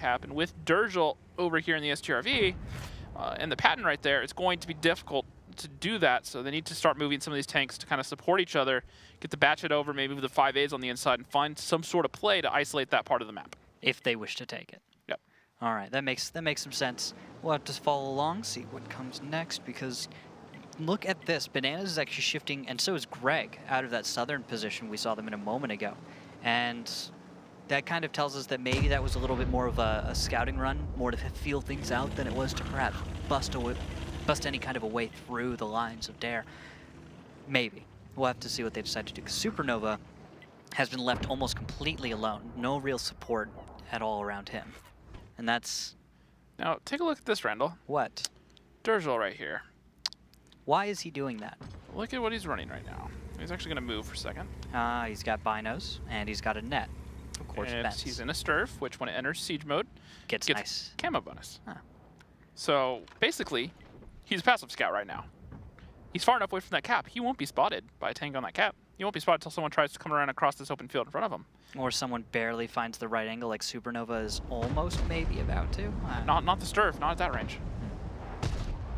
cap, and with Durgel over here in the STRV and the Patton right there, it's going to be difficult to do that. So they need to start moving some of these tanks to kind of support each other, get the batch it over, maybe with the 5As on the inside, and find some sort of play to isolate that part of the map. If they wish to take it. Yep. All right, that makes some sense. We'll have to follow along, see what comes next, because look at this. Bananas is actually shifting, and so is Greg, out of that southern position we saw them in a moment ago. And that kind of tells us that maybe that was a little bit more of a scouting run, more to feel things out than it was to perhaps bust any kind of a way through the lines of Dare. Maybe. We'll have to see what they decide to do, because Supernova has been left almost completely alone. No real support at all around him. And that's... Now, take a look at this, Randall. What? Durgel right here. Why is he doing that? Look at what he's running right now. He's actually going to move for a second. He's got binos, and he's got a net. Of course, and he's in a Sturf, which when it enters siege mode, gets nice camo bonus. Huh. So basically, he's a passive scout right now. He's far enough away from that cap. He won't be spotted by a tank on that cap. He won't be spotted until someone tries to come around across this open field in front of him. Or someone barely finds the right angle, like Supernova is almost maybe about to. Not the Sturf, not at that range.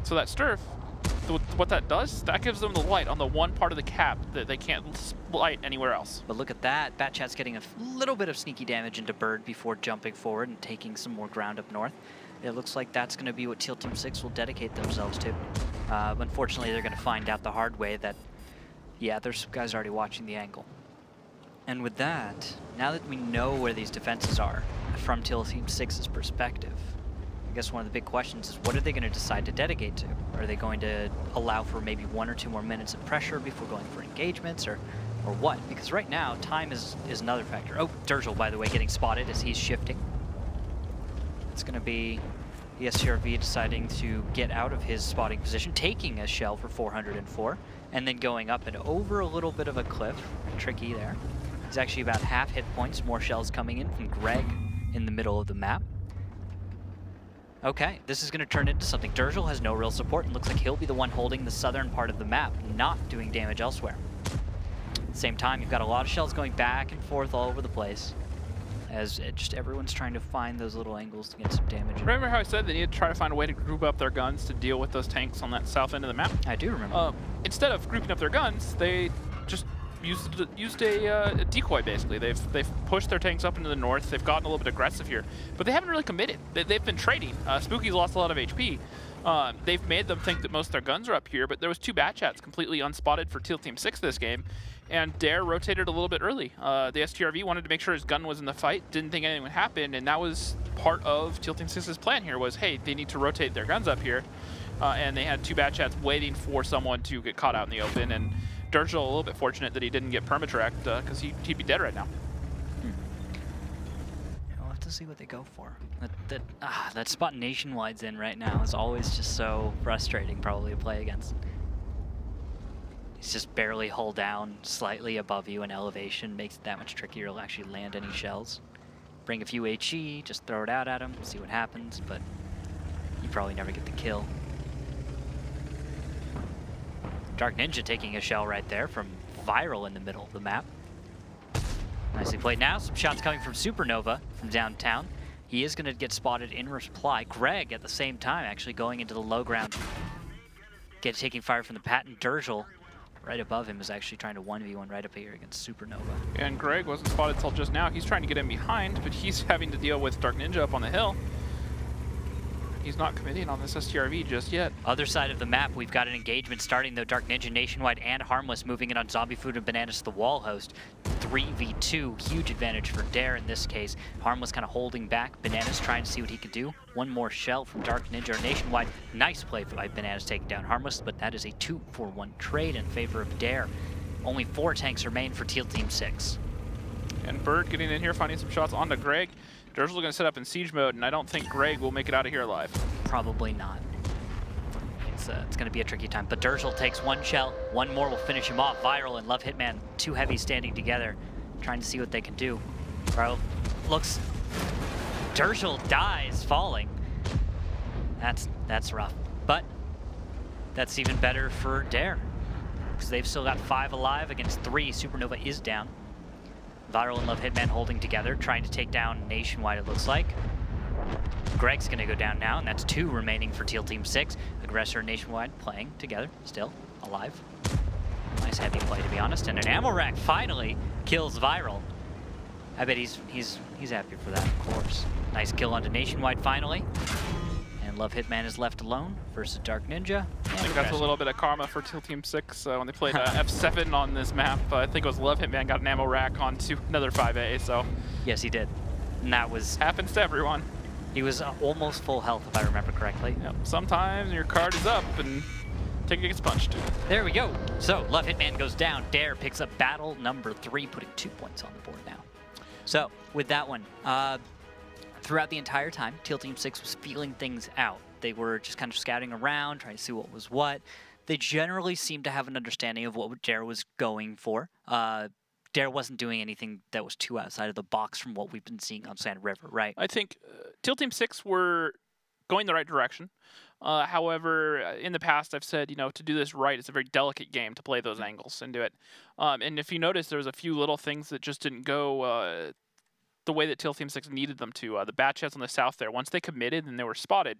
So that Sturf, what that does, that gives them the light on the one part of the cap that they can't light anywhere else. But look at that. Batchat's getting a little bit of sneaky damage into Bird before jumping forward and taking some more ground up north. It looks like that's going to be what Teal Team 6 will dedicate themselves to. Unfortunately, they're going to find out the hard way that, yeah, there's some guys already watching the angle. And with that, now that we know where these defenses are from Teal Team 6's perspective, I guess one of the big questions is, what are they going to decide to dedicate to? Are they going to allow for maybe 1 or 2 more minutes of pressure before going for engagements, or what? Because right now, time is another factor. Oh, Durgel, by the way, getting spotted as he's shifting. It's going to be the SCRV deciding to get out of his spotting position, taking a shell for 404, and then going up and over a little bit of a cliff. Tricky there. He's actually about half hit points, more shells coming in from Greg in the middle of the map. Okay, this is going to turn into something. Durgel has no real support and looks like he'll be the one holding the southern part of the map, not doing damage elsewhere. At the same time, you've got a lot of shells going back and forth all over the place, as just everyone's trying to find those little angles to get some damage. Remember how I said they need to try to find a way to group up their guns to deal with those tanks on that south end of the map? I do remember. Instead of grouping up their guns, they just used a decoy, basically. They've pushed their tanks up into the north. They've gotten a little bit aggressive here, but they haven't really committed. They've been trading. Spooky's lost a lot of HP. They've made them think that most of their guns are up here, but there was 2 Batchats completely unspotted for Teal Team 6 this game, and Dare rotated a little bit early. The STRV wanted to make sure his gun was in the fight, didn't think anything would happen, and that was part of Teal Team 6's plan here was, hey, they need to rotate their guns up here, and they had 2 Batchats waiting for someone to get caught out in the open, and Durgel a little bit fortunate that he didn't get permatracked because he'd be dead right now. We'll have to see what they go for. That spot Nationwide's in right now is always just so frustrating probably to play against. He's just barely hull down slightly above you in elevation, makes it that much trickier to actually land any shells. Bring a few HE, just throw it out at him, see what happens, but you probably never get the kill. Dark Ninja taking a shell right there from Viral in the middle of the map. Nicely played. Now some shots coming from Supernova from downtown. He is going to get spotted in reply. Greg at the same time actually going into the low ground. Taking fire from the Patton. Durgel right above him is actually trying to 1v1 right up here against Supernova. And Greg wasn't spotted until just now. He's trying to get in behind, but he's having to deal with Dark Ninja up on the hill. He's not committing on this STRV just yet. Other side of the map, we've got an engagement starting though. Dark Ninja, Nationwide, and Harmless moving in on Zombie Food and Bananas to the wall host. 3v2, huge advantage for Dare in this case. Harmless kind of holding back. Bananas trying to see what he could do. One more shell from Dark Ninja. Nationwide, nice play by Bananas taking down Harmless, but that is a 2-for-1 trade in favor of Dare. Only 4 tanks remain for Teal Team 6. And Bird getting in here, finding some shots onto Greg. Durgel's going to set up in siege mode, and I don't think Greg will make it out of here alive. Probably not. It's going to be a tricky time. But Durgel takes 1 shell. 1 more will finish him off. Viral and Love Hitman, 2 heavies standing together, trying to see what they can do. Viral looks... Durgel dies falling. That's rough. But that's even better for Dare, because they've still got 5 alive against 3. Supernova is down. Viral and Love Hitman holding together, trying to take down Nationwide, it looks like. Greg's going to go down now, and that's 2 remaining for Teal Team 6. Aggressor Nationwide playing together, still alive. Nice heavy play, to be honest, and an ammo rack finally kills Viral. I bet he's happy for that, of course. Nice kill onto Nationwide finally. And Love Hitman is left alone versus Dark Ninja. I think that's a little bit of karma for Teal Team 6 when they played F7 on this map. I think it was Love Hitman got an ammo rack onto another 5A, so. Yes, he did. And that was... happens to everyone. He was almost full health, if I remember correctly. Yep. Sometimes your card is up and ticket gets punched. There we go. So, Love Hitman goes down. Dare picks up battle number 3, putting 2 points on the board now. So, with that one, throughout the entire time, Teal Team 6 was feeling things out. They were just kind of scouting around, trying to see what was what. They generally seemed to have an understanding of what Dare was going for. Dare wasn't doing anything that was too outside of the box from what we've been seeing on Sand River, right? I think Teal Team 6 were going the right direction. However, in the past, I've said, to do this right, it's a very delicate game to play those angles and do it. And if you notice, there was a few little things that just didn't go the way that Teal Team 6 needed them to. The bat jets on the south there, once they committed and they were spotted,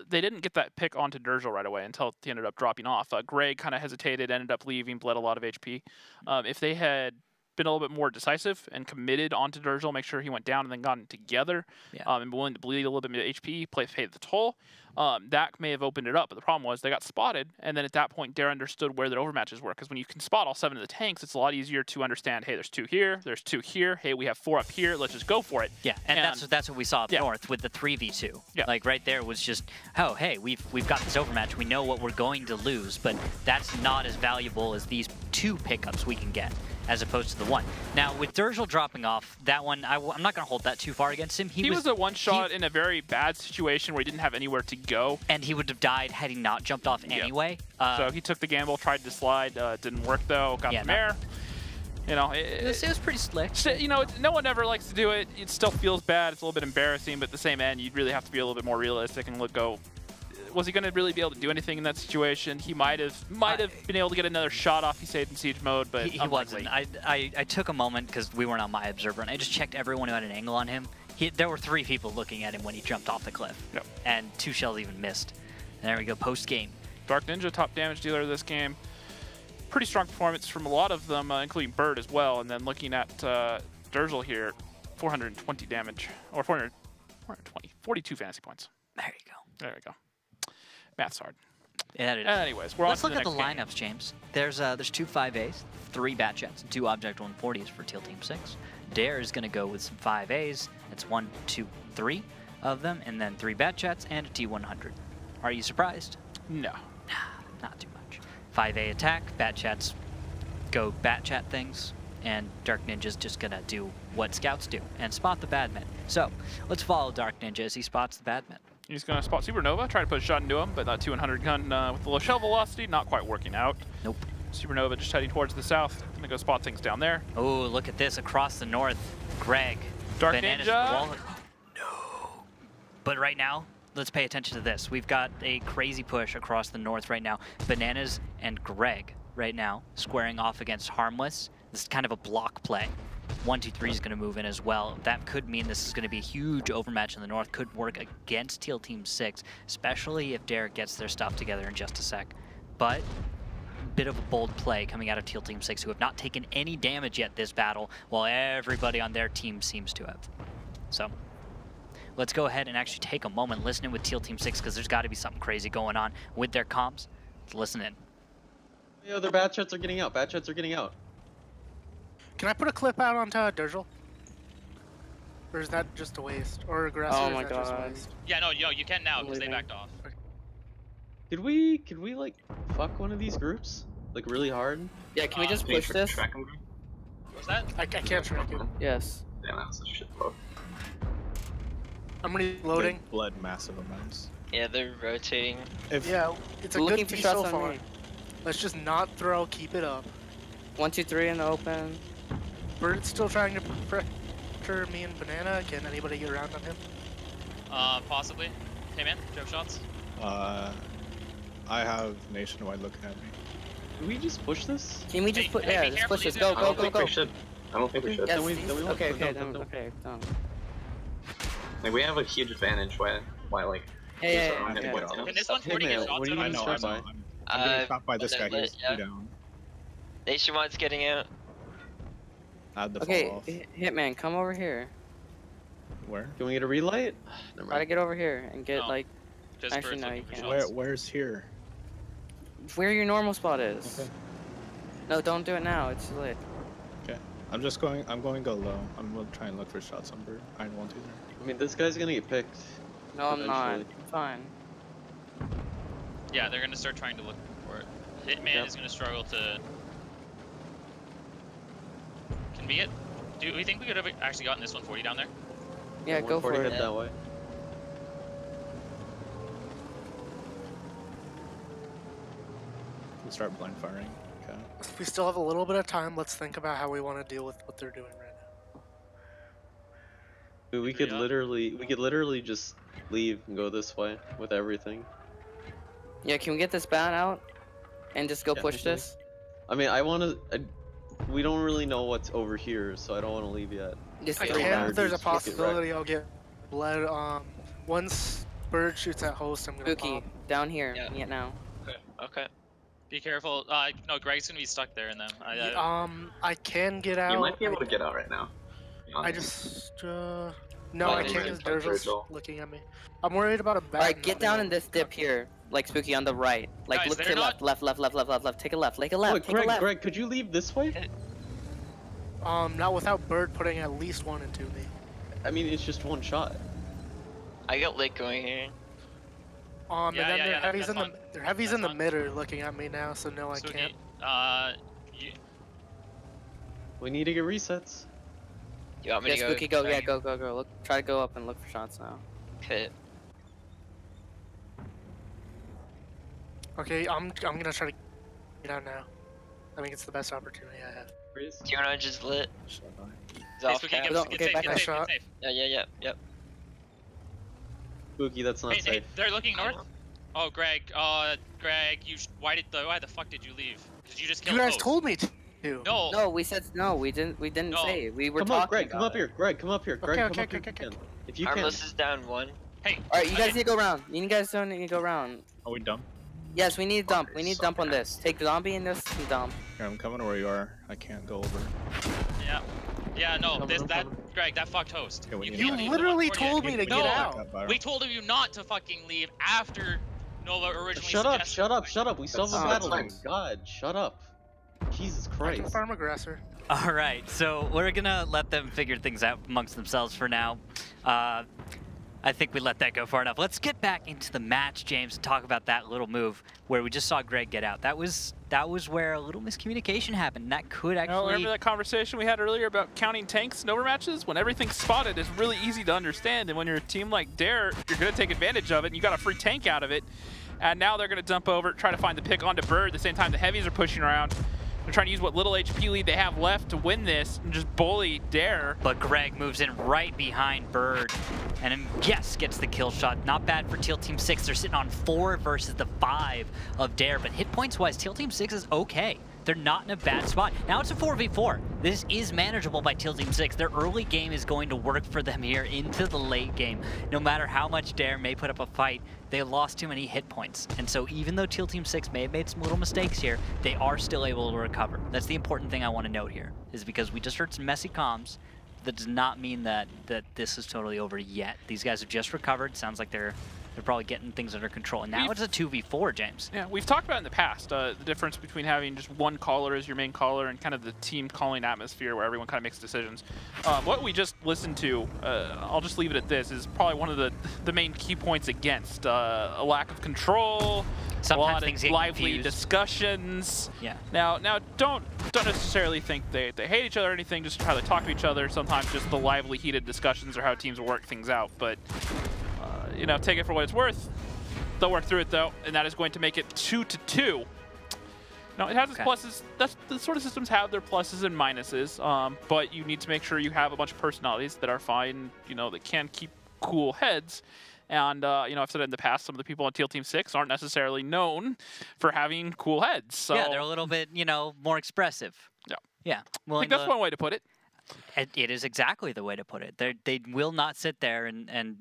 they didn't get that pick onto Durgel right away until he ended up dropping off. Greg kind of hesitated, ended up leaving, bled a lot of HP. If they had been a little bit more decisive and committed onto Durgel, make sure he went down and then gotten together, and willing to bleed a little bit of HP, pay the toll, that may have opened it up. But the problem was they got spotted, and then at that point, Dare understood where their overmatches were. Because when you can spot all 7 of the tanks, it's a lot easier to understand, hey, there's 2 here, there's 2 here, hey, we have 4 up here, let's just go for it. Yeah, and that's what we saw up north with the 3v2. Yeah. Like right there was just, oh, hey, we've got this overmatch, we know what we're going to lose, but that's not as valuable as these 2 pickups we can get, as opposed to the 1. Now, with Durgel dropping off, that one, I'm not going to hold that too far against him. He was a one-shot in a very bad situation where he didn't have anywhere to go. And he would have died had he not jumped off anyway. So he took the gamble, tried to slide, didn't work though, got some air. It was pretty slick. No one ever likes to do it. It still feels bad. It's a little bit embarrassing, but at the same end, you'd really have to be a little bit more realistic and go, was he going to really be able to do anything in that situation? He might have been able to get another shot off. He stayed in siege mode, but he wasn't. I took a moment because we weren't on my observer, and I just checked everyone who had an angle on him. There were 3 people looking at him when he jumped off the cliff, and 2 shells even missed. And there we go, post game. Dark Ninja, top damage dealer of this game. Pretty strong performance from a lot of them, including Bird as well. And then looking at Durgel here, 420 damage, or 420, 42 fantasy points. There you go. There we go. Math's hard. Yeah, it is. Anyways, let's look at the lineups, James. There's 2 5As, 3 bat jets, and 2 Object 140s for Teal Team 6. Dare is going to go with some 5As. That's 1, 2, 3 of them, and then 3 bat jets and a T100. Are you surprised? No. Not too much. 5A attack, bat jets go bat chat things, and Dark Ninja's just going to do what scouts do and spot the bad men. So let's follow Dark Ninja as he spots the bad men. He's going to spot Supernova, try to put a shot into him, but that 200 gun with the low shell velocity, not quite working out. Nope. Supernova just heading towards the south. Going to go spot things down there. Oh, look at this across the north. Greg. Dark Ninja. No. But right now, let's pay attention to this. We've got a crazy push across the north right now. Bananas and Greg right now squaring off against Harmless. This is kind of a block play. 1, 2, 3 is going to move in as well. That could mean this is going to be a huge overmatch in the north. Could work against Teal Team 6, especially if Derek gets their stuff together in just a sec. But bit of a bold play coming out of Teal Team 6, who have not taken any damage yet this battle, while everybody on their team seems to have. So let's go ahead and actually take a moment, listen in with Teal Team 6, because there's got to be something crazy going on with their comms. Let's listen in. Yeah, their bat jets are getting out. Bat jets are getting out. Can I put a clip out onto Durgel? Or is that just a waste? Or aggressive? Oh my god. Yeah, no, you can now because they backed off. Could we like fuck one of these groups? Like really hard? Yeah, can we just push this? What's that? I can't track it. Yes. Damn, that's a shit load. I'm reloading. They bled massive amounts. Yeah, they're rotating. Yeah, it's a good piece so far. Let's just not throw, keep it up. 1, 2, 3 in the open. Bird's still trying to pressure me and Banana. Can anybody get around on him? Possibly. Hey man, do you have shots? I have Nationwide looking at me. Can we just push this? Can we just just push this. Go, go, go, go. I don't think we should. Yes, Okay, okay, done. Like we have a huge advantage. Why like? Yeah, I'm gonna get Can off. this 140 Hey, get man, shots what do you out mean of start it? by? I'm getting stopped by this guy. He's yeah. down. Nationwide's getting out. I had to Okay, fall off. Hitman, come over here. Where? Can we get a relight? Never Try to mind. get over here and get No. like Just Actually, Bird's no, looking you for can't. shots. Where's here? where your normal spot is. Okay. No, don't do it now. It's too late. Okay. I'm going to go low. I'm gonna try and look for shots on Bird. I won't either. I mean, this guy's gonna get picked. No, I'm not. Eventually. I'm fine. Yeah, they're gonna start trying to look for it. Hitman Yep. is gonna struggle to. Can we get? Do we think we could have actually gotten this 140 down there? Yeah, go for 140 it. head that way. We'll start blind firing. Okay. We still have a little bit of time. Let's think about how we want to deal with what they're doing right now. Dude, we could literally just leave and go this way with everything. Yeah, can we get this ban out and just go Yeah, push easily. this? I mean, I want to. We don't really know what's over here, so I don't want to leave yet. Just I throw can. down. If there's a Just kick it right. possibility, I'll get bled. Once Bird shoots at host, I'm gonna Spooky, pop. down here. Yeah. Yeah, now. Okay. Be careful. No, Greg's gonna be stuck there in them. I can get out. You might be able to get out right now. I just no, Well, I he's can't right because by Dirgel's Virgil. looking at me. I'm worried about a bat. Alright, get down in this dip here. Like Spooky on the right. Like Guys, look they're to not- left. Take a left. Take a left. Wait, Take a left. Greg, could you leave this way? Not without Bird putting at least one into me. I mean, it's just one shot. I got lit going here. And Yeah, then yeah, their yeah, heavies that's in the fine. their heavies That's in the fine. mid are looking at me now, so no, I So can't. you, We need to get resets. You want me Yeah, to go? Spooky, go. Yeah, go. Look, try to go up and look for shots now. Okay. Okay, I'm gonna try to get out now. I think it's the best opportunity I have. Freeze. Tier 9 just lit. Shut by. He's hey, off Spooky, cap. get, No, get okay, safe, back get nice safe, shot. get safe. Yep. Spooky, that's not Hey, safe. they're looking north. Oh, Greg. Greg, why the fuck did you leave? Did you just kill You guys Host? told me to. No. No, we said no. We didn't No. say. We were Come talking up, Greg. Come about up here. Greg, come up here. Greg, Okay, come up okay, here. okay, if you can. If you can. Harmless is down 1. Hey. Alright, you guys okay. need to go round. You guys don't need to go round. Are we dumb? Yes, we need a dump. We need a dump on this. Take the zombie and this and dump. Here, I'm coming to where you are. I can't go over. Yeah. Yeah, no, Coming, I'm coming. Greg, that fucked Host. Okay, we need You can't leave the literally 140. told me to No. get out. We told you not to fucking leave after Nova originally Shut up, suggested. shut up. We still have a That's battle. fine. Oh, God, shut up. Jesus I Christ. confirm aggressor. All right, so we're gonna let them figure things out amongst themselves for now. I think we let that go far enough. Let's get back into the match, James, and talk about that little move where we just saw Greg get out. That was where a little miscommunication happened. That could actually. Remember that conversation we had earlier about counting tanks in overmatches? When everything's spotted, it's really easy to understand. And when you're a team like Dare, you're going to take advantage of it, and you got a free tank out of it. And now they're going to dump over, try to find the pick onto Bird. At the same time, the heavies are pushing around. They're trying to use what little HP lead they have left to win this and just bully Dare. But Greg moves in right behind Bird and then, yes, gets the kill shot. Not bad for Teal Team 6. They're sitting on 4 versus the 5 of Dare. But hit points wise, Teal Team 6 is okay. They're not in a bad spot. Now it's a 4v4. This is manageable by Teal Team 6. Their early game is going to work for them here into the late game. No matter how much Dare may put up a fight, they lost too many hit points. And so even though Teal Team 6 may have made some little mistakes here, they are still able to recover. That's the important thing I want to note here, is because we just heard some messy comms. That does not mean that this is totally over yet. These guys have just recovered. Sounds like they're probably getting things under control. And now it's a 2v4, James. Yeah, we've talked about in the past the difference between having just one caller as your main caller and kind of the team calling atmosphere where everyone kind of makes decisions. What we just listened to, I'll just leave it at this, is probably one of the main key points against a lack of control, Sometimes a lot things of get lively confused. discussions. Yeah. Now don't necessarily think they hate each other or anything, just how they talk to each other. Sometimes just the lively, heated discussions are how teams work things out. But you know, take it for what it's worth. They'll work through it though, and that is going to make it 2-2. Now it has its pluses. That's the sort of systems have their pluses and minuses. But you need to make sure you have a bunch of personalities that are fine. You know, that can keep cool heads. And you know, I've said it in the past, some of the people on Teal Team 6 aren't necessarily known for having cool heads. So Yeah, they're a little bit, you know, more expressive. Yeah. Yeah. I think that's one way to put it. It is exactly the way to put it. They will not sit there and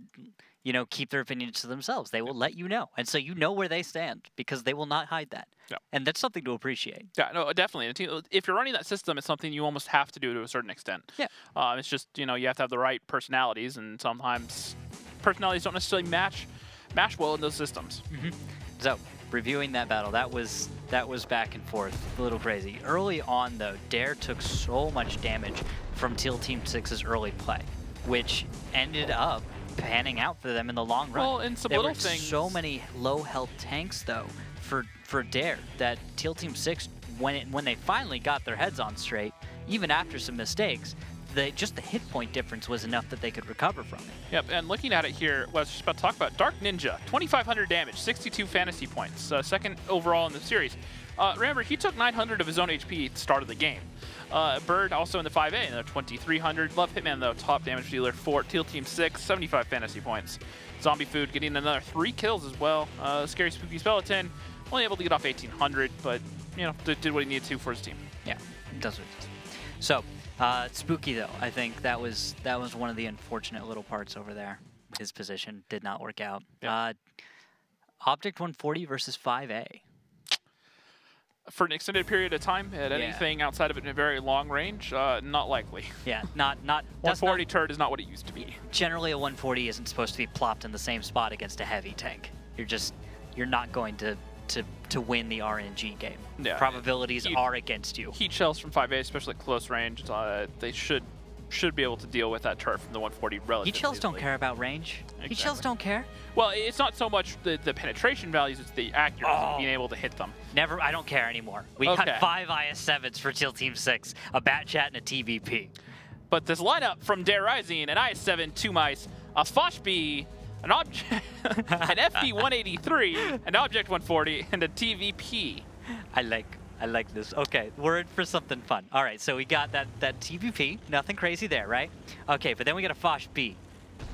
you know, keep their opinions to themselves. They will let you know. And so you know where they stand because they will not hide that. Yeah. And that's something to appreciate. Yeah, no, definitely. If you're running that system, it's something you almost have to do to a certain extent. Yeah. It's just, you know, you have to have the right personalities, and sometimes personalities don't necessarily match well in those systems. So, reviewing that battle, that was back and forth, a little crazy. Early on, though, Dare took so much damage from Teal Team 6's early play, which ended up panning out for them in the long run. Well, and some there little were things. So many low health tanks, though, for Dare that Teal Team 6, when they finally got their heads on straight, even after some mistakes, just the hit point difference was enough that they could recover from it. Yep, and looking at it here, what I was just about to talk about, Dark Ninja, 2,500 damage, 62 fantasy points, second overall in the series. Remember, he took 900 of his own HP at the start of the game. Bird also in the 5A, another 2,300. Love Hitman, though, top damage dealer for Teal Team 6, 75 fantasy points. Zombie Food getting another 3 kills as well. Scary Spooky Skeleton, only able to get off 1,800, but, you know, did what he needed to for his team. Yeah, does what it does. So, Spooky, though, I think that was one of the unfortunate little parts over there. His position did not work out. Yeah. Object 140 versus 5A. For an extended period of time, at anything outside of it in a very long range, not likely. Yeah, not 140 turret is not what it used to be. Generally, a 140 isn't supposed to be plopped in the same spot against a heavy tank. You're not going to win the RNG game. Yeah, probabilities are against you. Heat shells from 5A, especially at close range, they should be able to deal with that turret from the 140 relatively Heat shells easily. don't care about range. Exactly. Heat shells don't care. Well, it's not so much the penetration values, it's the accuracy of being able to hit them. Never, I don't care anymore. We got 5 IS-7s for Teal Team 6, a Bat Chat and a TVP. But this lineup from Dare Rising, an IS-7, 2 mice, a Foshby, an object, an FB-183, an Object 140, and a TVP. I like this. Okay, we're in for something fun. All right, so we got that TVP, nothing crazy there, right? Okay, but then we got a Fosh B,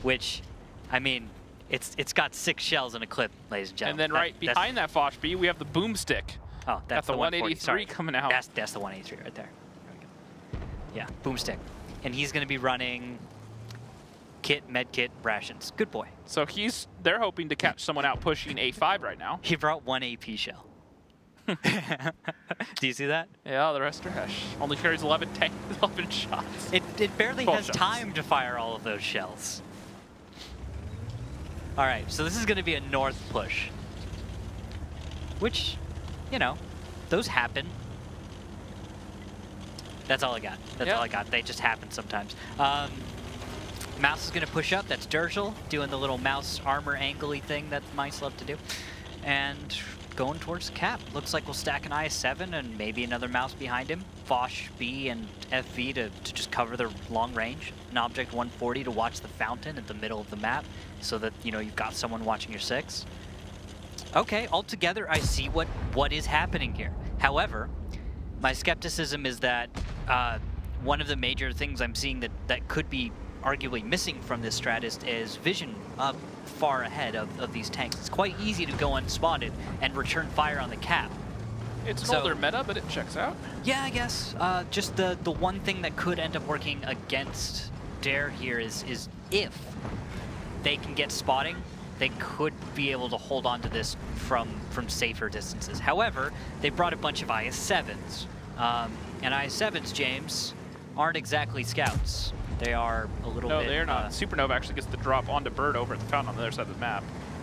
which, I mean, it's got 6 shells in a clip, ladies and gentlemen. And then right behind that Fosh B, we have the Boomstick. Oh, that's the 183 Sorry. coming out. That's the 183 right there. There we go. Yeah, Boomstick, and he's going to be running kit, med kit, rations. Good boy. So they're hoping to catch someone out pushing A5 right now. He brought 1 AP shell. Do you see that? Yeah, the rest are Hesh. Only carries 11 shots. It barely has time to fire all of those shells. All right, so this is going to be a north push. Which, you know, those happen. That's all I got. That's all I got. They just happen sometimes. Mouse is going to push up. That's Durgel doing the little mouse armor angly thing that mice love to do. And going towards the cap. Looks like we'll stack an IS-7 and maybe another mouse behind him. Fosh B and FV to just cover their long range. An Object 140 to watch the fountain at the middle of the map so that, you know, you've got someone watching your 6. Okay, altogether I see what is happening here. However, my skepticism is that one of the major things I'm seeing that could be arguably missing from this strat is vision up far ahead of these tanks. It's quite easy to go unspotted and return fire on the cap. It's an older meta, but it checks out. Yeah, I guess. Just the one thing that could end up working against Dare here is if they can get spotting, they could be able to hold on to this from safer distances. However, they brought a bunch of IS-7s. And IS-7s, James, aren't exactly scouts. They are a little bit... No, they're not. Supernova actually gets the drop onto Bird over at the fountain on the other side of the map.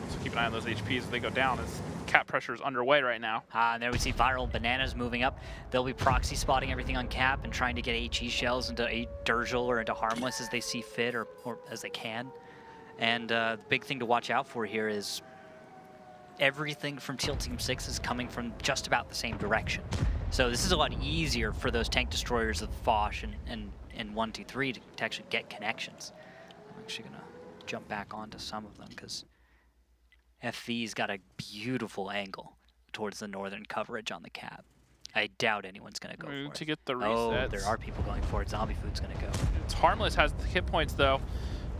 So keep an eye on those HPs as they go down as cap pressure is underway right now. And there we see Viral Bananas moving up. They'll be proxy spotting everything on cap and trying to get HE shells into a Durgel or into Harmless as they see fit or as they can. And the big thing to watch out for here is everything from Teal Team 6 is coming from just about the same direction. So this is a lot easier for those tank destroyers of Fosh and 1, 2, 3 to actually get connections. I'm actually going to jump back onto some of them because FV's got a beautiful angle towards the northern coverage on the cap. I doubt anyone's going to go for it. To get the resets. Oh, there are people going for it. Zombie Food's going to go. It's Harmless has the hit points though.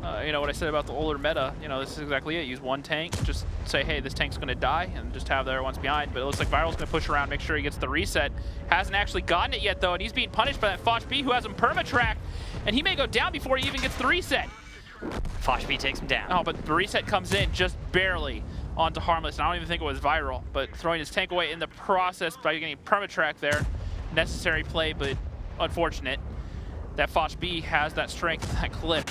You know what I said about the older meta, you know, this is exactly it. Use one tank, just say, hey, this tank's gonna die, and just have the other ones behind. But it looks like Viral's gonna push around, make sure he gets the reset. Hasn't actually gotten it yet though, and he's being punished by that Foch B who has him perma-tracked, and he may go down before he even gets the reset. Foch B takes him down. Oh, but the reset comes in just barely onto Harmless, and I don't even think it was Viral, but throwing his tank away in the process by getting perma-tracked there. Necessary play, but unfortunate. That Foch B has that strength, that clip.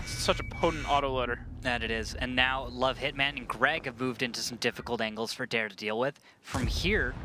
Such a potent autoloader. That it is. And now Love Hitman and Greg have moved into some difficult angles for Dare to deal with. From here,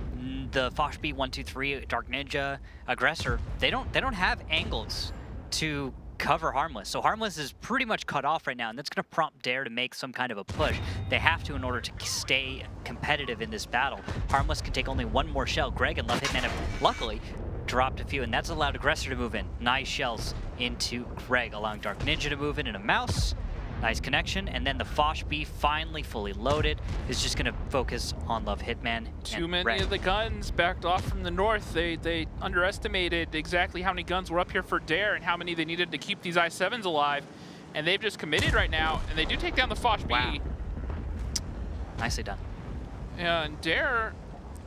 the Foch B 123, Dark Ninja, Aggressor, they don't have angles to cover Harmless. So Harmless is pretty much cut off right now, and that's going to prompt Dare to make some kind of a push. They have to in order to stay competitive in this battle. Harmless can take only one more shell. Greg and Love Hitman have luckily dropped a few, and that's allowed Aggressor to move in. Nice shells into Greg, allowing Dark Ninja to move in and a mouse. Nice connection, and then the Foch B, finally fully loaded, is just going to focus on Love Hitman. Too many of the guns backed off from the north. They underestimated exactly how many guns were up here for Dare and how many they needed to keep these I-7s alive. And they've just committed right now, and they do take down the Foch B. Wow. Nicely done. Yeah, and Dare,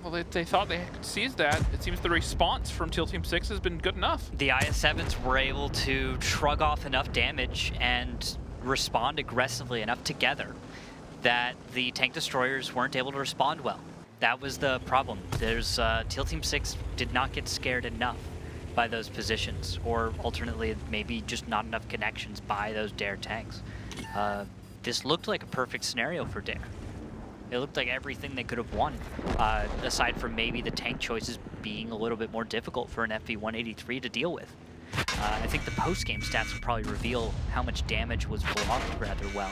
well, they thought they could seize that. It seems the response from Teal Team 6 has been good enough. The IS-7s were able to shrug off enough damage and respond aggressively enough together that the tank destroyers weren't able to respond well. That was the problem. There's Teal Team 6 did not get scared enough by those positions, or alternately maybe just not enough connections by those Dare tanks. This looked like a perfect scenario for Dare. It looked like everything they could have wanted, aside from maybe the tank choices being a little bit more difficult for an FV-183 to deal with. I think the post-game stats will probably reveal how much damage was blocked rather well.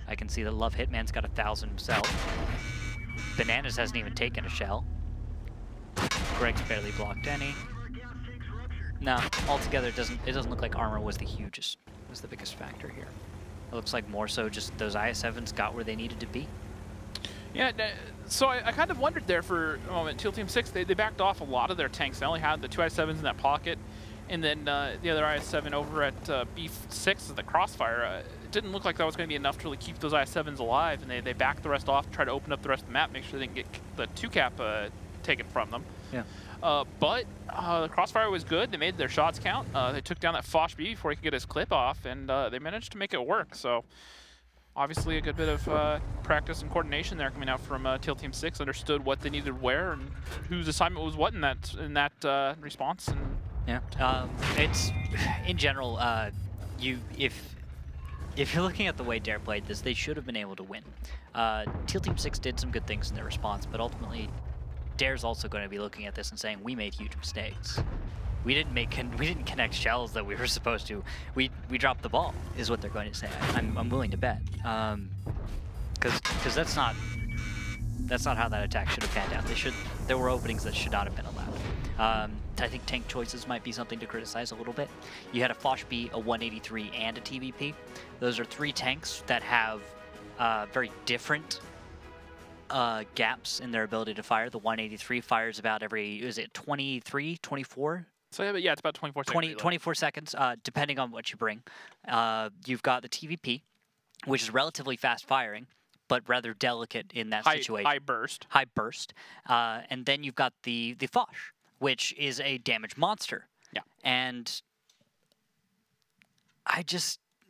I can see that Love Hitman's got 1,000 himself. Bananas hasn't even taken a shell. Greg's barely blocked any. No, altogether it doesn't look like armor was the biggest factor here. It looks like more so just those IS-7s got where they needed to be. Yeah, so I kind of wondered there for a moment. Teal Team 6, they backed off a lot of their tanks. They only had the 2 IS-7s in that pocket, and then the other IS-7 over at B6, the Crossfire. It didn't look like that was going to be enough to really keep those IS-7s alive, and they backed the rest off, try to open up the rest of the map, make sure they can get the 2-cap taken from them. Yeah. But the Crossfire was good. They made their shots count. They took down that Foch B before he could get his clip off, and they managed to make it work. So obviously a good bit of practice and coordination there coming out from Teal Team 6. Understood what they needed where and whose assignment was what in that response. And yeah, it's in general. If you're looking at the way Dare played this, they should have been able to win. Teal Team 6 did some good things in their response, but ultimately, Dare's also going to be looking at this and saying, we made huge mistakes. We didn't connect shells that we were supposed to. We dropped the ball, is what they're going to say. I'm willing to bet, because that's not how that attack should have panned out. There were openings that should not have been allowed. I think tank choices might be something to criticize a little bit. You had a Foch B, a 183, and a TVP. Those are 3 tanks that have very different gaps in their ability to fire. The 183 fires about every, is it 23, 24? So yeah, it's about 24 seconds. 24 seconds, depending on what you bring. You've got the TVP, which is relatively fast firing, but rather delicate in that situation. High burst. High burst. And then you've got the Foch, which is a damage monster. Yeah. And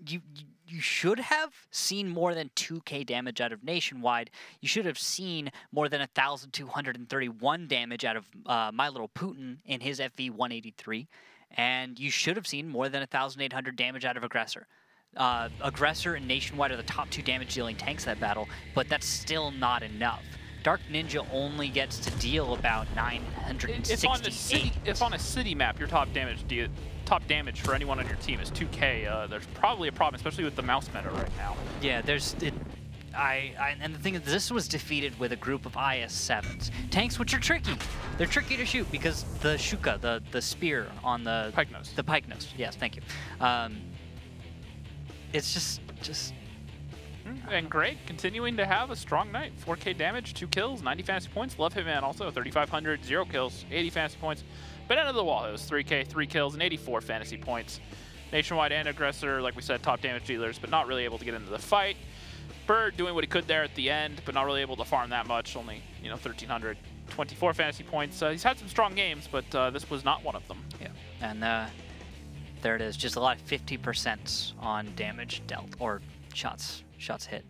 you should have seen more than 2k damage out of Nationwide. You should have seen more than 1,231 damage out of My Little Putin in his FV-183. And you should have seen more than 1,800 damage out of Aggressor. Aggressor and Nationwide are the top 2 damage-dealing tanks that battle, but that's still not enough. Dark Ninja only gets to deal about 968. If on a city map, your top damage for anyone on your team is 2k, there's probably a problem, especially with the mouse meta right now. Yeah, and the thing is, this was defeated with a group of IS-7s. Tanks which are tricky. They're tricky to shoot because the Shuka, the spear on the Pike nose. The Pike nose, yes, thank you. It's just. And Greg continuing to have a strong night. 4k damage, 2 kills, 90 fantasy points. Love Hitman also 3,500, 0 kills, 80 fantasy points. But end of the wall, it was 3k, 3 kills, and 84 fantasy points. Nationwide and Aggressor, like we said, top damage dealers, but not really able to get into the fight. Bird doing what he could there at the end, but not really able to farm that much. Only, 1,324 fantasy points. He's had some strong games, but this was not one of them. Yeah, and there it is. Just a lot of 50% on damage dealt, or shots hit.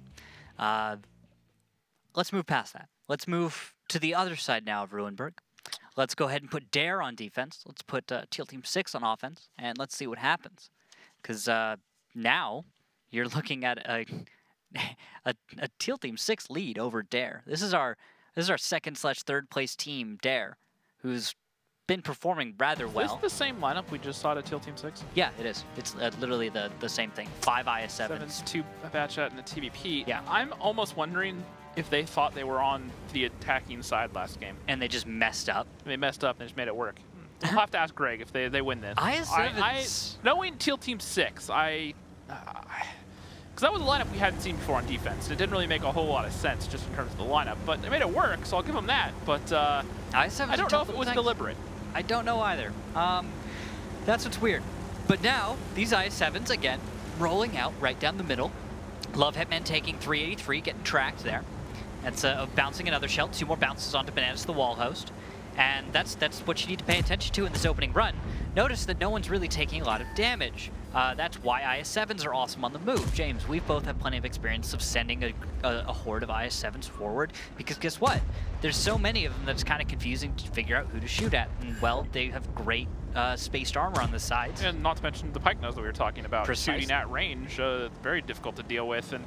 Let's move past that. Let's move to the other side now of Ruinberg. Let's go ahead and put Dare on defense. Let's put Teal Team 6 on offense, and let's see what happens. Because now you're looking at a Teal Team 6 lead over Dare. This is our second/third place team, Dare, who's been performing rather well. Is this the same lineup we just saw at Teal Team 6? Yeah, it is. It's literally the same thing. 5 IS-7s. 2 Batchat and a TVP. Yeah. I'm almost wondering if they thought they were on the attacking side last game. And they just messed up. They messed up and just made it work. We'll have to ask Greg if they win this. IS-7s. Knowing Teal Team 6, because that was a lineup we hadn't seen before on defense. It didn't really make a whole lot of sense just in terms of the lineup, but they made it work, so I'll give them that. But IS-7s I don't know if it was deliberate. I don't know either. That's what's weird. But now, these IS-7s, again, rolling out right down the middle. Love Hitman taking 383, getting tracked there. That's bouncing another shell. 2 more bounces onto Bananas, the wall host. And that's what you need to pay attention to in this opening run. Notice that no one's really taking a lot of damage. That's why IS-7s are awesome on the move. James, we've both had plenty of experience of sending a horde of IS-7s forward, because guess what? There's so many of them that it's kind of confusing to figure out who to shoot at. And, well, they have great spaced armor on the sides. And not to mention the pike nose that we were talking about. Precisely. Shooting at range, very difficult to deal with. And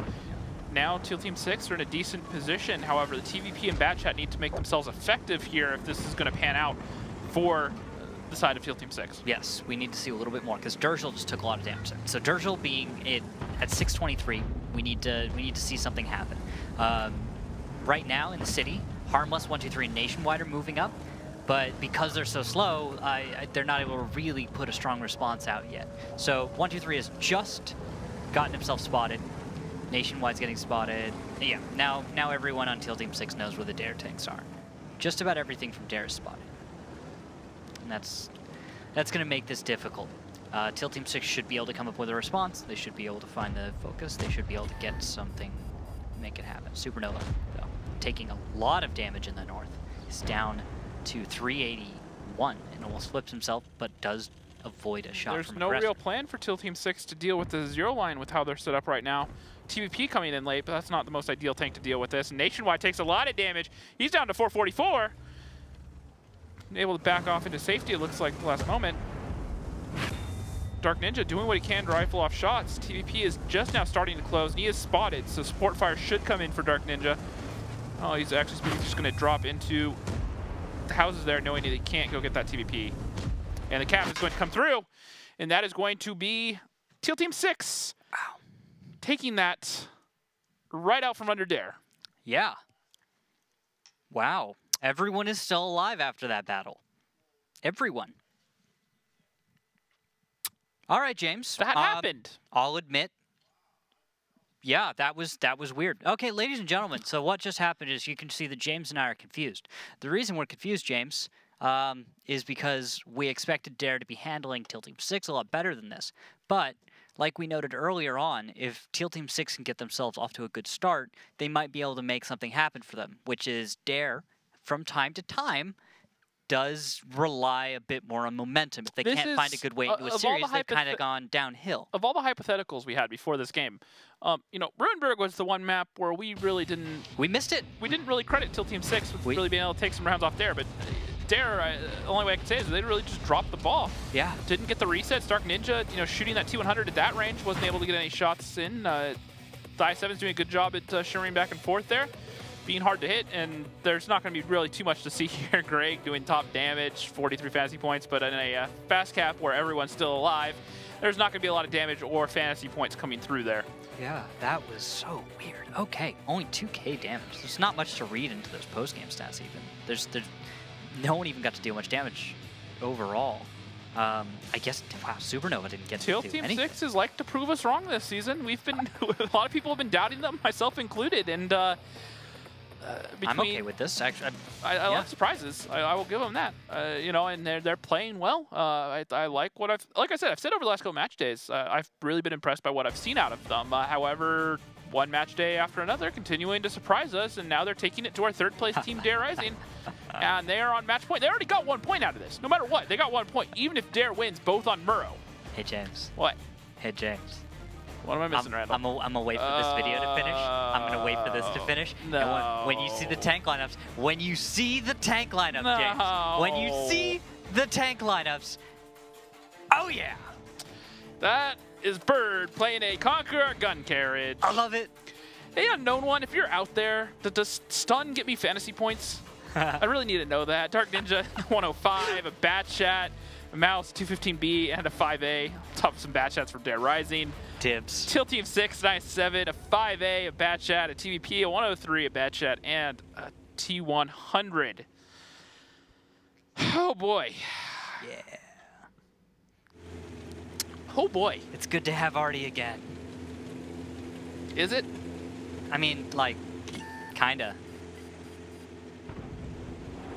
now Teal Team 6 are in a decent position. However, the TVP and Batchat need to make themselves effective here if this is going to pan out for the side of Teal Team 6. Yes, we need to see a little bit more, because Durgel just took a lot of damage there. So Durgel being at 623, we need to see something happen. Right now in the city, Harmless, 123, and Nationwide are moving up, but because they're so slow, they're not able to really put a strong response out yet. So 123 has just gotten himself spotted. Nationwide's getting spotted. Yeah, now everyone on Teal Team 6 knows where the Dare tanks are. Just about everything from Dare is spotted. And that's going to make this difficult. Teal Team 6 should be able to come up with a response. They should be able to find the focus. They should be able to get something, make it happen. Supernova, though, taking a lot of damage in the north. He's down to 381 and almost flips himself, but does avoid a shot There's from no Aggressor. real plan for Teal Team 6 to deal with the zero line with how they're set up right now. TVP coming in late, but that's not the most ideal tank to deal with this. Nationwide takes a lot of damage. He's down to 444. Able to back off into safety, it looks like, at the last moment. Dark Ninja doing what he can to rifle off shots. TVP is just now starting to close, and he is spotted, so support fire should come in for Dark Ninja. Oh, he's actually just going to drop into the houses there, knowing that he can't go get that TVP. And the cap is going to come through, and that is going to be Teal Team 6 taking that right out from under Dare. Yeah. Wow. Everyone is still alive after that battle. Everyone. All right, James. That happened. I'll admit. Yeah, that was weird. Okay, ladies and gentlemen, so what just happened is you can see that James and I are confused. The reason we're confused, James, is because we expected Dare to be handling Teal Team 6 a lot better than this. But like we noted earlier on, if Teal Team 6 can get themselves off to a good start, they might be able to make something happen for them, which is Dare, from time to time, does rely a bit more on momentum. If they can't find a good way into a series, they've kind of gone downhill. Of all the hypotheticals we had before this game, Ruinberg was the one map where we really didn't... We missed it. We didn't really credit Teal Team 6 with really being able to take some rounds off Dare, but Dare, the only way I can say is they really just dropped the ball. Yeah. Didn't get the resets. Dark Ninja, shooting that T100 at that range, wasn't able to get any shots in. The I-7's doing a good job at shimmering back and forth there, being hard to hit, and there's not going to be really too much to see here. Greg doing top damage, 43 fantasy points, but in a fast cap where everyone's still alive, there's not going to be a lot of damage or fantasy points coming through there. Yeah, that was so weird. Okay, only 2k damage. There's not much to read into those post-game stats even. There's no one even got to deal much damage overall. I guess, wow, Supernova didn't get to do anything. Teal Team 6 has liked to prove us wrong this season. We've been, a lot of people have been doubting them, myself included, and I'm okay with this. Actually, I love surprises. I will give them that. You know, and they're playing well. I like what like I said, I've said over the last couple match days. I've really been impressed by what I've seen out of them. However, one match day after another, continuing to surprise us, and now they're taking it to our third place team, Dare Rising, and they are on match point. They already got 1 point out of this. No matter what, they got 1 point, even if Dare wins both on Murrow. Hey James. What? Hey James. What am I missing, Randall? I'm gonna wait for this video to finish. I'm gonna wait for this to finish. No. And when you see the tank lineups, James, when you see the tank lineups, oh yeah. That is Bird playing a Conqueror gun carriage. I love it. Hey, unknown one, if you're out there, does stun get me fantasy points? I really need to know that. Dark Ninja 105, a Bat Chat, a Mouse 215B, and a 5A. Top of some Bat Chats from Dare Rising. Tips. Till Team 697, a 5A, a Bat Chat, a TVP, a 103, a Bat Chat, and a T100. Oh boy. Yeah. Oh boy. It's good to have Artie again. Is it? I mean, like, kinda.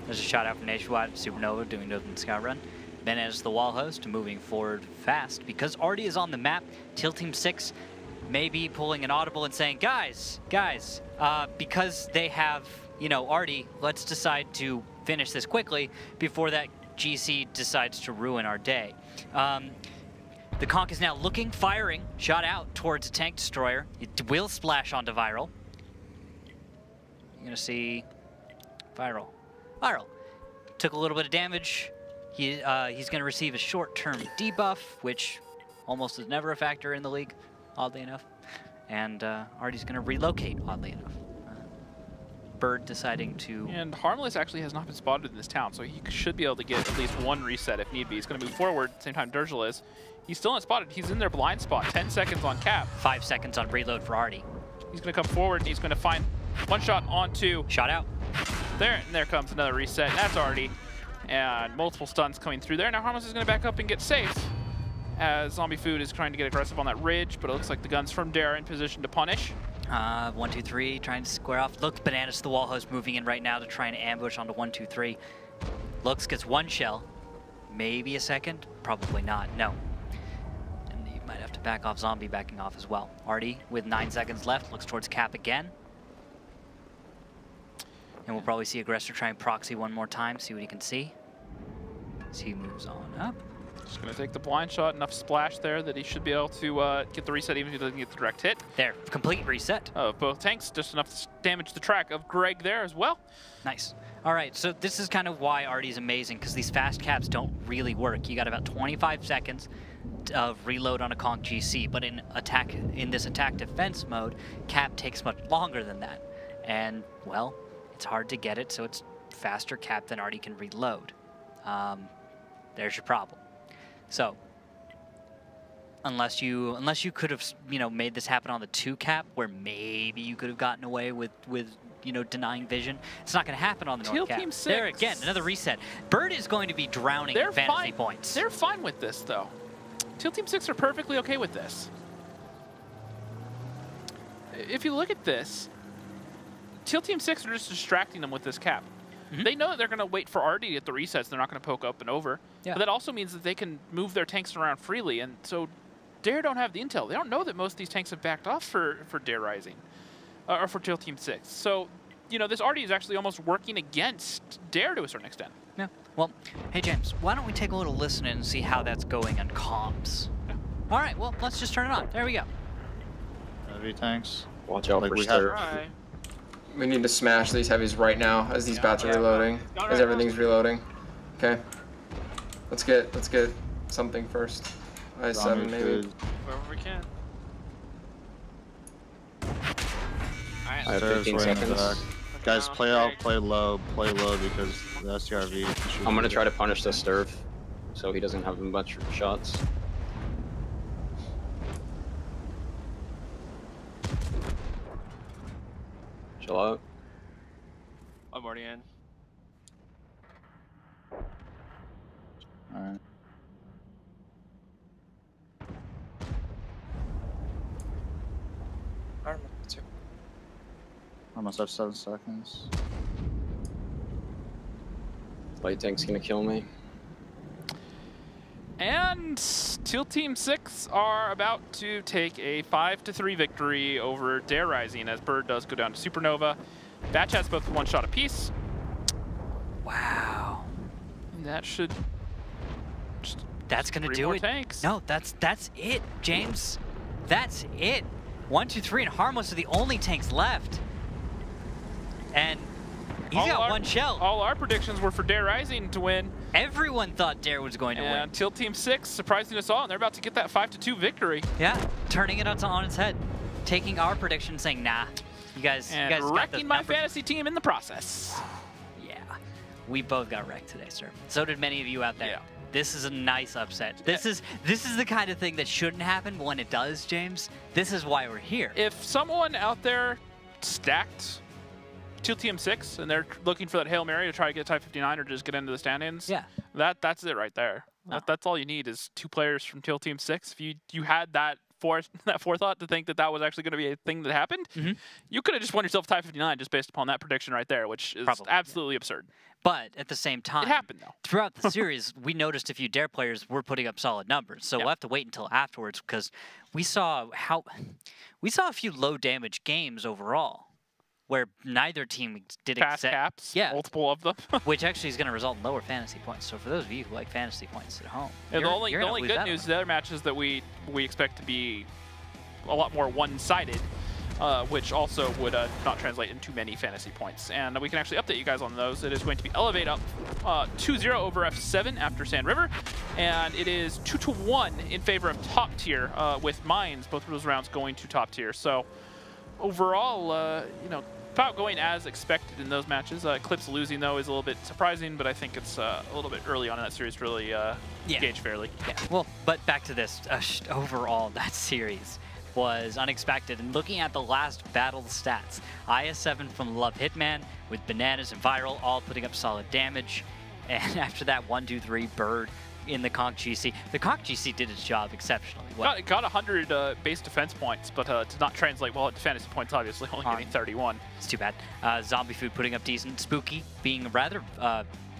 There's a shout out from Nationwide Supernova doing Northern Sky Run. Ben as the wall host, moving forward fast. Because Artie is on the map, Teal Team 6 may be pulling an audible and saying, guys, because they have, you know, Artie, let's decide to finish this quickly before that GC decides to ruin our day. The Conk is now looking, firing, shot out towards a tank destroyer. It will splash onto Viral. You're gonna see Viral. Took a little bit of damage. He's gonna receive a short-term debuff, which almost is never a factor in the league, oddly enough. And Artie's gonna relocate, oddly enough. Bird deciding to... And Harmless actually has not been spotted in this town, so he should be able to get at least one reset if need be. He's going to move forward, same time Durgel is. He's still not spotted. He's in their blind spot. 10 seconds on cap. 5 seconds on reload for Artie. He's going to come forward, and he's going to find one shot onto... Shot out. There, and there comes another reset. That's Artie. And multiple stuns coming through there. Now Harmless is going to back up and get safe, as Zombie Food is trying to get aggressive on that ridge, but it looks like the gun's from Dare in position to punish. 1, 2, 3, trying to square off. Look, Bananas to the wall host moving in right now to try and ambush onto 1, 2, 3. Looks, gets 1 shell. Maybe a second? Probably not, no. And you might have to back off. Zombie backing off as well. Artie with 9 seconds left, looks towards cap again. And we'll probably see Aggressor try and proxy one more time, see what he can see. As he moves on up. Just going to take the blind shot, enough splash there that he should be able to get the reset even if he doesn't get the direct hit. There, complete reset. Of both tanks, just enough to damage the track of Greg there as well. Nice. All right, so this is kind of why Artie's amazing, because these fast caps don't really work. You got about 25 seconds of reload on a Conk GC, but in this attack defense mode, cap takes much longer than that. And, well, it's hard to get it, so it's faster cap than Artie can reload. There's your problem. So, unless you could have, you know, made this happen on the 2 cap, where maybe you could have gotten away with you know, denying vision, it's not going to happen on the North cap. Team 6. There again, another reset. Bird is going to be drowning in fantasy points. They're fine with this, though. Teal Team 6 are perfectly okay with this. If you look at this, Teal Team 6 are just distracting them with this cap. They know that they're going to wait for Artie to get the resets. They're not going to poke up and over. Yeah. But that also means that they can move their tanks around freely. And so Dare don't have the intel. They don't know that most of these tanks have backed off for Dare Rising. Or for Teal Team 6. So, you know, this Artie is actually almost working against Dare to a certain extent. Yeah. Well, hey, James, why don't we take a little listen and see how that's going on comms? Yeah. All right, well, let's just turn it on. There we go. Heavy tanks. Watch out for stir. We need to smash these heavies right now as these bats are reloading, as everything's reloading. Okay. Let's get something first. I7 maybe. Wherever we can. Alright. I have 15 seconds. Guys, play out, play low because the STRV. I'm gonna try to punish the Sturf, so he doesn't have much shots. Chill out. I'm already in. Alright. Almost have 7 seconds. Light tank's gonna kill me. And Teal Team 6 are about to take a 5-3 victory over Dare Rising as Bird does go down to Supernova. Batch has both 1 shot apiece. Wow. And that should just That's gonna 3 do more it. tanks. No, that's it, James. That's it. 1, 2, 3, and Harmless are the only tanks left. And he's got 1 shell. All our predictions were for Dare Rising to win. Everyone thought Dare was going to win. And Teal Team 6 surprising us all, and they're about to get that 5-2 victory. Yeah, turning it on its head. Taking our prediction, saying, nah, you guys And got wrecking my numbers. fantasy team in the process. Yeah, we both got wrecked today, sir. So did many of you out there. Yeah. This is a nice upset. This is the kind of thing that shouldn't happen, but when it does, James, this is why we're here. If someone out there stacked Teal Team 6 and they're looking for that Hail Mary to try to get Type 59 or just get into the stand-ins, Yeah. that's it right there. That's all you need is 2 players from Teal Team 6. If you had that forethought to think that that was actually going to be a thing that happened, you could have just won yourself Type 59 just based upon that prediction right there, which is absolutely absurd. But at the same time, It happened, though. throughout the series, we noticed a few Dare players were putting up solid numbers. So we'll have to wait until afterwards because we saw a few low damage games overall where neither team did Fast caps, multiple of them. which actually is going to result in lower fantasy points. So for those of you who like fantasy points at home, Yeah, the only good news is the other matches that we expect to be a lot more one-sided, which also would not translate into many fantasy points. And we can actually update you guys on those. It is going to be Elevate up 2-0 over F7 after Sand River, and it is 2-1 in favor of top tier with Mines, both of those rounds going to top tier. So overall, about going as expected in those matches. Eclipse losing, though, is a little bit surprising, but I think it's a little bit early on in that series to really gauge fairly. Yeah, well, but back to this. Overall, that series was unexpected. And looking at the last battle stats, IS7 from Love Hitman with Bananas and Viral all putting up solid damage. And after that, 1, 2, 3, Bird in the Conch GC. The Conch GC did its job exceptionally well. Got 100 base defense points, but did not translate well into fantasy points, obviously, only getting 31. It's too bad. Zombie Food putting up decent. Spooky being rather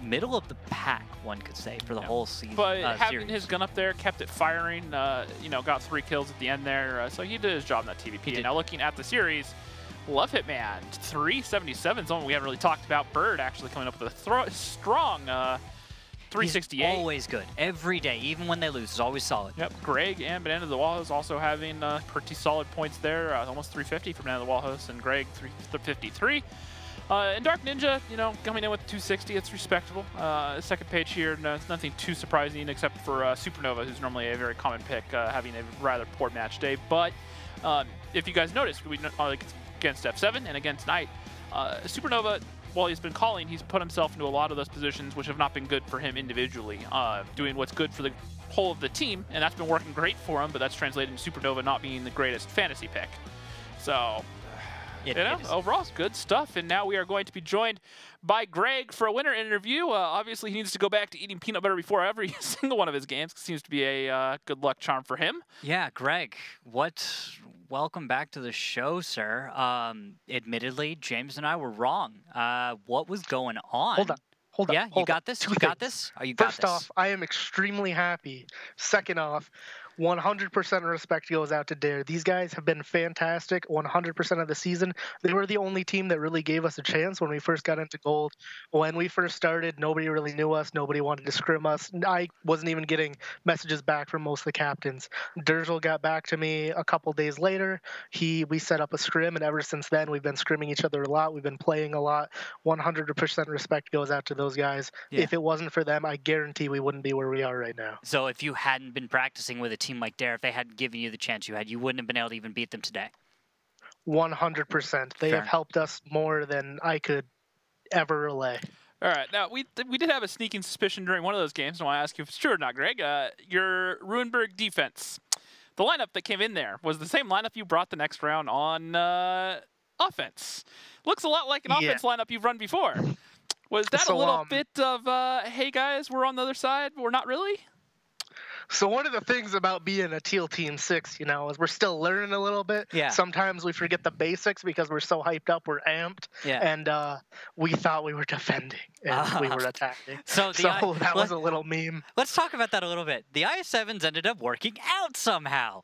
middle of the pack, one could say, for the whole season. But having his gun up there, kept it firing, got 3 kills at the end there, so he did his job in that TVP. And now looking at the series, Love Hitman, 377 zone we haven't really talked about. Bird actually coming up with a strong 368. He's always good. Every day, even when they lose, is always solid. Yep. Greg and Banana the Wallhouse also having pretty solid points there. Almost 350 for Banana the Wallhouse and Greg 353. And Dark Ninja, coming in with 260. It's respectable. Second page here, it's nothing too surprising except for Supernova, who's normally a very common pick, having a rather poor match day. But if you guys noticed, against F7 and against Knight, Supernova, while he's been calling, he's put himself into a lot of those positions which have not been good for him individually, doing what's good for the whole of the team, and that's been working great for him, but that's translated into Supernova not being the greatest fantasy pick. So, overall, it's good stuff, and now we are going to be joined by Greg for a winner interview. Obviously, he needs to go back to eating peanut butter before every single one of his games. It seems to be a good luck charm for him. Yeah, Greg, welcome back to the show, sir. Admittedly, James and I were wrong. What was going on? Hold on. Yeah, you got this? You got this? Oh, you got this. First off, I am extremely happy. Second off, 100% respect goes out to Dare. These guys have been fantastic 100% of the season. They were the only team that really gave us a chance when we first got into Gold. When we first started, nobody really knew us. Nobody wanted to scrim us. I wasn't even getting messages back from most of the captains. Durzel got back to me a couple days later. We set up a scrim, and ever since then, we've been scrimming each other a lot. We've been playing a lot. 100% respect goes out to those guys. Yeah. If it wasn't for them, I guarantee we wouldn't be where we are right now. So if you hadn't been practicing with a team like Dare, if they hadn't given you the chance you wouldn't have been able to even beat them today. 100%. They have helped us more than I could ever relay. All right. Now, we did have a sneaking suspicion during one of those games, and I want to ask you if it's true or not, Greg. Your Ruinberg defense, the lineup that came in there was the same lineup you brought the next round on offense. Looks a lot like an offense lineup you've run before. Was that a little bit of, hey, guys, we're on the other side, we're not really? So one of the things about being a Teal Team 6, you know, is we're still learning a little bit. Yeah. Sometimes we forget the basics because we're so hyped up, we're amped. Yeah. And we thought we were defending and we were attacking. So that was a little meme. Let's talk about that a little bit. The IS-7s ended up working out somehow.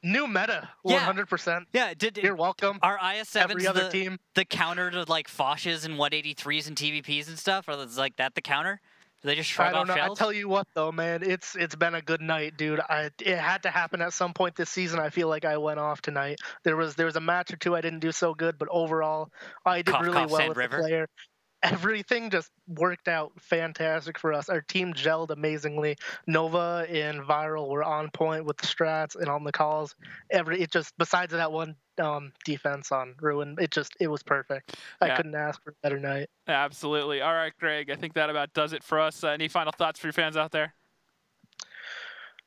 New meta, 100%. Yeah, you're welcome. Are IS-7s every other team the counter to like Foshes and 183s and TVPs and stuff? Or is like that the counter? Do they just shrug I don't off know. shells? I tell you what, though, man, it's been a good night, dude. It had to happen at some point this season. I feel like I went off tonight. There was a match or two I didn't do so good, but overall, I did really well with the player. Everything just worked out fantastic for us. Our team gelled amazingly. Nova and Viral were on point with the strats and on the calls. Besides that one defense on Ruin, it was perfect. I couldn't ask for a better night. Absolutely. All right, Greg, I think that about does it for us. Any final thoughts for your fans out there?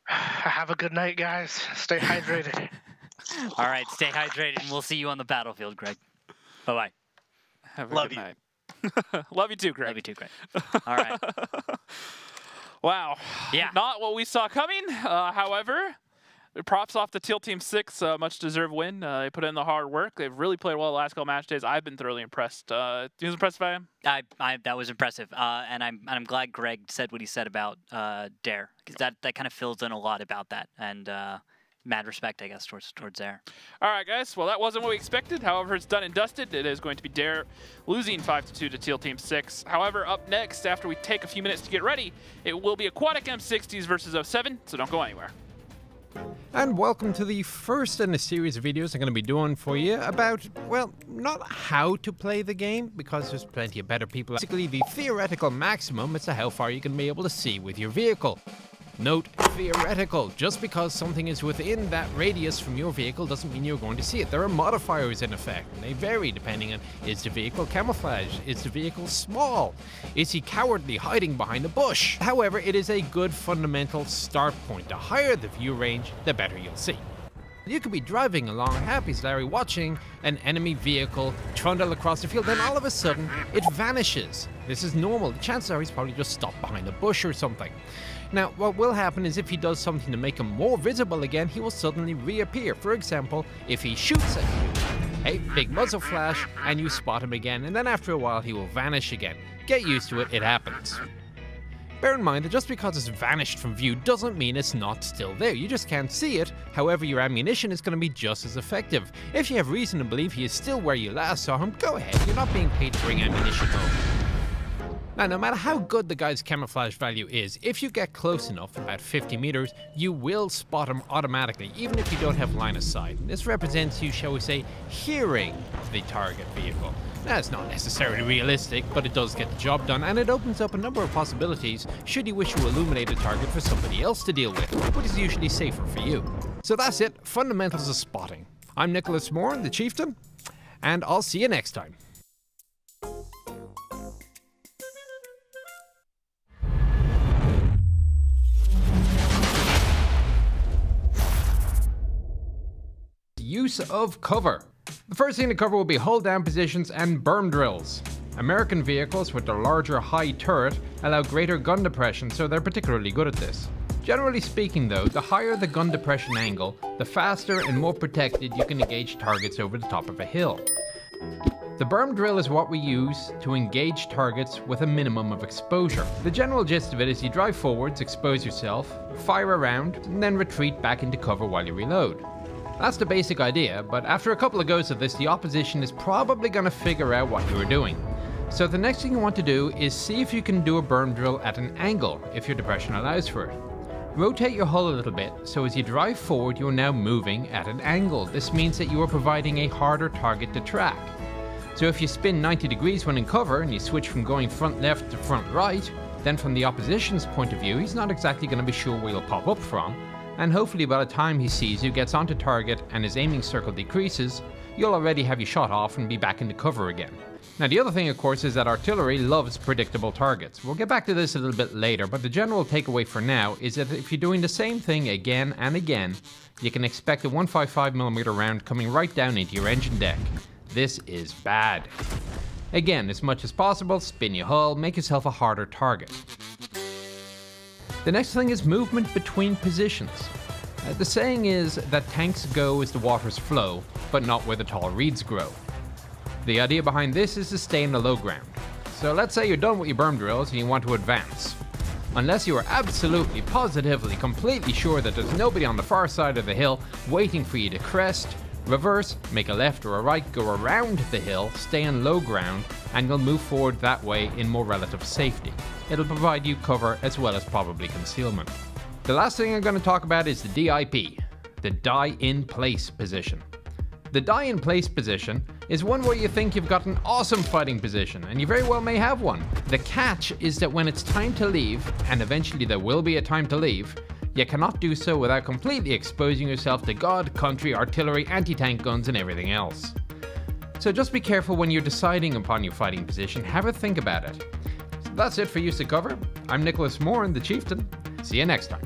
Have a good night, guys. Stay hydrated. All right, stay hydrated, and we'll see you on the battlefield, Greg. Bye-bye. Have a good night. Love you too, Greg. Love you too, Greg. All right. Wow. Yeah. Not what we saw coming. However, props off to Teal Team 6. Much deserved win. They put in the hard work. They've really played well the last couple match days. I've been thoroughly impressed. You was impressed by him? That was impressive. And I'm glad Greg said what he said about Dare, because that kind of fills in a lot about that. And mad respect, I guess, towards Dare. All right, guys. Well, that wasn't what we expected. However, it's done and dusted. It is going to be Dare losing 5-2 to Teal Team 6. However, up next, after we take a few minutes to get ready, it will be Aquatic M60s versus 07, so don't go anywhere. And welcome to the first in a series of videos I'm going to be doing for you about, well, not how to play the game, because there's plenty of better people. Basically, the theoretical maximum as to how far you can be able to see with your vehicle. Note, theoretical. Just because something is within that radius from your vehicle doesn't mean you're going to see it. There are modifiers in effect, and they vary depending on, is the vehicle camouflaged? Is the vehicle small? Is he cowardly hiding behind a bush? However, it is a good fundamental start point. The higher the view range, the better you'll see. You could be driving along, happy as Larry, watching an enemy vehicle trundle across the field, then all of a sudden, it vanishes. This is normal. The chances are he's probably just stopped behind a bush or something. Now, what will happen is if he does something to make him more visible again, he will suddenly reappear. For example, if he shoots at you, a big muzzle flash, and you spot him again, and then after a while he will vanish again. Get used to it, it happens. Bear in mind that just because it's vanished from view doesn't mean it's not still there. You just can't see it. However, your ammunition is going to be just as effective. If you have reason to believe he is still where you last saw him, go ahead. You're not being paid to bring ammunition home. Now, no matter how good the guy's camouflage value is, if you get close enough, about 50 meters, you will spot him automatically, even if you don't have line of sight. And this represents you, shall we say, hearing the target vehicle. Now, it's not necessarily realistic, but it does get the job done, and it opens up a number of possibilities should you wish to illuminate a target for somebody else to deal with, which is usually safer for you. So that's it, fundamentals of spotting. I'm Nicholas Moore, the Chieftain, and I'll see you next time. Use of cover. The first thing to cover will be hull down positions and berm drills. American vehicles with their larger high turret allow greater gun depression, so they're particularly good at this. Generally speaking though, the higher the gun depression angle, the faster and more protected you can engage targets over the top of a hill. The berm drill is what we use to engage targets with a minimum of exposure. The general gist of it is you drive forwards, expose yourself, fire around, and then retreat back into cover while you reload. That's the basic idea, but after a couple of goes of this, the opposition is probably going to figure out what you are doing. So the next thing you want to do is see if you can do a berm drill at an angle, if your depression allows for it. Rotate your hull a little bit, so as you drive forward you are now moving at an angle. This means that you are providing a harder target to track. So if you spin 90 degrees when in cover and you switch from going front left to front right, then from the opposition's point of view, he's not exactly going to be sure where you'll pop up from. And hopefully by the time he sees you, gets onto target and his aiming circle decreases, you'll already have your shot off and be back into cover again. Now the other thing of course is that artillery loves predictable targets. We'll get back to this a little bit later, but the general takeaway for now is that if you're doing the same thing again and again, you can expect a 155mm round coming right down into your engine deck. This is bad. Again, as much as possible, spin your hull, make yourself a harder target. The next thing is movement between positions. The saying is that tanks go as the waters flow, but not where the tall reeds grow. The idea behind this is to stay in the low ground. So let's say you're done with your berm drills and you want to advance. Unless you are absolutely, positively, completely sure that there's nobody on the far side of the hill waiting for you to crest, reverse, make a left or a right, go around the hill, stay on low ground, and you'll move forward that way in more relative safety. It'll provide you cover as well as probably concealment. The last thing I'm going to talk about is the DIP, the die in place position. The die in place position is one where you think you've got an awesome fighting position, and you very well may have one. The catch is that when it's time to leave, and eventually there will be a time to leave, you cannot do so without completely exposing yourself to God, country, artillery, anti-tank guns, and everything else. So just be careful when you're deciding upon your fighting position, have a think about it. So that's it for Use to Cover. I'm Nicholas Moore, the Chieftain. See you next time.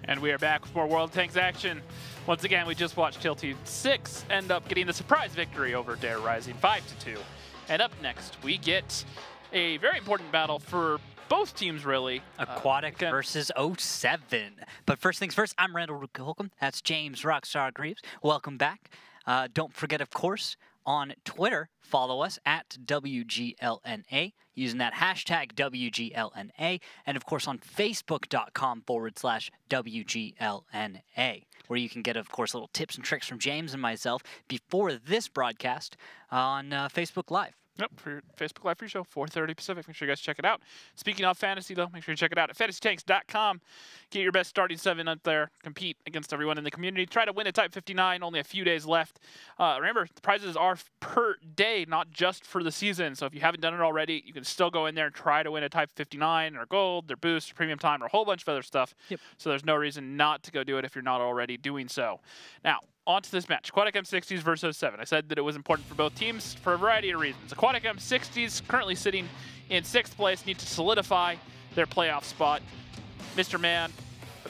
And we are back with more World Tanks action. Once again, we just watched Teal Team 6 end up getting the surprise victory over Dare Rising 5-2. And up next, we get a very important battle for both teams, really. Aquatic versus 07. But first things first, I'm Randall Holcomb. That's James Rockstar Greaves. Welcome back. Don't forget, of course, on Twitter, follow us at WGLNA using that hashtag WGLNA. And of course on Facebook.com/WGLNA, where you can get, of course, little tips and tricks from James and myself before this broadcast on Facebook Live. Yep, for your Facebook Live free show, 4:30 Pacific. Make sure you guys check it out. Speaking of fantasy, though, make sure you check it out at fantasytanks.com. Get your best starting 7 up there. Compete against everyone in the community. Try to win a Type 59. Only a few days left. Remember, the prizes are per day, not just for the season. So if you haven't done it already, you can still go in there and try to win a Type 59 or gold or boost or premium time or a whole bunch of other stuff. Yep. So there's no reason not to go do it if you're not already doing so. Now, on to this match, Aquatic M60s versus 07. I said that it was important for both teams for a variety of reasons. Aquatic M60s currently sitting in 6th place, need to solidify their playoff spot. Mr. Man,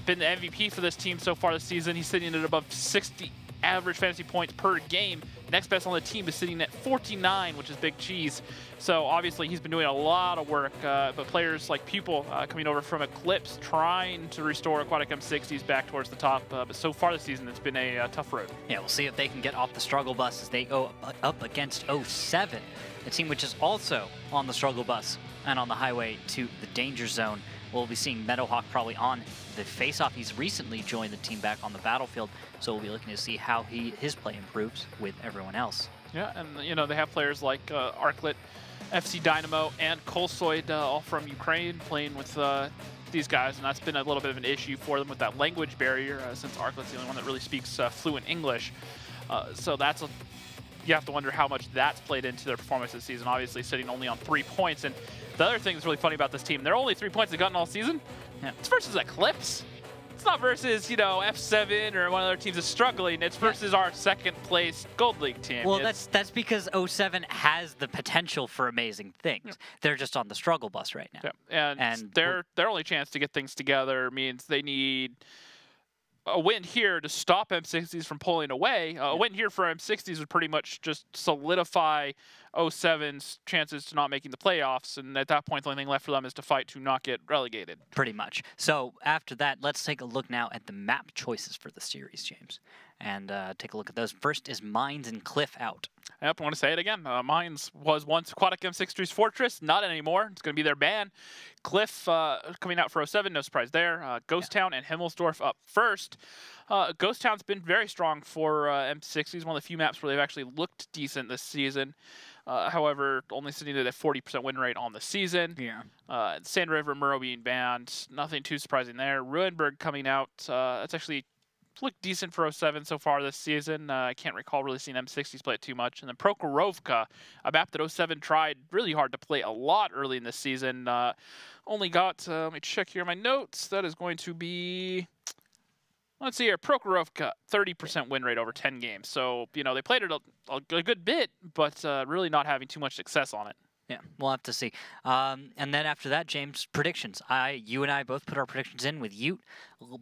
been the MVP for this team so far this season. He's sitting at above 60 average fantasy points per game. Next best on the team is sitting at 49, which is big cheese. So obviously he's been doing a lot of work, but players like Pupil coming over from Eclipse trying to restore Aquatic M60s back towards the top. But so far this season, it's been a tough road. Yeah, we'll see if they can get off the struggle bus as they go up against 07, a team which is also on the struggle bus and on the highway to the danger zone. We'll be seeing Meadowhawk probably on the face-off. He's recently joined the team back on the battlefield, so we'll be looking to see how his play improves with everyone else. Yeah, and you know, they have players like Arclit, FC Dynamo, and Kolsoid, all from Ukraine, playing with these guys, and that's been a little bit of an issue for them with that language barrier, since Arclit's the only one that really speaks fluent English. So that's you have to wonder how much that's played into their performance this season, obviously sitting only on 3 points. And the other thing that's really funny about this team, they're only 3 points they've gotten all season. Yeah. It's versus Eclipse. It's not versus, you know, F7 or one of the other teams that's struggling. It's versus our 2nd place Gold League team. Well, that's because 07 has the potential for amazing things. Yeah. They're just on the struggle bus right now. Yeah. And their only chance to get things together means they need a win here to stop M60s from pulling away. A win here for M60s would pretty much just solidify 07's chances to not making the playoffs, and at that point the only thing left for them is to fight to not get relegated. Pretty much. So after that, let's take a look now at the map choices for the series, James, and take a look at those. First is Mines and Cliff out. Yep, I want to say it again. Mines was once Aquatic M63's fortress, not anymore. It's going to be their ban. Cliff coming out for 07, no surprise there. Ghost Town and Himmelsdorf up first. Ghost Town's been very strong for M60s, one of the few maps where they've actually looked decent this season. However, only sitting at a 40% win rate on the season. Yeah. Sand River, Murrow being banned. Nothing too surprising there. Ruinberg coming out. That's actually looked decent for 07 so far this season. I can't recall really seeing M60s play it too much. And then Prokhorovka, a map that 07 tried really hard to play a lot early in this season. Only got, let me check here my notes. That is going to be, let's see here, Prokhorovka, 30% win rate over 10 games. So, you know, they played it a good bit, but really not having too much success on it. Yeah, we'll have to see. And then after that, James, predictions. You and I both put our predictions in with Ute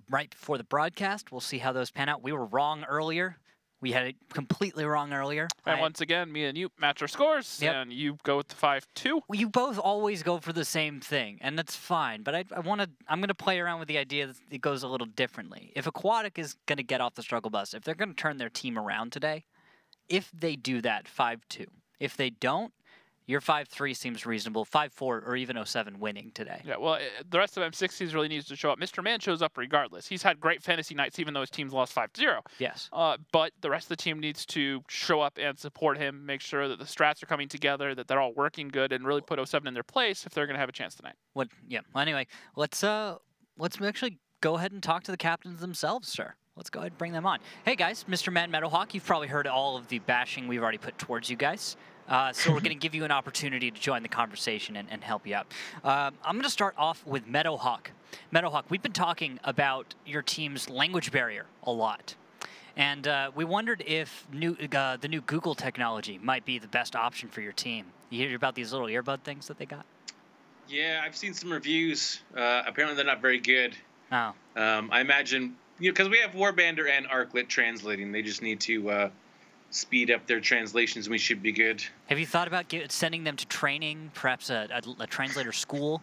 right before the broadcast. We'll see how those pan out. We were wrong earlier. We had it completely wrong earlier. And once again, me and you match our scores, and you go with the 5-2. You both always go for the same thing, and that's fine. But I'm going to play around with the idea that it goes a little differently. If Aquatic is going to get off the struggle bus, if they're going to turn their team around today, if they do that, 5-2. If they don't, your 5-3 seems reasonable. 5-4 or even 07 winning today. Yeah, well, the rest of M60s really needs to show up. Mr. Man shows up regardless. He's had great fantasy nights even though his team's lost 5-0. Yes. But the rest of the team needs to show up and support him, make sure that the strats are coming together, that they're all working good, and really put 07 in their place if they're going to have a chance tonight. Yeah. Well, anyway, let's actually go ahead and talk to the captains themselves, sir. Let's go ahead and bring them on. Hey, guys, Mr. Man Meadowhawk, you've probably heard all of the bashing we've already put towards you guys. So we're going to give you an opportunity to join the conversation and help you out. I'm going to start off with Meadowhawk. Meadowhawk, we've been talking about your team's language barrier a lot. And we wondered if the new Google technology might be the best option for your team. You hear about these little earbud things that they got? Yeah, I've seen some reviews. Apparently they're not very good. Oh. I imagine, because we have Warbander and Arclit translating, they just need to speed up their translations, and we should be good. Have you thought about sending them to training, perhaps a translator school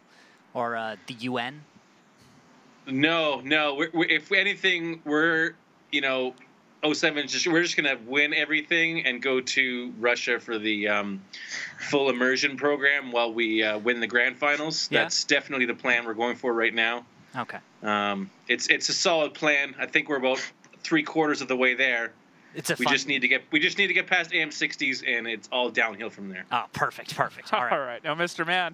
or the UN? No. If anything, we're, 07, we're just going to win everything and go to Russia for the full immersion program while we win the grand finals. Yeah. That's definitely the plan we're going for right now. Okay. It's a solid plan. I think we're about 3/4 of the way there. We just need to get past AM60s, and it's all downhill from there. Oh, perfect. All right. All right. Now, Mr. Man,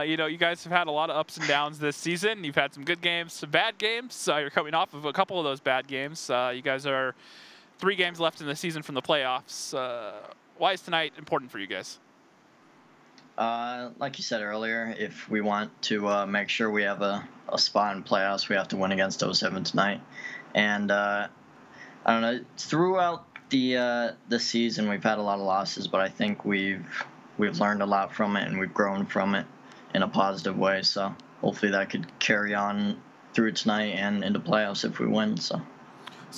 you guys have had a lot of ups and downs this season. You've had some good games, some bad games. You're coming off of a couple of those bad games. You guys are 3 games left in the season from the playoffs. Why is tonight important for you guys? Like you said earlier, if we want to make sure we have a spot in playoffs, we have to win against 07 tonight. And I don't know. Throughout the season, we've had a lot of losses, but I think we've learned a lot from it, and we've grown from it in a positive way. So hopefully that could carry on through tonight and into playoffs if we win. So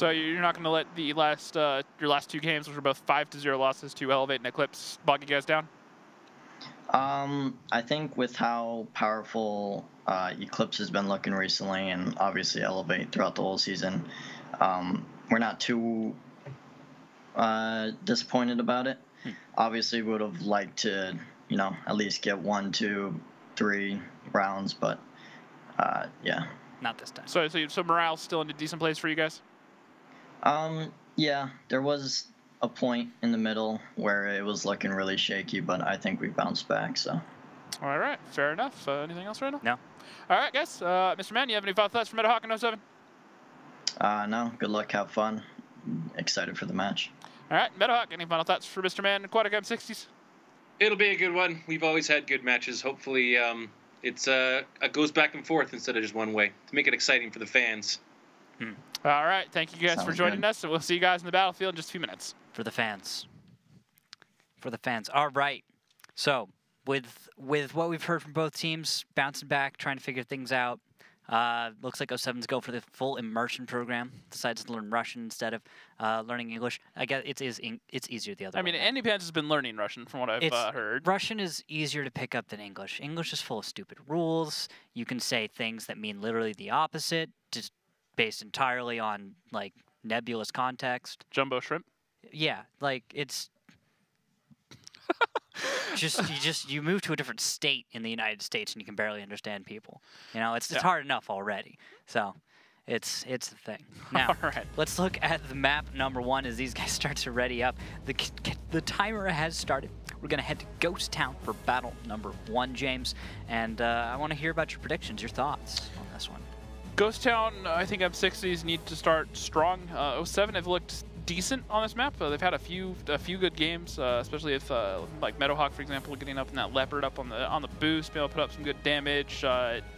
you're not going to let the your last 2 games, which were both 5-0 losses to Elevate and Eclipse, bog you guys down? I think with how powerful Eclipse has been looking recently, and obviously Elevate throughout the whole season, we're not too disappointed about it. Obviously, we would have liked to, at least get 1, 2, 3 rounds, but yeah. Not this time. So morale's still in a decent place for you guys? Yeah, there was a point in the middle where it was looking really shaky, but I think we bounced back. So. All right, fair enough. Anything else right now? No. All right, guys. Mr. Man, you have any final thoughts for Meadowhawk in 07? No. Good luck. Have fun. Excited for the match. All right, Meadowhawk, any final thoughts for Mr. Man, Aquatic M60s? It'll be a good one. We've always had good matches. Hopefully, it goes back and forth instead of just one way to make it exciting for the fans. All right, thank you guys for joining us, and we'll see you guys in the battlefield in just a few minutes. For the fans. All right. So with what we've heard from both teams, bouncing back, trying to figure things out. Looks like 07's go for the full immersion program. Decides to learn Russian instead of learning English. I guess it's easier the other way. I mean, Andy Pants has been learning Russian from what I've heard. Russian is easier to pick up than English. English is full of stupid rules. You can say things that mean literally the opposite, just based entirely on like nebulous context. Jumbo shrimp? Yeah, like it's you move to a different state in the United States and you can barely understand people. It's hard enough already. So it's the thing. Now, let's look at the map number 1 as these guys start to ready up. The timer has started. We're going to head to Ghost Town for battle number 1, James. And I want to hear about your predictions, your thoughts on this one. Ghost Town, I think M60s need to start strong. 07 have looked decent on this map. They've had a few good games, especially if like Meadowhawk, for example, getting up in that Leopard up on the boost, being able to put up some good damage.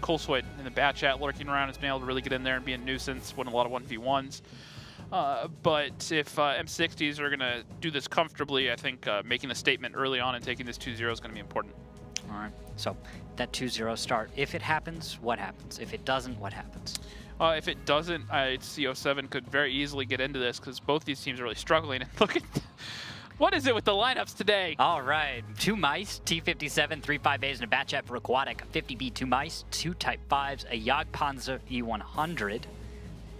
Coleswood in the bat chat lurking around has been able to really get in there and be a nuisance, win a lot of 1v1s. But if M60s are going to do this comfortably, I think making a statement early on and taking this 2-0 is going to be important. All right. So that 2-0 start. If it happens, what happens? If it doesn't, what happens? If it doesn't, I'd see 07 could very easily get into this because both these teams are really struggling. And look at, what is it with the lineups today? All right, 2 mice, T57, 3 5As, and a bat chat for Aquatic. 50B, 2 mice, 2 Type 5s, a Jagdpanzer E100,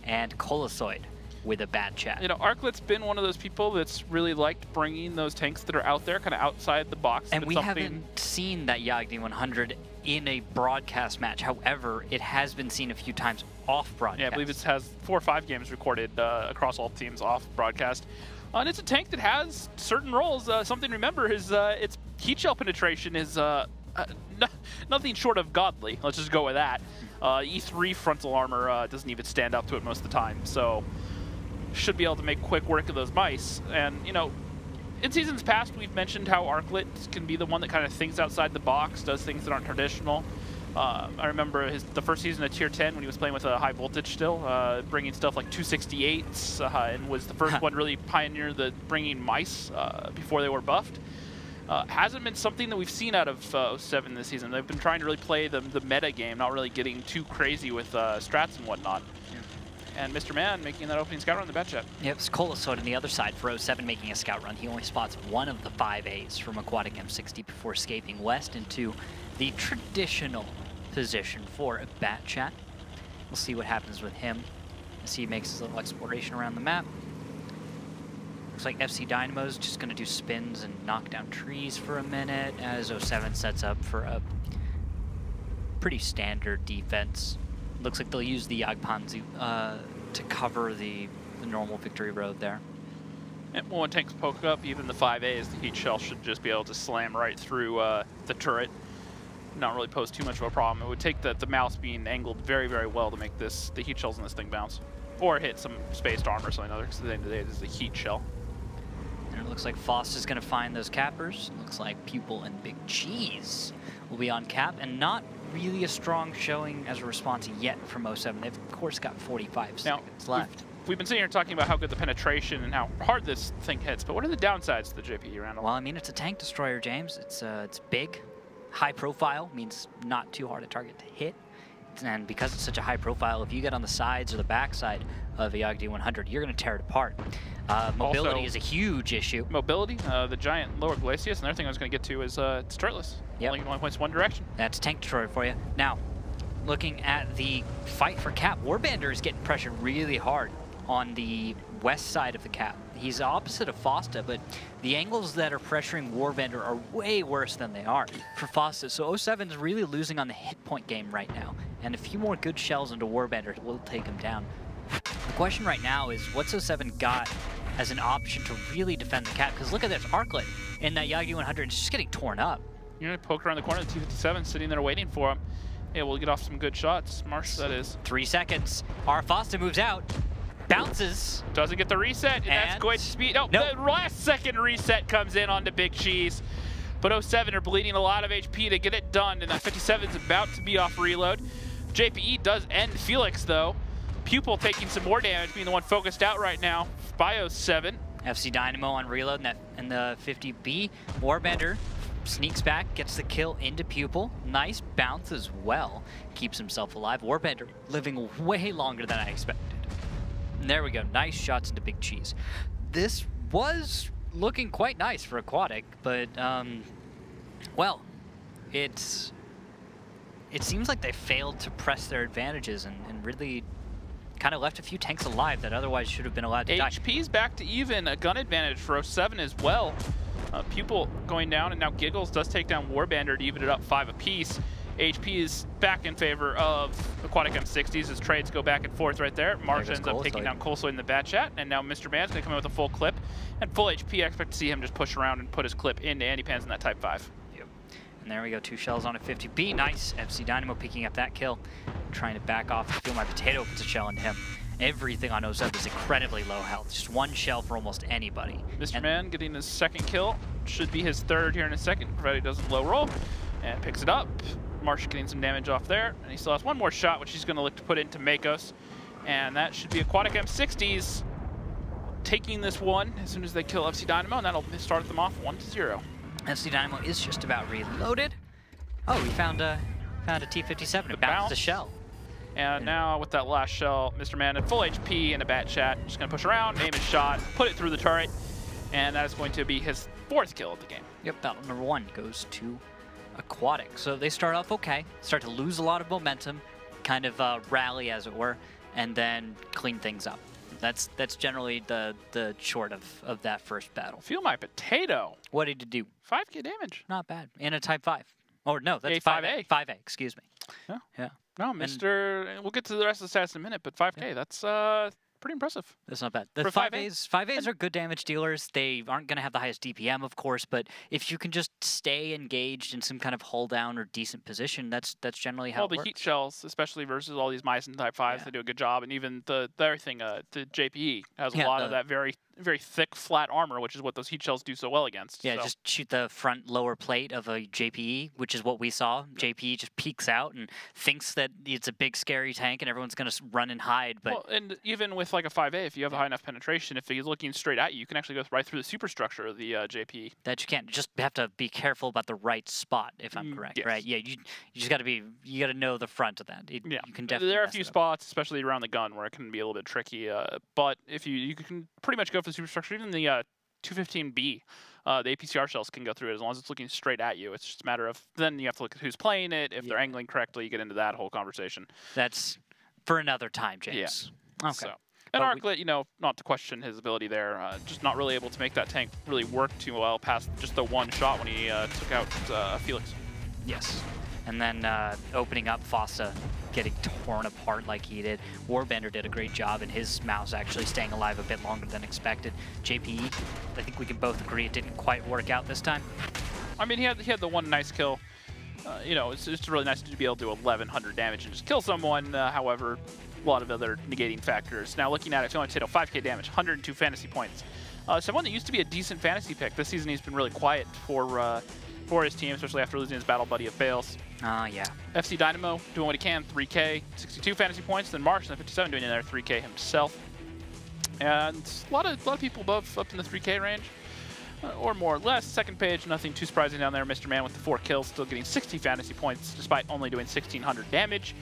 and Colosoid with a bat chat. You know, Arclet's been one of those people that's really liked bringing those tanks that are out there, kind of outside the box. And we haven't seen that Jagd E100 in a broadcast match. However, it has been seen a few times off broadcast. Yeah, I believe it has 4 or 5 games recorded across all teams off broadcast. And it's a tank that has certain roles. Something to remember is its heat shell penetration is nothing short of godly. Let's just go with that. E3 frontal armor doesn't even stand up to it most of the time, so should be able to make quick work of those mice. And, you know, in seasons past, we've mentioned how Arclet can be the one that kind of thinks outside the box, does things that aren't traditional. I remember the first season of Tier 10 when he was playing with a high voltage still, bringing stuff like 268s, and was the first one really pioneer the bringing mice before they were buffed. Hasn't been something that we've seen out of 07 this season. They've been trying to really play the meta game, not really getting too crazy with strats and whatnot. And Mr. Man making that opening scout run on the bat chat. Yep, it's Colosoid on the other side for 07 making a scout run. He only spots one of the 5As from Aquatic M60 before escaping west into the traditional position for a bat chat. We'll see what happens with him as he makes his little exploration around the map. Looks like FC Dynamo's just going to do spins and knock down trees for a minute as 07 sets up for a pretty standard defense. Looks like they'll use the Jagdpanzer to cover the normal victory road there. And when tanks poke up, even the 5As, the heat shell should just be able to slam right through the turret. Not really pose too much of a problem. It would take the mouse being angled very, very well to make the heat shells in this thing bounce. Or hit some spaced armor or something other, because at the end of the day, this is a heat shell. And it looks like Faust is going to find those cappers. Looks like Pupil and Big Cheese will be on cap, and not really a strong showing as a response yet from 07. They've, of course, got 45 seconds left. We've been sitting here talking about how good the penetration and how hard this thing hits, but what are the downsides to the JPE Randall? Well, I mean, it's a tank destroyer, James. It's big, high profile, means not too hard a target to hit. And because it's such a high profile, if you get on the sides or the backside of a Jagd E100, you're going to tear it apart. Mobility also, is a huge issue. Mobility, the giant lower glacius. Another thing I was going to get to is it's turretless. Yep. Only points one direction. That's tank destroyer for you. Now, looking at the fight for cap, Warbander is getting pressured really hard on the west side of the cap. He's opposite of Fosta, but the angles that are pressuring Warbander are way worse than they are for Fosta. So 07 is really losing on the hit point game right now. And a few more good shells into Warbander will take him down. The question right now is, what's 07 got as an option to really defend the cap? Because look at this, Arclet in that Jagd E100 is just getting torn up. You're going to poke around the corner, the T-57 sitting there waiting for him. Yeah, we'll get off some good shots. Marsh, that is. 3 seconds. Fosta moves out. Bounces. Doesn't get the reset, and that's going to speed. Oh, nope. The last second reset comes in onto Big Cheese. But 07 are bleeding a lot of HP to get it done, and that 57 is about to be off reload. JPE does end Felix, though. Pupil taking some more damage, being the one focused out right now by 07. FC Dynamo on reload in the 50B. Warbander sneaks back, gets the kill into Pupil. Nice bounce as well. Keeps himself alive. Warbander living way longer than I expected. And there we go. Nice shots into Big Cheese. This was looking quite nice for Aquatic, but, well, it seems like they failed to press their advantages and really kind of left a few tanks alive that otherwise should have been allowed to die. HP's back to even, a gun advantage for 07 as well. Pupil going down, and now Giggles does take down Warbander to even it up 5 apiece. HP is back in favor of Aquatic M60s as trades go back and forth right there. Marsh ends up taking down Colosoid in the bat chat, and now Mr. Man's going to come in with a full clip. And full HP, I expect to see him just push around and put his clip into Andy Pans in that Type 5. Yep. And there we go, 2 shells on a 50B. Nice. FC Dynamo picking up that kill. Trying to back off. Feel my potato puts a shell into him. Everything on 07 is incredibly low health. Just 1 shell for almost anybody. Mr. Man getting his 2nd kill. Should be his 3rd here in a second, provided he doesn't low roll. And picks it up. Marsh getting some damage off there. And he still has 1 more shot, which he's going to look to put into Makos. And that should be Aquatic M60s taking this one as soon as they kill FC Dynamo, and that'll start them off 1-0. FC Dynamo is just about reloaded. Oh, we found a T-57. It bounced the shell. And now with that last shell, Mr. Man at full HP and a bat chat, just gonna push around, aim his shot, put it through the turret, and that is going to be his 4th kill of the game. Yep, battle number 1 goes to Aquatic. So they start off okay, start to lose a lot of momentum, kind of rally as it were, and then clean things up. That's generally the short of that first battle. Feel my potato. What did you do? 5k damage. Not bad. In a type 5. Or no, that's 5A. 5A, excuse me. Yeah. Yeah. No, Mr. We'll get to the rest of the stats in a minute, but 5k, yeah. That's pretty impressive. That's not bad. The For 5As are good damage dealers. They aren't going to have the highest DPM, of course, but if you can just stay engaged in some kind of hull down or decent position, that's generally how it works. All the heat shells, especially versus all these Mycin type 5s, they do a good job. And even the other thing, the JPE has a lot of that very thick, flat armor, which is what those heat shells do so well against. Yeah, so. Just shoot the front lower plate of a JPE, which is what we saw. JPE just peeks out and thinks that it's a big, scary tank and everyone's going to run and hide. But well, and even with like a 5A, if you have a high enough penetration, if he's looking straight at you, you can actually go right through the superstructure of the JPE. That you can't. Just have to be careful about the right spot, if I'm correct. Yes. Right? Yeah, you just got to know the front of that. Yeah, you can definitely. There are a few spots, especially around the gun, where it can be a little bit tricky. But if you can pretty much go for the superstructure, even the 215B, the APCR shells can go through it as long as it's looking straight at you. It's just a matter of then you have to look at who's playing it. If they're angling correctly, you get into that whole conversation. That's for another time, James. Yeah. Okay. So. And Arclet, you know, not to question his ability there, just not really able to make that tank really work too well past just the one shot when he took out Felix. Yes. And then opening up Fossa, getting torn apart like he did. Warbender did a great job, and his mouse actually staying alive a bit longer than expected. JPE, I think we can both agree it didn't quite work out this time. I mean, he had the one nice kill. You know, it's just really nice to be able to do 1,100 damage and just kill someone. However, a lot of other negating factors. Now looking at it, Feel My Potato, 5k damage, 102 fantasy points. Someone that used to be a decent fantasy pick. This season he's been really quiet for his team, especially after losing his battle buddy of Fails. Yeah. FC Dynamo doing what he can, 3k, 62 fantasy points. Then Martian at 57 doing another 3k himself. And a lot of people up in the 3k range. Or more or less. Second page, nothing too surprising down there. Mr. Man with the 4 kills, still getting 60 fantasy points despite only doing 1,600 damage.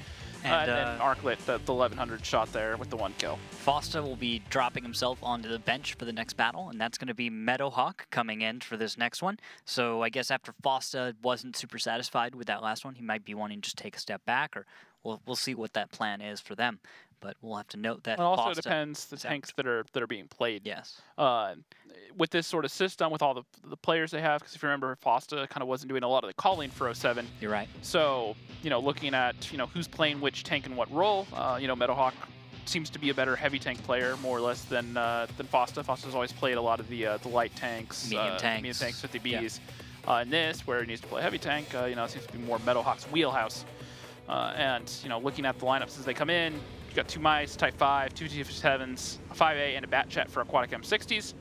And then Arclet, the 1,100 shot there with the 1 kill. Fosta will be dropping himself onto the bench for the next battle, and that's going to be Meadowhawk coming in for this next one. So I guess after Fosta wasn't super satisfied with that last one, he might be wanting to just take a step back, or we'll see what that plan is for them. But we'll have to note that. It also depends the tanks that are being played. Yes. With this sort of system, with all the players they have, because if you remember, Fosta kind of wasn't doing a lot of the calling for 07. You're right. So looking at who's playing which tank and what role, Meadowhawk seems to be a better heavy tank player more or less than Fosta. Fosta's always played a lot of the light tanks, medium tanks, 50Bs. Yeah. In this, where he needs to play heavy tank, it seems to be more Meadowhawk's wheelhouse. And looking at the lineups as they come in. You got 2 mice, type 5, 2 T57s, a 5A, and a bat chat for aquatic M60s.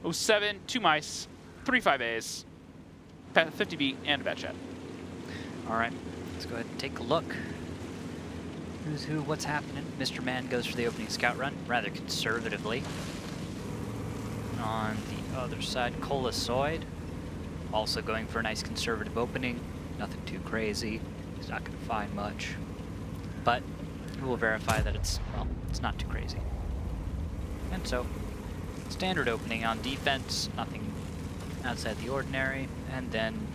07, 2 mice, 3 5As, 50B, and a bat chat. All right, let's go ahead and take a look. Who's who, what's happening? Mr. Man goes for the opening scout run, rather conservatively. On the other side, Colasoid, also going for a nice conservative opening. Nothing too crazy. He's not going to find much. But we'll verify that it's not too crazy. And so, standard opening on defense, nothing outside the ordinary, and then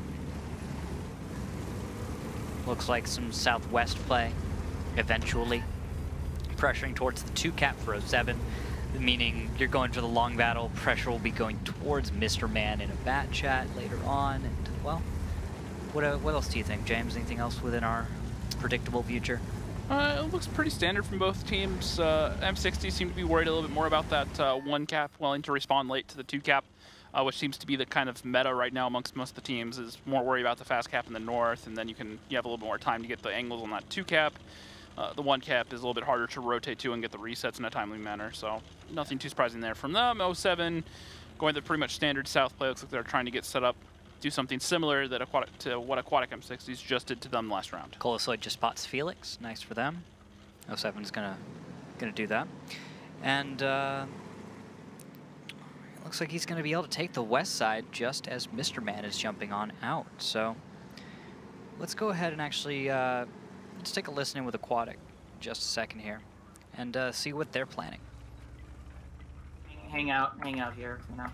looks like some southwest play, eventually. Pressuring towards the 2 cap for 07, meaning you're going for the long battle, pressure will be going towards Mr. Man in a bat chat later on, and well, what else do you think, James? Anything else within our predictable future? It looks pretty standard from both teams. M60 seem to be worried a little bit more about that 1 cap, willing to respond late to the 2 cap, which seems to be the kind of meta right now amongst most of the teams, is more worried about the fast cap in the north, and then you have a little bit more time to get the angles on that 2 cap. The 1 cap is a little bit harder to rotate to and get the resets in a timely manner, so nothing too surprising there from them. 07, going the pretty much standard south play. Looks like they're trying to get set up, do something similar to what Aquatic M60s just did to them last round. Colasoid just spots Felix. Nice for them. 07 is gonna do that. And it looks like he's gonna be able to take the west side just as Mr. Man is jumping on out. So let's go ahead and actually let's take a listen in with Aquatic. just a second here and see what they're planning. Hang out here, you know.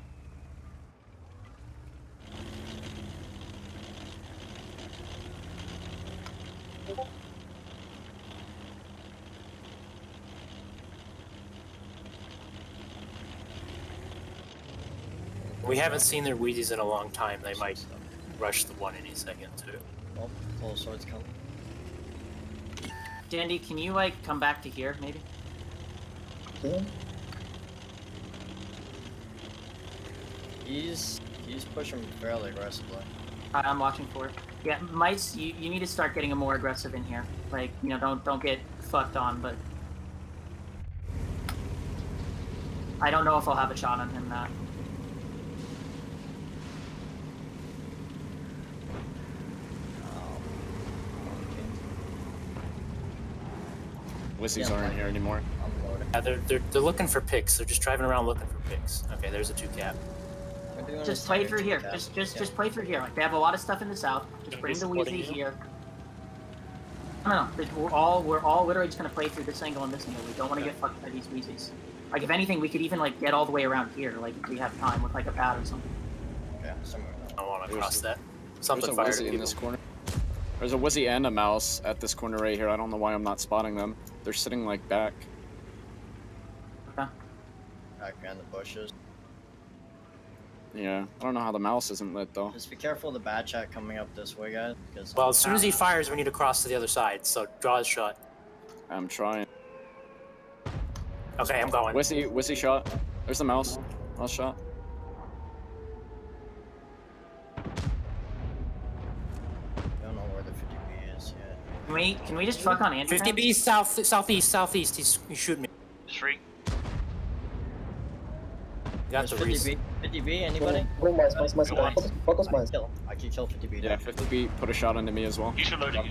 We haven't seen their Wheaties in a long time. They might rush the one any second too. Oh, full swords come. Dandy, can you like come back to here, maybe? Yeah. He's pushing fairly aggressively. I'm watching for it. Yeah, Mice, you need to start getting more aggressive in here. Like, you know, don't get fucked on, but I don't know if I'll have a shot on him that. Whissies aren't here anymore. Yeah, they're looking for picks. They're just driving around looking for picks. Okay, there's a 2 cap. Just play through here. Just play through here. Like, they have a lot of stuff in the south. Just bring the Weasley here. No. We're all literally just gonna play through this angle and this angle. We don't want to get fucked by these Weasleys. Like, if anything, we could even like get all the way around here. Like, if we have time with like a pad or something. Yeah, somewhere. I want to cross that. There's Something a fired Wizzy at in this corner. There's a Wizzy and a Mouse at this corner right here. I don't know why I'm not spotting them. They're sitting like back. Okay. Back behind the bushes. Yeah, I don't know how the Mouse isn't lit though. Just be careful of the bad chat coming up this way, guys. Because Well, as soon as he fires, we need to cross to the other side. So draw his shot. I'm trying. Okay, I'm going. Wizzy shot. There's the Mouse. Mouse shot. don't know where the 50B is yet. Can we just fuck on Andrew? 50B southeast. He's shooting me. 3. Got the Reese. 50B, anybody? Focus mines. I can kill 50B. Yeah, 50B put a shot into me as well. He's loading.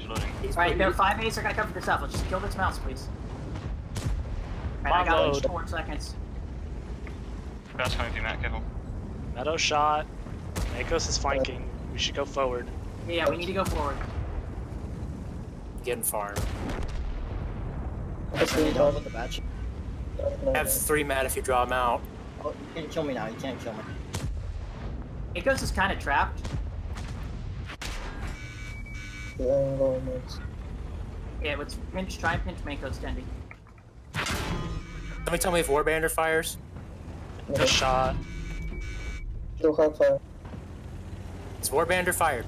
Alright, their 5As are gonna come for this up. Let's just kill this Mouse, please. Alright, I got like 4 seconds. That's coming through, Matt. Careful. Meadow shot. Makos is flanking. We should go forward. Yeah, we need to go forward. Getting farmed. I need help with the batch. I have 3 Matt if you draw him out. Oh, you can't kill me now. You can't kill me. Makos is kind of trapped. Yeah, let's try and pinch Makos, Dendy. Somebody tell me if Warbander fires. The shot. Still hot fire. Is Warbander fired?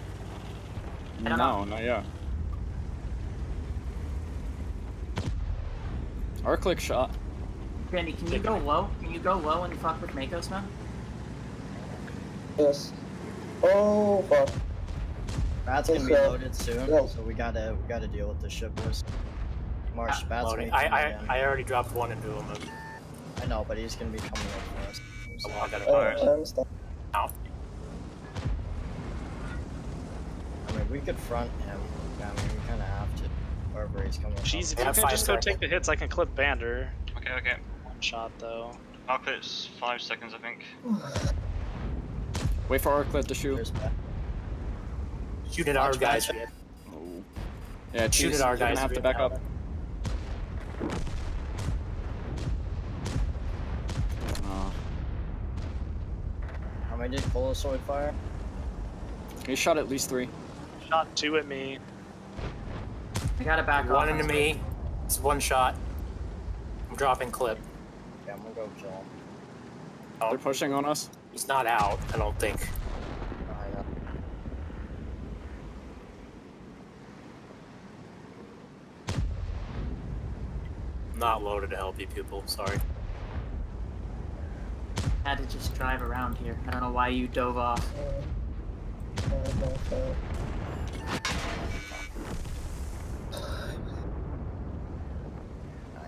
No, not yet. Our click shot. Dendy, can you go low? Can you go low and fuck with Makos now? Yes. Oh fuck. Bats gonna be loaded soon, so we gotta deal with the ship, boys. Marsh, Bats Loading. gonna be coming in. I already dropped 1 into him. I know, but he's gonna be coming in for us. So I got fire. I understand. Out. I mean, we could front him. I mean, we kind of have to. Wherever he's coming Jeez, if from. you can just go take the hits, I can clip Bander. Okay. One shot though. Arclet's 5 seconds, I think. Wait for Arclet to shoot. Shoot at our guys. Oh. Yeah, Shoot at our You're guys. gonna have to back up. How many did Polo Sword fire? He shot at least 3. Shot 2 at me. I got it back. 1 into me. It's 1 shot. I'm dropping clip. Yeah, I'm gonna go kill him. Oh, They're pushing on us. He's not out, I don't think. I'm not loaded to help you people, sorry. I had to just drive around here. I don't know why you dove off. I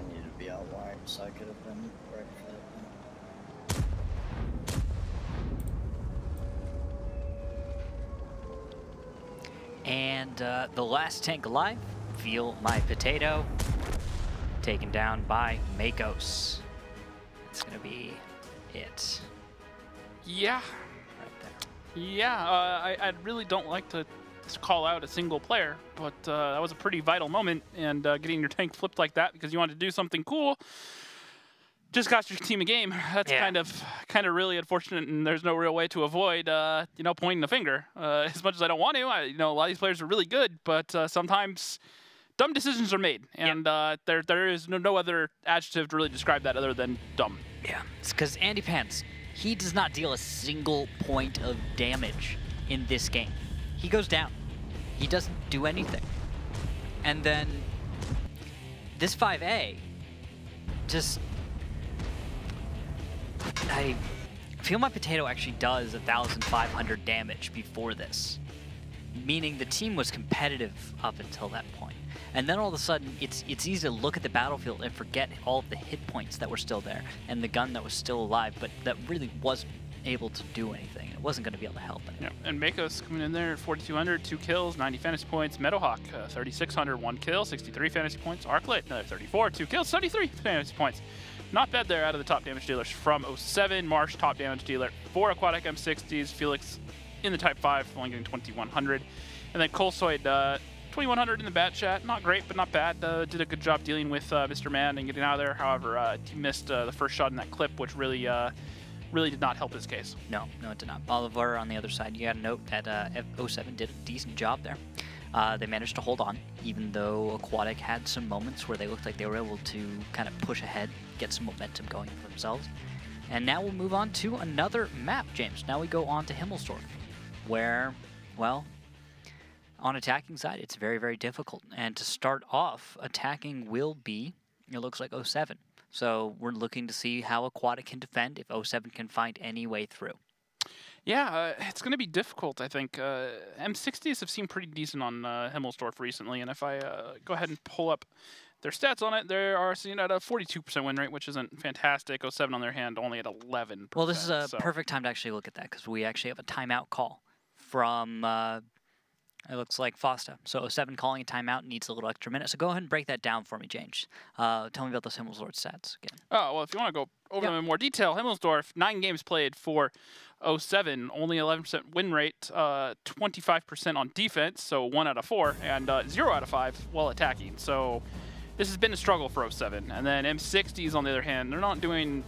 needed to be out wide so I could have been ready for that. And the last tank alive, Feel My Potato, taken down by Makos. It's gonna be it. Yeah. Right there. Yeah, I really don't like to call out a single player, but that was a pretty vital moment, and getting your tank flipped like that because you wanted to do something cool just cost your team a game. That's kind of really unfortunate, and there's no real way to avoid pointing the finger. As much as I don't want to, a lot of these players are really good, but sometimes dumb decisions are made, and there is no other adjective to really describe that other than dumb. Yeah, it's because Andy Pants, he does not deal a single point of damage in this game. He goes down. He doesn't do anything. And then this 5A, just... I feel my potato actually does 1,500 damage before this, meaning the team was competitive up until that point. And then all of a sudden, it's easy to look at the battlefield and forget all of the hit points that were still there and the gun that was still alive, but that really wasn't able to do anything. It wasn't going to be able to help it. Yeah, and Mako's coming in there at 4,200, 2 kills, 90 fantasy points. Meadowhawk, 3,600, 1 kill, 63 fantasy points. Arclit, another 34, 2 kills, 73 fantasy points. Not bad there out of the top damage dealers from 07. Marsh, top damage dealer, 4 aquatic M60s. Felix in the type 5, only getting 2,100. And then Colsoid, 2,100 in the bat chat. Not great, but not bad. Did a good job dealing with Mr. Man and getting out of there. However, he missed the first shot in that clip, which really did not help his case. No, it did not. Oliver on the other side, you got to note that 07 did a decent job there. They managed to hold on, even though Aquatic had some moments where they looked like they were able to kind of push ahead, get some momentum going for themselves. And now we'll move on to another map, James. Now we go on to Himmelsdorf, where, well, on attacking side, it's very, very difficult. And to start off, attacking will be, it looks like 07. So we're looking to see how Aquatic can defend, if 07 can find any way through. Yeah, it's going to be difficult, I think. M60s have seemed pretty decent on Himmelsdorf recently, and if I go ahead and pull up their stats on it, they are seen at a 42% win rate, which isn't fantastic. 07 on their hand, only at 11%. Well, this is a perfect time to actually look at that, because we actually have a timeout call from, it looks like Fosta. So 07 calling a timeout needs a little extra minute. So go ahead and break that down for me, James. Tell me about those Himmelsdorf stats again. Oh, well, if you want to go over them in more detail, Himmelsdorf, 9 games played for 07, only 11% win rate, 25% on defense, so 1 out of 4, and 0 out of 5 while attacking. So this has been a struggle for 07. And then M60s, on the other hand, they're not doing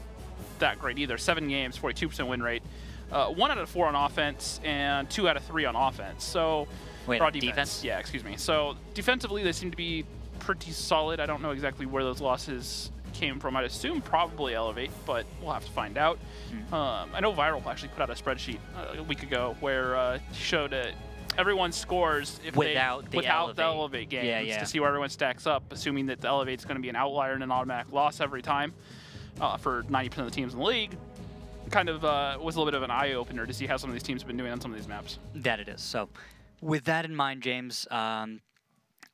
that great either. 7 games, 42% win rate, 1 out of 4 on offense, and 2 out of 3 on offense. So, wait, defense? Yeah, excuse me. So defensively, they seem to be pretty solid. I don't know exactly where those losses came from. I'd assume probably Elevate, but we'll have to find out. I know Viral actually put out a spreadsheet a week ago where showed everyone's scores if without the Elevate games to see where everyone stacks up, assuming that the Elevate's going to be an outlier and an automatic loss every time for 90% of the teams in the league. Kind of was a little bit of an eye-opener to see how some of these teams have been doing on some of these maps. That it is. So with that in mind, James,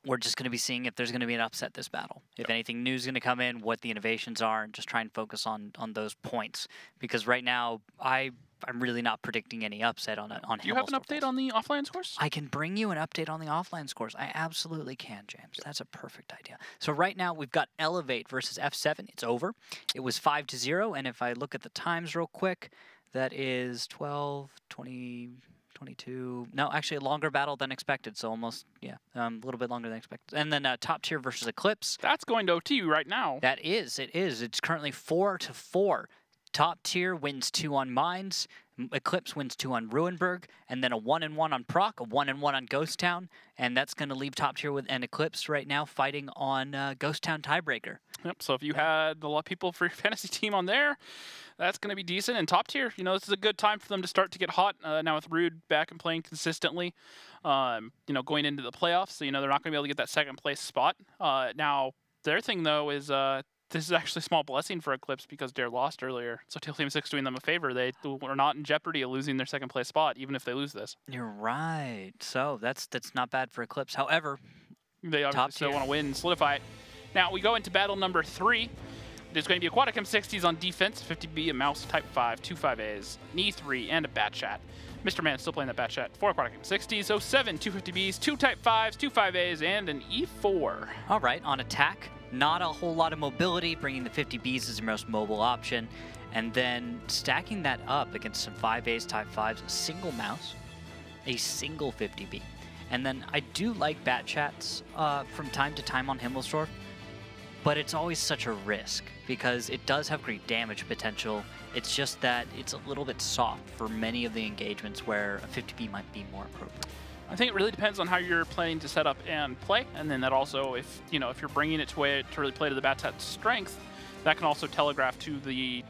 we're just going to be seeing if there's going to be an upset this battle. If anything new is going to come in, what the innovations are, and just try and focus on those points. Because right now, I'm really not predicting any upset on Himmelsdorf. Do you have an update on the offline scores? I can bring you an update on the offline scores. I absolutely can, James. That's a perfect idea. So right now, we've got Elevate versus F7. It's over. It was 5-0, and if I look at the times real quick, that is 12, 20... 22. No, actually a longer battle than expected, so almost, yeah, a little bit longer than expected. And then top tier versus Eclipse. That's going to OT right now. That is, it is. It's currently 4-4. Top tier wins 2 on Mines, Eclipse wins 2 on Ruinberg, and then a 1-1 on Proc, a 1-1 on Ghost Town, and that's going to leave top tier with an Eclipse right now fighting on Ghost Town tiebreaker. Yep, so if you had a lot of people for your fantasy team on there, that's going to be decent. And top tier, this is a good time for them to start to get hot now with Rude back and playing consistently, going into the playoffs. So, they're not going to be able to get that second place spot. Now, their thing, though, is this is actually a small blessing for Eclipse because Dare lost earlier. So Team 6 doing them a favor. They are not in jeopardy of losing their second place spot, even if they lose this. You're right. So that's not bad for Eclipse. However, they obviously still want to win and solidify it. Now, we go into battle number 3. There's going to be Aquatic M60s on defense, 50B, a Mouse Type 5, 2 5As, an E3, and a Bat Chat. Mr. Man still playing that Bat Chat, 4 Aquatic M60s, 07, 2 50Bs, 2 Type 5s, 2 5As, and an E4. All right, on attack, not a whole lot of mobility, bringing the 50Bs as your most mobile option, and then stacking that up against some 5As, Type 5s, a single Mouse, a single 50B. And then I do like bat chats from time to time on Himmelsdorf, but it's always such a risk because it does have great damage potential. It's just that it's a little bit soft for many of the engagements where a 50B might be more appropriate. I think it really depends on how you're planning to set up and play, and then that also, if if you're bringing it to really play to the bat chat's strength, that can also telegraph to the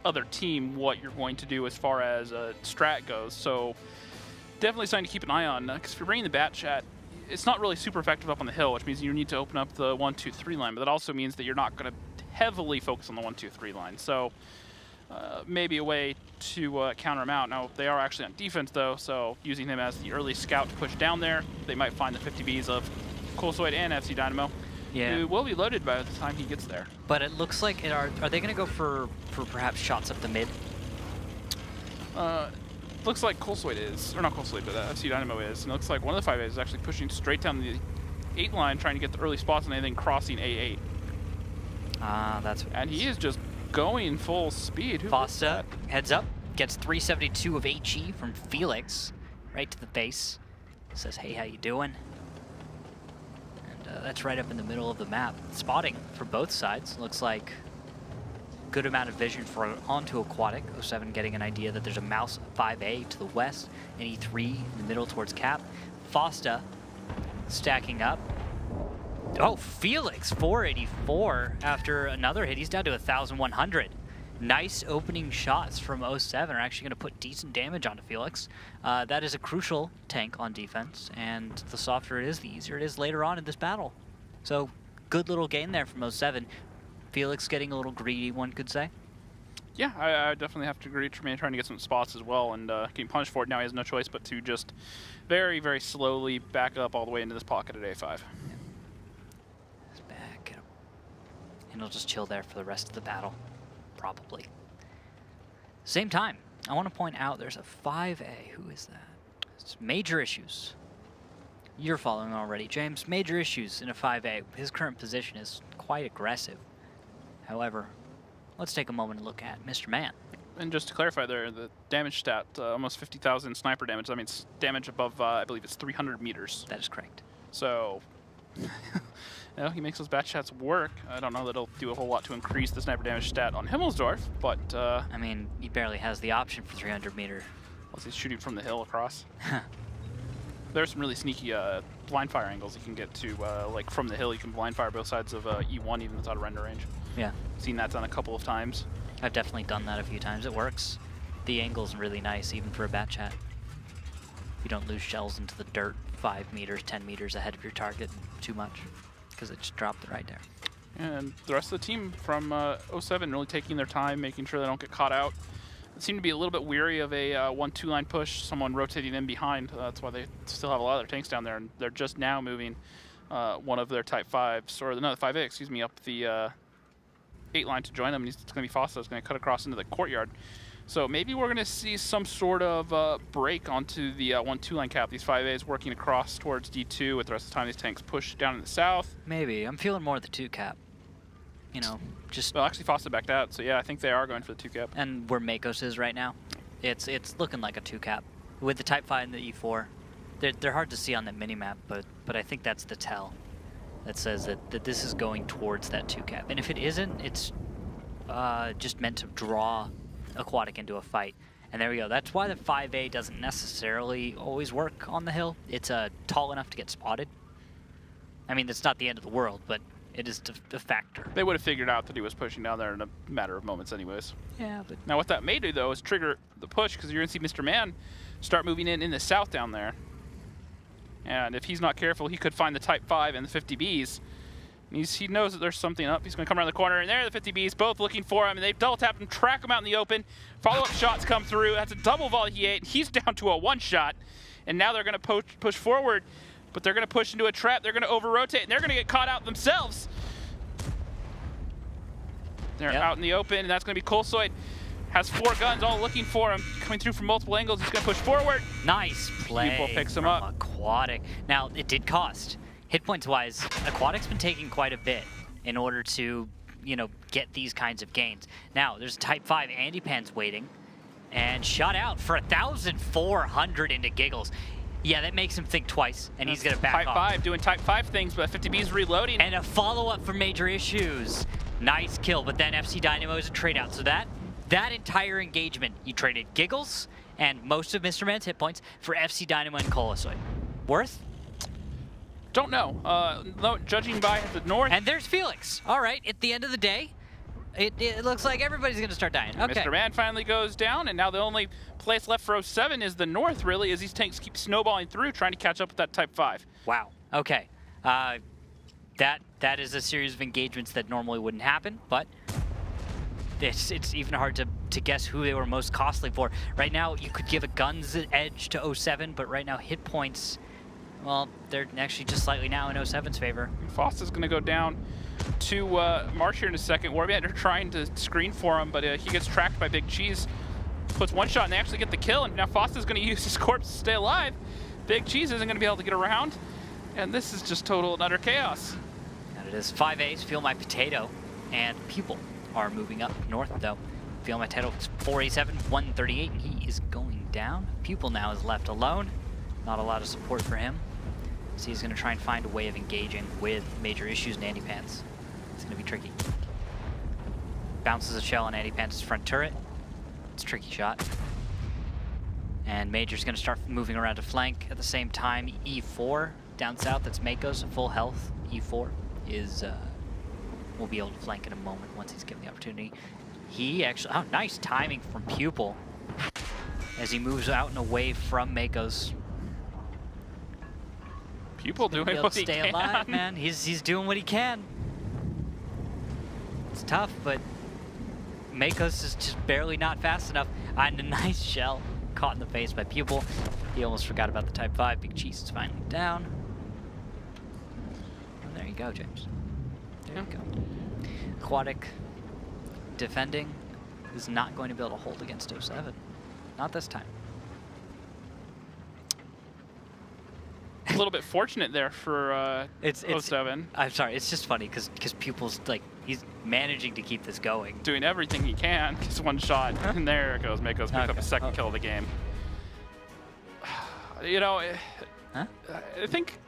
other team what you're going to do as far as strat goes. So definitely something to keep an eye on, because if you're bringing the bat chat, it's not really super effective up on the hill, which means you need to open up the 1-2-3 line, but that also means that you're not going to heavily focus on the 1-2-3 line. So maybe a way to counter him out. Now, they are actually on defense, though, so using him as the early scout to push down there, they might find the 50Bs of Colsoid and FC Dynamo, who will be loaded by the time he gets there. But it looks like are they going to go for perhaps shots up the mid? Looks like Colsoid is, or not Colsoid, but FC Dynamo is, and it looks like one of the 5As is actually pushing straight down the 8 line, trying to get the early spots and anything crossing A8. That's. And he is just going full speed. Fosta heads up, gets 372 of HE from Felix, right to the face. Says, "Hey, how you doing?" And that's right up in the middle of the map. Spotting for both sides. Looks like good amount of vision for onto Aquatic. 07 getting an idea that there's a mouse 5A to the west, and E3 in the middle towards Cap. Fosta stacking up. Oh, Felix 484 after another hit. He's down to 1,100. Nice opening shots from 07 are actually going to put decent damage onto Felix. That is a crucial tank on defense, and the softer it is, the easier it is later on in this battle. So good little gain there from 07. Felix getting a little greedy, one could say. Yeah, I definitely have to agree. Tremaine trying to get some spots as well, and getting punished for it. Now he has no choice but to just very, very slowly back up all the way into this pocket at A5. He's back. And he'll just chill there for the rest of the battle, probably. Same time, I want to point out there's a 5A. Who is that? It's major issues. You're following already, James. Major issues in a 5A. His current position is quite aggressive. However, let's take a moment and look at Mr. Man. And just to clarify there, the damage stat, almost 50,000 sniper damage. That means damage above, I believe it's 300 meters. That is correct. So, he makes those bat shots work. I don't know that it'll do a whole lot to increase the sniper damage stat on Himmelsdorf, but... I mean, he barely has the option for 300 meter. Unless he's shooting from the hill across. There's some really sneaky blind fire angles you can get to, like from the hill you can blind fire both sides of E1 even without a render range. Yeah. Seen that done a couple of times. I've definitely done that a few times. It works. The angle's really nice even for a bat chat. You don't lose shells into the dirt 5 meters, 10 meters ahead of your target too much because it just dropped it right there. And the rest of the team from 07 really taking their time, making sure they don't get caught out. They seem to be a little bit weary of a 1-2 line push, someone rotating in behind. That's why they still have a lot of their tanks down there, and they're just now moving one of their Type 5s, or no, the 5A, excuse me, up the 8 line to join them, and it's going to be Fossa. It's going to cut across into the courtyard. So maybe we're going to see some sort of break onto the 1-2 line cap. These 5As working across towards D2 with the rest of the time these tanks push down in the south. Maybe. I'm feeling more the 2 cap. You know, just... Well, actually Fossa backed out, so yeah, I think they are going for the 2 cap. And where Makos is right now, it's looking like a 2 cap. With the Type 5 and the E4, they're hard to see on that minimap, but I think that's the tell that says that this is going towards that 2 cap. And if it isn't, it's just meant to draw Aquatic into a fight. And there we go. That's why the 5A doesn't necessarily always work on the hill. It's tall enough to get spotted. I mean, it's not the end of the world, but it is a factor. They would have figured out that he was pushing down there in a matter of moments anyways. Yeah, but... Now what that may do, though, is trigger the push, because you're going to see Mr. Man start moving in the south down there. And if he's not careful, he could find the Type 5 and the 50Bs. He knows that there's something up. He's going to come around the corner, and there are the 50Bs, both looking for him, and they've double-tapped him, track him out in the open. Follow-up shots come through. That's a double volley he ate. He's down to a 1-shot, and now they're going to push forward, but they're going to push into a trap. They're going to over-rotate, and they're going to get caught out themselves. They're out in the open, and that's going to be Colsoid. Has 4 guns all looking for him, coming through from multiple angles. He's going to push forward. Nice play. People picks him up. Aquatic. Now, it did cost. Hit points wise, Aquatic's been taking quite a bit in order to, you know, get these kinds of gains. Now, there's Type 5 Andy Pan's waiting, and shot out for 1,400 into Giggles. Yeah, that makes him think twice, and he's going to back Type off. 5 doing Type 5 things, but 50B's reloading. And a follow-up for Major Issues. Nice kill, but then FC Dynamo is a trade-out. So that entire engagement, you traded Giggles and most of Mr. Man's hit points for FC Dynamo and Colosoid. Worth? Don't know. No, judging by the north. And there's Felix. All right, at the end of the day, it looks like everybody's going to start dying. Okay. Mr. Man finally goes down, and now the only place left for 07 is the north, really, as these tanks keep snowballing through, trying to catch up with that Type 5. Wow. Okay. That is a series of engagements that normally wouldn't happen, but it's even hard to guess who they were most costly for. Right now, you could give a guns edge to 07, but right now hit points, well, they're actually just slightly now in 07's favor. Foster's going to go down to March here in a second. Warband trying to screen for him, but he gets tracked by Big Cheese. Puts one shot and they actually get the kill, and now Foster's going to use his corpse to stay alive. Big Cheese isn't going to be able to get around, and this is just total and utter chaos. And it is 5 A's, Feel My Potato, and Pupil are moving up north, though. Feel My Potato is 487, 138, and he is going down. Pupil now is left alone. Not a lot of support for him. So he's going to try and find a way of engaging with Major Issues and Andy Pants. It's going to be tricky. Bounces a shell on Andy Pants' front turret. It's a tricky shot. And Major's going to start moving around to flank. At the same time, E4 down south, that's Mako's full health. E4 is will be able to flank in a moment once he's given the opportunity. He actually, oh, nice timing from Pupil as he moves out and away from Mako's. Pupil doing what he can. Stay alive, man. He's doing what he can. It's tough, but Mako's is just barely not fast enough. And a nice shell caught in the face by Pupil. He almost forgot about the Type 5. Big Cheese is finally down. And there you go, James. There you go. Aquatic defending is not going to be able to hold against 07. Not this time. A little bit fortunate there for 07. I'm sorry, it's just funny because Pupil's like, he's managing to keep this going. Doing everything he can. Just one shot, and there it goes. Mako's picked up his second kill of the game. You know, I think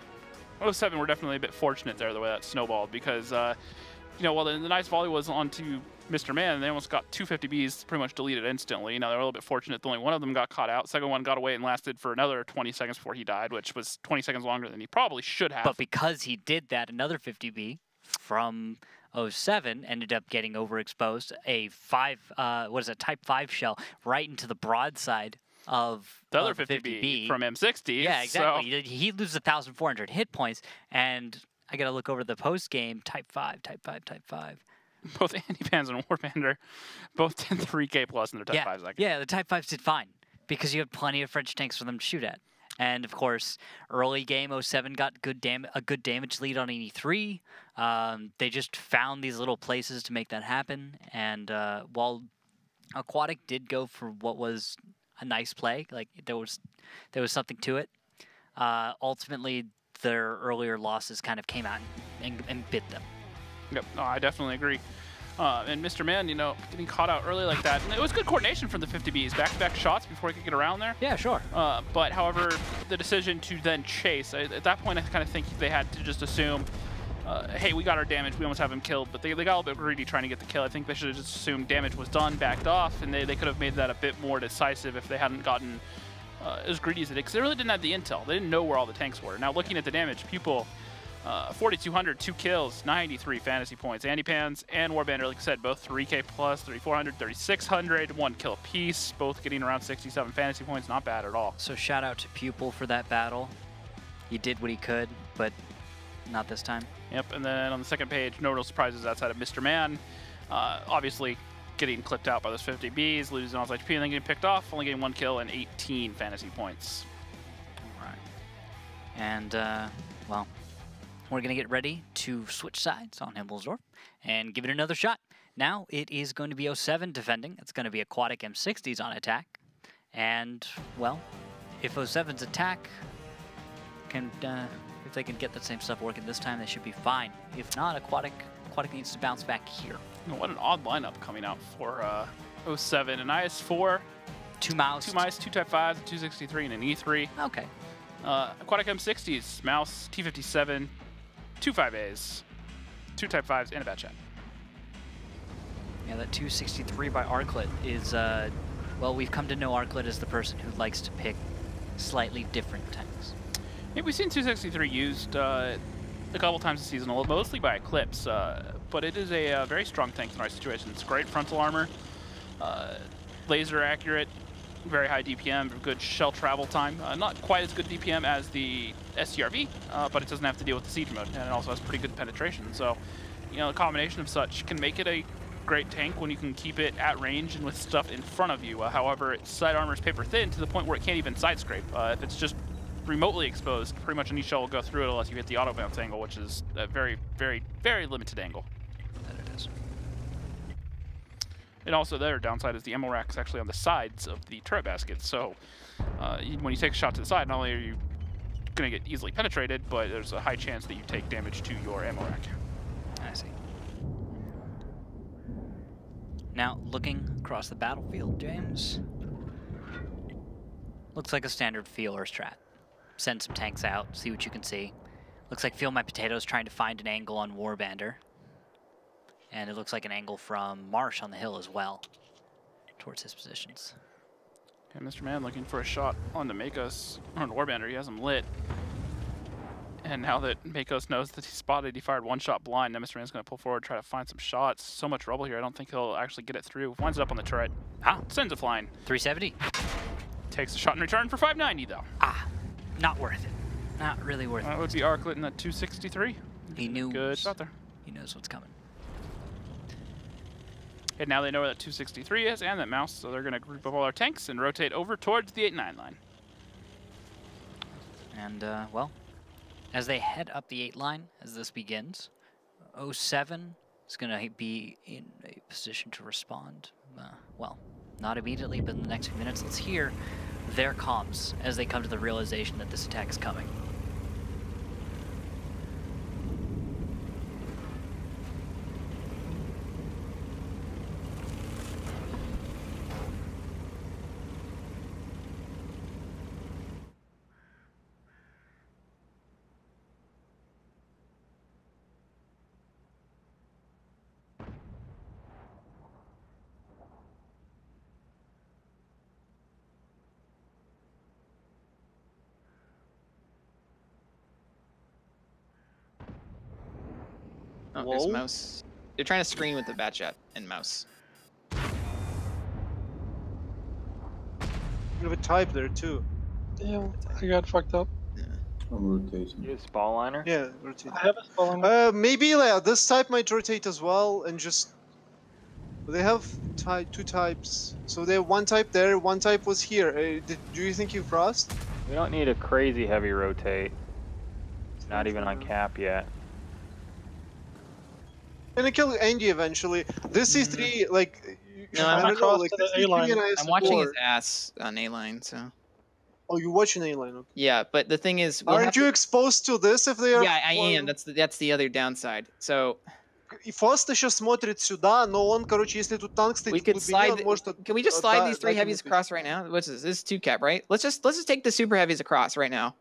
07 were definitely a bit fortunate there the way that snowballed because, you know, while the nice volley was onto Mr. Man, they almost got 2 50Bs pretty much deleted instantly. You know, they were a little bit fortunate that only one of them got caught out. Second one got away and lasted for another 20 seconds before he died, which was 20 seconds longer than he probably should have. But because he did that, another 50B from 07 ended up getting overexposed. A Type 5 shell right into the broadside of the other 50B from M60. Yeah, exactly. So. He loses 1,400 hit points, and I got to look over the post game. Type 5. Both Andy Pans and Warband are both 10 3K plus in their Type 5s. Yeah, the Type 5s did fine because you had plenty of French tanks for them to shoot at. And of course, early game 07 got a good damage lead on E3. They just found these little places to make that happen. And while Aquatic did go for what was a nice play, like there was something to it. Ultimately, their earlier losses kind of came out and bit them. Yep, no, I definitely agree. And Mr. Man, you know, getting caught out early like that. And it was good coordination from the 50Bs. Back-to-back shots before he could get around there. Yeah, sure. But, however, the decision to then chase, at that point I kind of think they had to just assume, hey, we got our damage, we almost have him killed. But they got a little bit greedy trying to get the kill. I think they should have just assumed damage was done, backed off, and they could have made that a bit more decisive if they hadn't gotten as greedy as they did. Because they really didn't have the intel. They didn't know where all the tanks were. Now, looking at the damage, Pupil... 4,200, 2 kills, 93 fantasy points. Andy Pans and Warband, like I said, both 3K plus, 3,400, 3,600, 1 kill apiece, both getting around 67 fantasy points. Not bad at all. So shout out to Pupil for that battle. He did what he could, but not this time. Yep, and then on the second page, no real surprises outside of Mr. Man. Obviously getting clipped out by those 50Bs, losing all his HP, and then getting picked off, only getting 1 kill and 18 fantasy points. All right. And, well... we're going to get ready to switch sides on Himmelsdorf and give it another shot. Now it is going to be 07 defending. It's going to be Aquatic M60s on attack. And, well, if 07's attack if they can get the same stuff working this time, they should be fine. If not, Aquatic needs to bounce back here. What an odd lineup coming out for 07. An IS-4, 2 Mouse, 2 Type 5s, 263, and an E3. Okay. Aquatic M60s, Mouse, T57, 2 5As, 2 Type 5s, and a Bat Chat. Yeah, that 263 by Arclet is, well, we've come to know Arclet as the person who likes to pick slightly different tanks. Yeah, we've seen 263 used a couple times this season, mostly by Eclipse, but it is a very strong tank in our situation. It's great frontal armor, laser accurate, very high DPM, good shell travel time. Not quite as good DPM as the SCRV, but it doesn't have to deal with the siege mode, and it also has pretty good penetration. So, you know, the combination of such can make it a great tank when you can keep it at range and with stuff in front of you. However, its side armor is paper thin to the point where it can't even side scrape. If it's just remotely exposed, pretty much any shell will go through it unless you hit the auto bounce angle, which is a very, very, very limited angle. That it is. And also the other downside is the ammo rack is actually on the sides of the turret basket. So when you take a shot to the side, not only are you going to get easily penetrated, but there's a high chance that you take damage to your ammo rack. I see. Now, looking across the battlefield, James, looks like a standard feel or strat. Send some tanks out, see what you can see. Looks like Feel My Potatoes trying to find an angle on Warbander. And it looks like an angle from Marsh on the hill as well, towards his positions. Okay, Mr. Man looking for a shot on the Makos, on Warbander. He has him lit. And now that Makos knows that he's spotted, he fired one shot blind. Now Mr. Man's going to pull forward, try to find some shots. So much rubble here, I don't think he'll actually get it through. Winds it up on the turret. Ah, sends it flying. 370. Takes a shot in return for 590, though. Ah, not worth it. Not really worth it. That would be Arclet in that 263. He knew. Good shot there. He knows what's coming. And now they know where that 263 is and that Mouse, so they're going to group up all our tanks and rotate over towards the 8-9 line. And, well, as they head up the 8 line, as this begins, 07 is going to be in a position to respond. Well, not immediately, but in the next few minutes. Let's hear their comms as they come to the realization that this attack is coming. Oh, there's Mouse. They're trying to screen with the Batchat and Mouse. You have a type there too. Yeah, I got fucked up. Yeah. I'm rotating. You have a spall liner? Yeah, rotate. I have a spall liner. Maybe this type might rotate as well and just. They have two types. So they have one type there, one type was here. Do you think you crossed? We don't need a crazy heavy rotate. Not even on cap yet. Gonna kill Andy eventually. This C3, like, no, I don't know, like this C3 and I'm watching his ass on A-line, so. Oh, you're watching A-line, okay. Yeah, but the thing is, aren't you exposed to this if they are? Yeah, I am. That's the other downside. So. Фаст еще смотрит сюда, но он, короче, если тут танк стоит в глубине, он может. Can we just slide these 3 heavies across right now? What's this? This is 2 cap, right? Let's just take the super heavies across right now.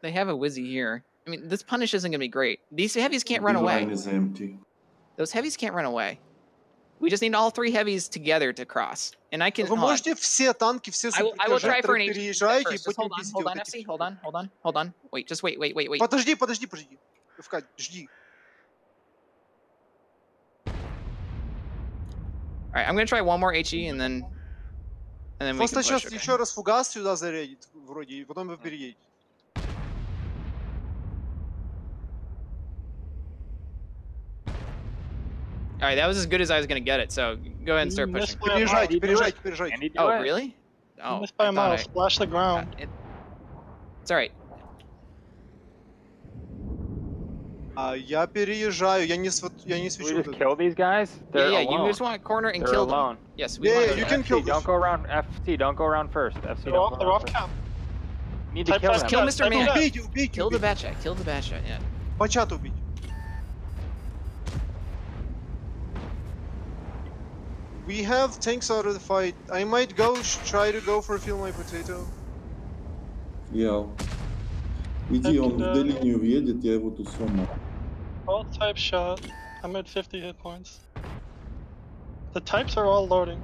They have a Wizzy here. I mean, this punish isn't gonna be great. These heavies can't run away. The line is empty. Those heavies can't run away. We just need all 3 heavies together to cross. And I can. Вы можете все танки, все I will try for an HE. переезжайте и потом Hold on, FC. Hold on. Wait, just wait. Подожди. FK, жди. Alright, I'm gonna try one more HE and then we can push. Просто сейчас еще раз фугас сюда зарядит, вроде, и потом вы переедете. Alright, that was as good as I was gonna get it, so go ahead and start pushing. Переезжайте. Oh, really? Oh, missed by a mile. Splash the ground. It's alright. Я переезжаю, я не свечу. We just kill these guys? They're yeah, alone. you just want to corner and They're kill alone. them. Yes, we want to. You can kill them. Don't go around. FC, don't go around first. FC, They're off cap. Need to kill them. Kill Mr. Man. Убейте. Kill the Batchat. Kill the Batchat. Yeah. Бачат убить. We have tanks out of the fight. I might try to go for Feel My Potato. Yo. Иди, он в D-линию въедет, я его тут сломаю. All type shot. I'm at 50 hit points. The types are all loading.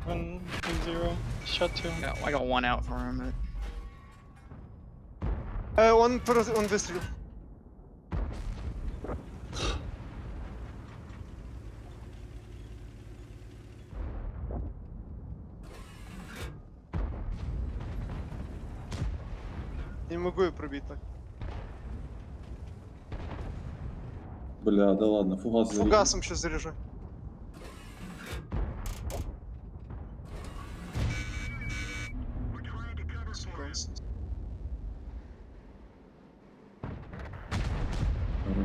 One, 0, shot 2. Yeah, I got one out for him. Он выстрелил. Не могу ее пробить так. Бля, да ладно, фугас заряжу. Фугасом сейчас заряжу.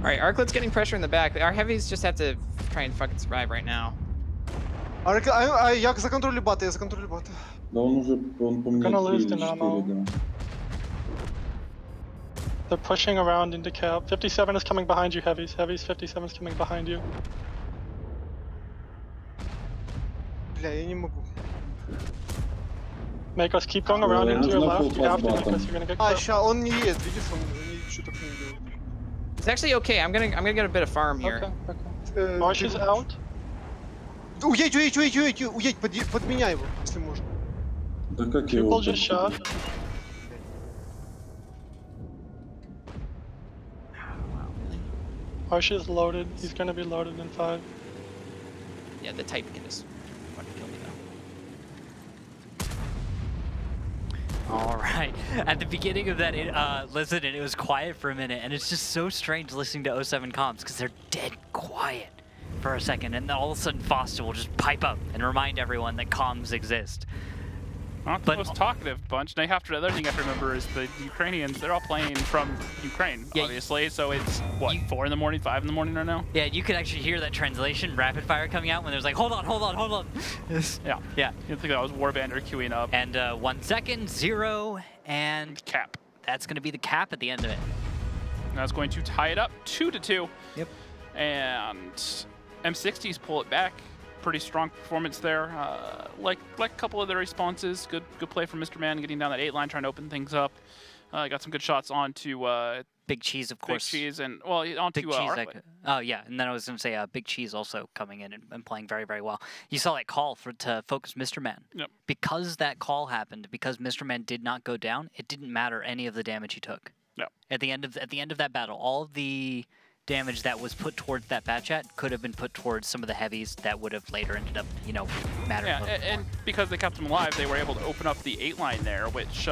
Alright, Arclet's getting pressure in the back. Our heavies just have to try and fucking survive right now. Я законтролю бата, Да он уже, он по мне 3 или 4, да. They're pushing around into cap. 57 is coming behind you, heavies. Heavies, 57 is coming behind you. Бля, я не могу. Make us keep going around into your left. You have to make us, you're gonna get clipped. Ща, он не едет, видишь, он ничего так не делает. It's actually okay. I'm gonna get a bit of farm here. Okay. Marsh is out. Уедь, под меня его, если можно. Да как его? People just shot. Marsh is loaded. He's gonna be loaded in 5. Yeah, the type can just fucking kill me though. All right. At the beginning of that, listen, it was quiet for a minute, and it's just so strange listening to 07 comms because they're dead quiet for a second, and then all of a sudden Foster will just pipe up and remind everyone that comms exist. Not the most talkative bunch. Now, the other thing I have to remember is the Ukrainians, they're all playing from Ukraine, obviously, so it's, what, 4 in the morning, 5 in the morning right now? Yeah, you could actually hear that translation, rapid fire coming out when there's like, hold on. Yeah. Yeah. You think that was Warbander queuing up. And 1 second, 0, and cap. That's going to be the cap at the end of it. And that's going to tie it up 2-2. Yep. And M60s pull it back. Pretty strong performance there. Like a couple of the responses. Good play from Mr. Man getting down that 8 line, trying to open things up. Got some good shots onto Big Cheese, of course. Big Cheese, and well, onto Big Cheese. Oh yeah, and then I was going to say Big Cheese also coming in and playing very, very well. You saw that call to focus Mr. Man. Yep. Because that call happened, because Mr. Man did not go down, it didn't matter any of the damage he took. No. At the end of that battle, all of the damage that was put towards that bat chat could have been put towards some of the heavies that would have later ended up, mattering. Yeah, and because they kept them alive, they were able to open up the 8 line there, which.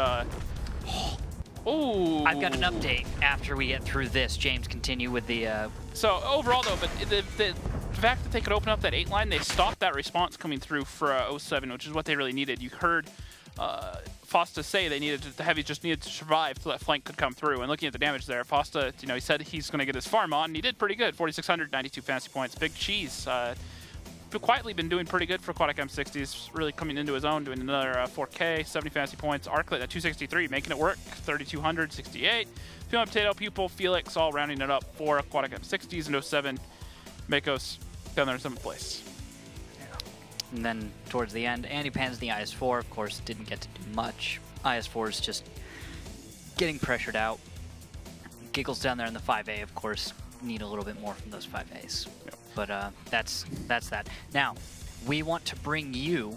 Oh. I've got an update after we get through this. James, continue with the. So overall, though, but the fact that they could open up that 8 line, they stopped that response coming through for 07, which is what they really needed. You heard Fosta say the heavies just needed to survive so that flank could come through. And looking at the damage there, Fosta, he said he's going to get his farm on, and he did pretty good. 4,600, 92 fantasy points. Big Cheese, quietly been doing pretty good for Aquatic M60s, really coming into his own, doing another 4K, 70 fantasy points. Arclet at 263, making it work. 3,200, 68. Feeling Potato, Pupil, Felix, all rounding it up for Aquatic M60s and 07. Makos down there in 7th place. And then towards the end, Andy Pans the IS-4, of course, didn't get to do much. IS-4 is just getting pressured out. Giggles down there in the 5A, of course, need a little bit more from those 5As. Yep. But that's that. Now, we want to bring you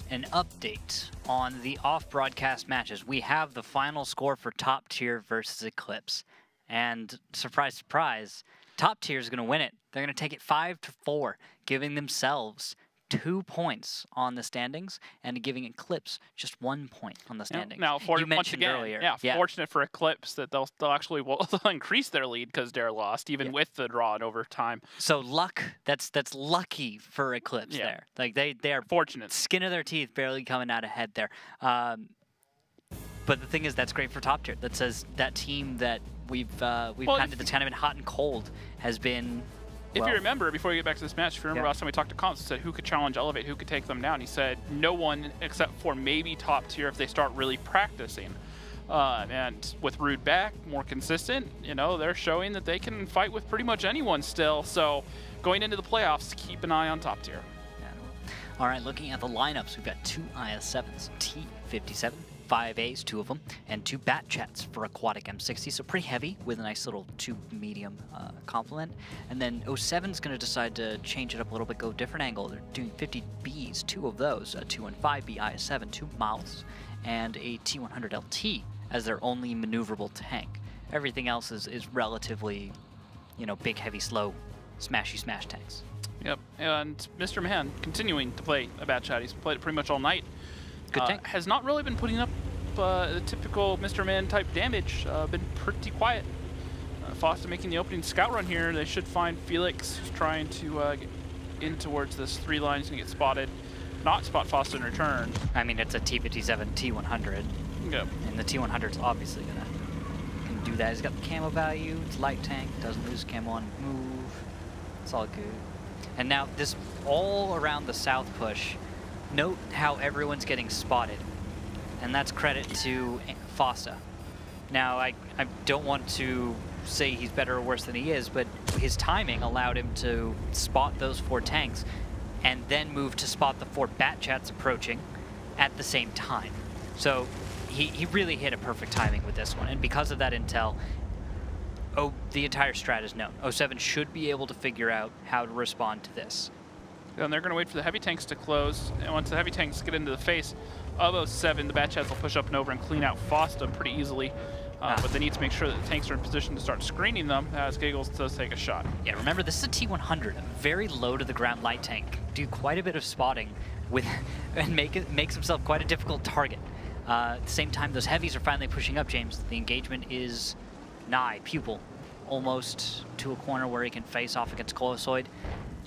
an update on the off-broadcast matches. We have the final score for Top Tier versus Eclipse. And surprise, surprise, Top Tier is going to win it. They're going to take it 5-4, giving themselves 2 points on the standings and giving Eclipse just 1 point on the standings. Now, once again, earlier. Fortunate for Eclipse that they'll actually they'll increase their lead because they're lost, even with the draw in overtime. So luck, that's lucky for Eclipse there. Like they are fortunate. Skin of their teeth, barely coming out ahead there. But the thing is, that's great for Top Tier. That says that team that we've that's kind of been hot and cold has been. If you remember, before we get back to this match, if you remember last time we talked to Comps, he said who could challenge Elevate, who could take them down. He said no one except for maybe Top Tier if they start really practicing. And with Rude back, more consistent, they're showing that they can fight with pretty much anyone still. So going into the playoffs, keep an eye on Top Tier. All right, looking at the lineups, we've got 2 IS-7s, T-57, 5 A's, 2 of them, and 2 Bat Chats for Aquatic M60, so pretty heavy with a nice little 2 medium complement. And then 07's going to decide to change it up a little bit, go a different angle. They're doing 50 Bs, 2 of those, a 215B IS-7, 2 Mouse, and a T-100 LT as their only maneuverable tank. Everything else is relatively, you know, big, heavy, slow, smashy smash tanks. Yep, and Mr. Man continuing to play a Bat Chat. He's played it pretty much all night. Good tank. Has not really been putting up the typical Mr. Man type damage. Been pretty quiet. Foster making the opening scout run here. They should find Felix trying to get in towards this 3 line. He's going to get spotted. Not spot Foster in return. I mean, it's a T-57, T-100. Yep. And the T-100's obviously going to do that. He's got the camo value. It's light tank. Doesn't lose camo on move. It's all good. And now this all around the south push, note how everyone's getting spotted. And that's credit to Fosta. Now, I don't want to say he's better or worse than he is, but his timing allowed him to spot those 4 tanks and then move to spot the 4 Bat Chats approaching at the same time. So he really hit a perfect timing with this one. And because of that intel, the entire strat is known. 07 should be able to figure out how to respond to this. And they're going to wait for the heavy tanks to close. And once the heavy tanks get into the face of 07, the Bat Chats will push up and over and clean out Fosta pretty easily. But they need to make sure that the tanks are in position to start screening them as Giggles does take a shot. Yeah, remember, this is a T-100, a very low to the ground light tank. Do quite a bit of spotting with and makes himself quite a difficult target. At the same time, those heavies are finally pushing up, James. The engagement is nigh, pupil, almost to a corner where he can face off against Colossoid,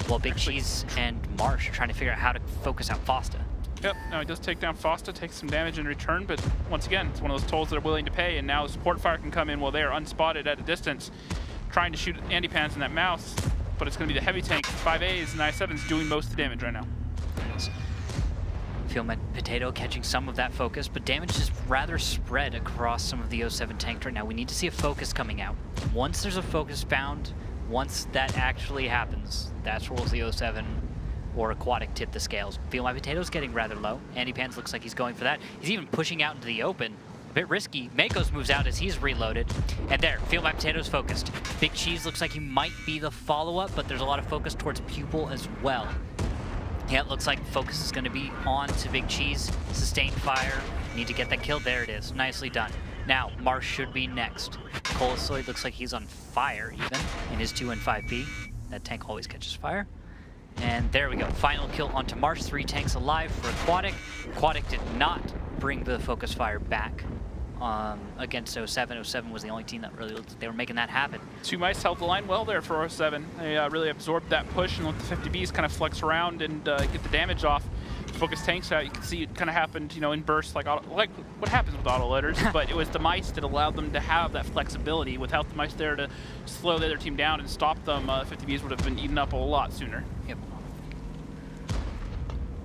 while Big Cheese and Marsh are trying to figure out how to focus out Fosta. Yep, now he does take down Fosta, takes some damage in return, but once again, it's one of those tolls that are willing to pay, and now the support fire can come in while they are unspotted at a distance, trying to shoot Andy Pans in that mouse, but it's going to be the heavy tank, 5As and I-7s doing most of the damage right now. Feel Potato catching some of that focus, but damage is rather spread across some of the 07 tanks right now. We need to see a focus coming out. Once there's a focus found, once that actually happens, that's where we'll see 07 or Aquatic tip the scales. Feel My Potato's getting rather low. Andy Pans looks like he's going for that. He's even pushing out into the open. A bit risky. Makos moves out as he's reloaded. And there, Feel My Potato's focused. Big Cheese looks like he might be the follow-up, but there's a lot of focus towards Pupil as well. Yeah, it looks like focus is going to be on to Big Cheese. Sustained fire. Need to get that kill. There it is. Nicely done. Now, Marsh should be next. Colossoid looks like he's on fire even in his 215B. That tank always catches fire. And there we go. Final kill onto Marsh. 3 tanks alive for Aquatic. Aquatic did not bring the focus fire back against 07. 07 was the only team that really looked like they were making that happen. 2 mice held the line well there for 07. They really absorbed that push and let the 50Bs kind of flex around and get the damage off. Focus tanks out. You can see it kind of happened, you know, in bursts like what happens with auto loaders. But it was the mice that allowed them to have that flexibility. Without the mice there to slow the other team down and stop them, 50Bs would have been eaten up a lot sooner. Yep.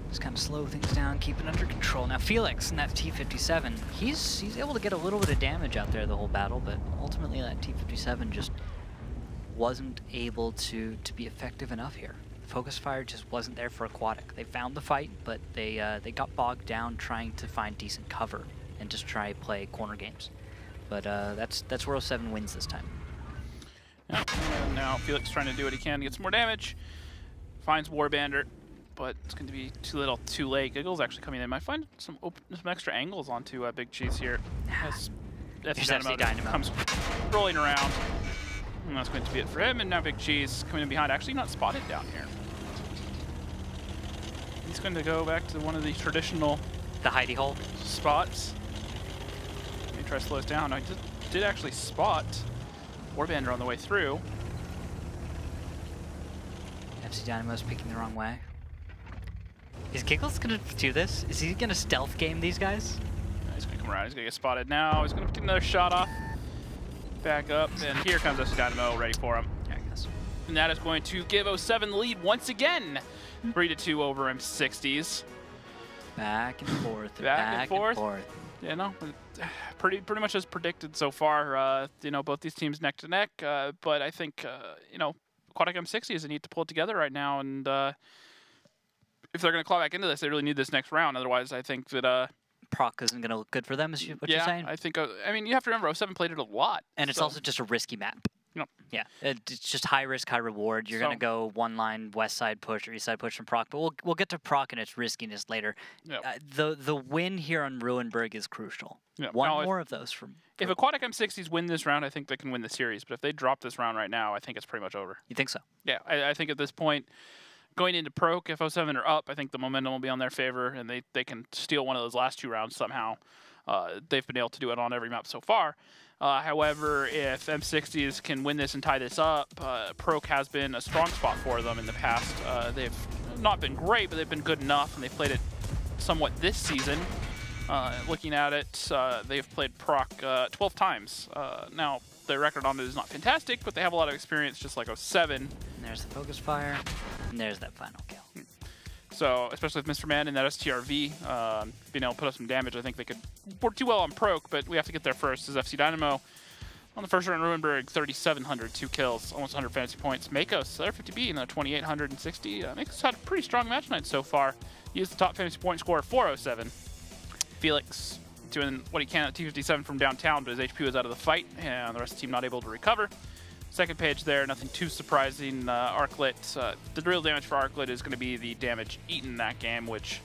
Just kind of slow things down, keep it under control. Now Felix in that T-57, he's able to get a little bit of damage out there the whole battle, but ultimately that T-57 just wasn't able to be effective enough here. Focus fire just wasn't there for Aquatic. They found the fight, but they got bogged down trying to find decent cover and just try to play corner games. But that's where 07 wins this time. Yep. And now Felix trying to do what he can to get some more damage. Finds Warbander, but it's going to be too little, too late. Giggle's actually coming in. Might find some extra angles onto Big Cheese here. As Dynamo comes rolling around. And that's going to be it for him. And now Big Cheese coming in behind. Actually not spotted down here. He's going to go back to one of the traditional hidey hole spots. Let me try to slow us down. I did actually spot Warbander on the way through. FC Dynamo's picking the wrong way. Is Giggles gonna do this? Is he gonna stealth game these guys? No, he's gonna come around, he's gonna get spotted now. He's gonna get another shot off. Back up, and here comes FC Dynamo ready for him. Yeah, I guess. And that is going to give 07 the lead once again. 3-2 over M60s. Back and forth. Back and forth. Yeah, no, pretty much as predicted so far. You know, both these teams neck to neck, but I think you know, Aquatic M60s need to pull it together right now and if they're going to claw back into this, they really need this next round. Otherwise, I think that proc isn't going to look good for them, is what you're saying? I think. I mean, you have to remember, 07 played it a lot, and it's also just a risky map. Yep. Yeah, it's just high risk, high reward. You're going to go one line west side push or east side push from proc, but we'll get to proc and its riskiness later. Yep. The win here on Ruinberg is crucial. Yep. One more of those from. If Aquatic M60s win this round, I think they can win the series. But if they drop this round right now, I think it's pretty much over. You think so? Yeah, I think at this point, going into Proc, if 07 are up, I think the momentum will be on their favor, and they can steal one of those last 2 rounds somehow. They've been able to do it on every map so far. However, if M60s can win this and tie this up, Proc has been a strong spot for them in the past. They've not been great, but they've been good enough, and they've played it somewhat this season. Looking at it, they've played Proc 12 times. Now, their record on it is not fantastic, but they have a lot of experience, just like 07. And there's the focus fire, and there's that final kill. So, especially with Mr. Man and that STRV being able to put up some damage, I think they could work too well on Proc, but we have to get there first as FC Dynamo. On the first round, Ruinberg, 3,700, 2 kills, almost 100 fantasy points. Makos, their 50B, 2,860. Makos had a pretty strong match night so far. He is the top fantasy point scorer, 407. Felix doing what he can at T57 from downtown, but his HP was out of the fight, and the rest of the team not able to recover. Second page there, nothing too surprising. Arclit, the real damage for Arclit is going to be the damage eaten that game, which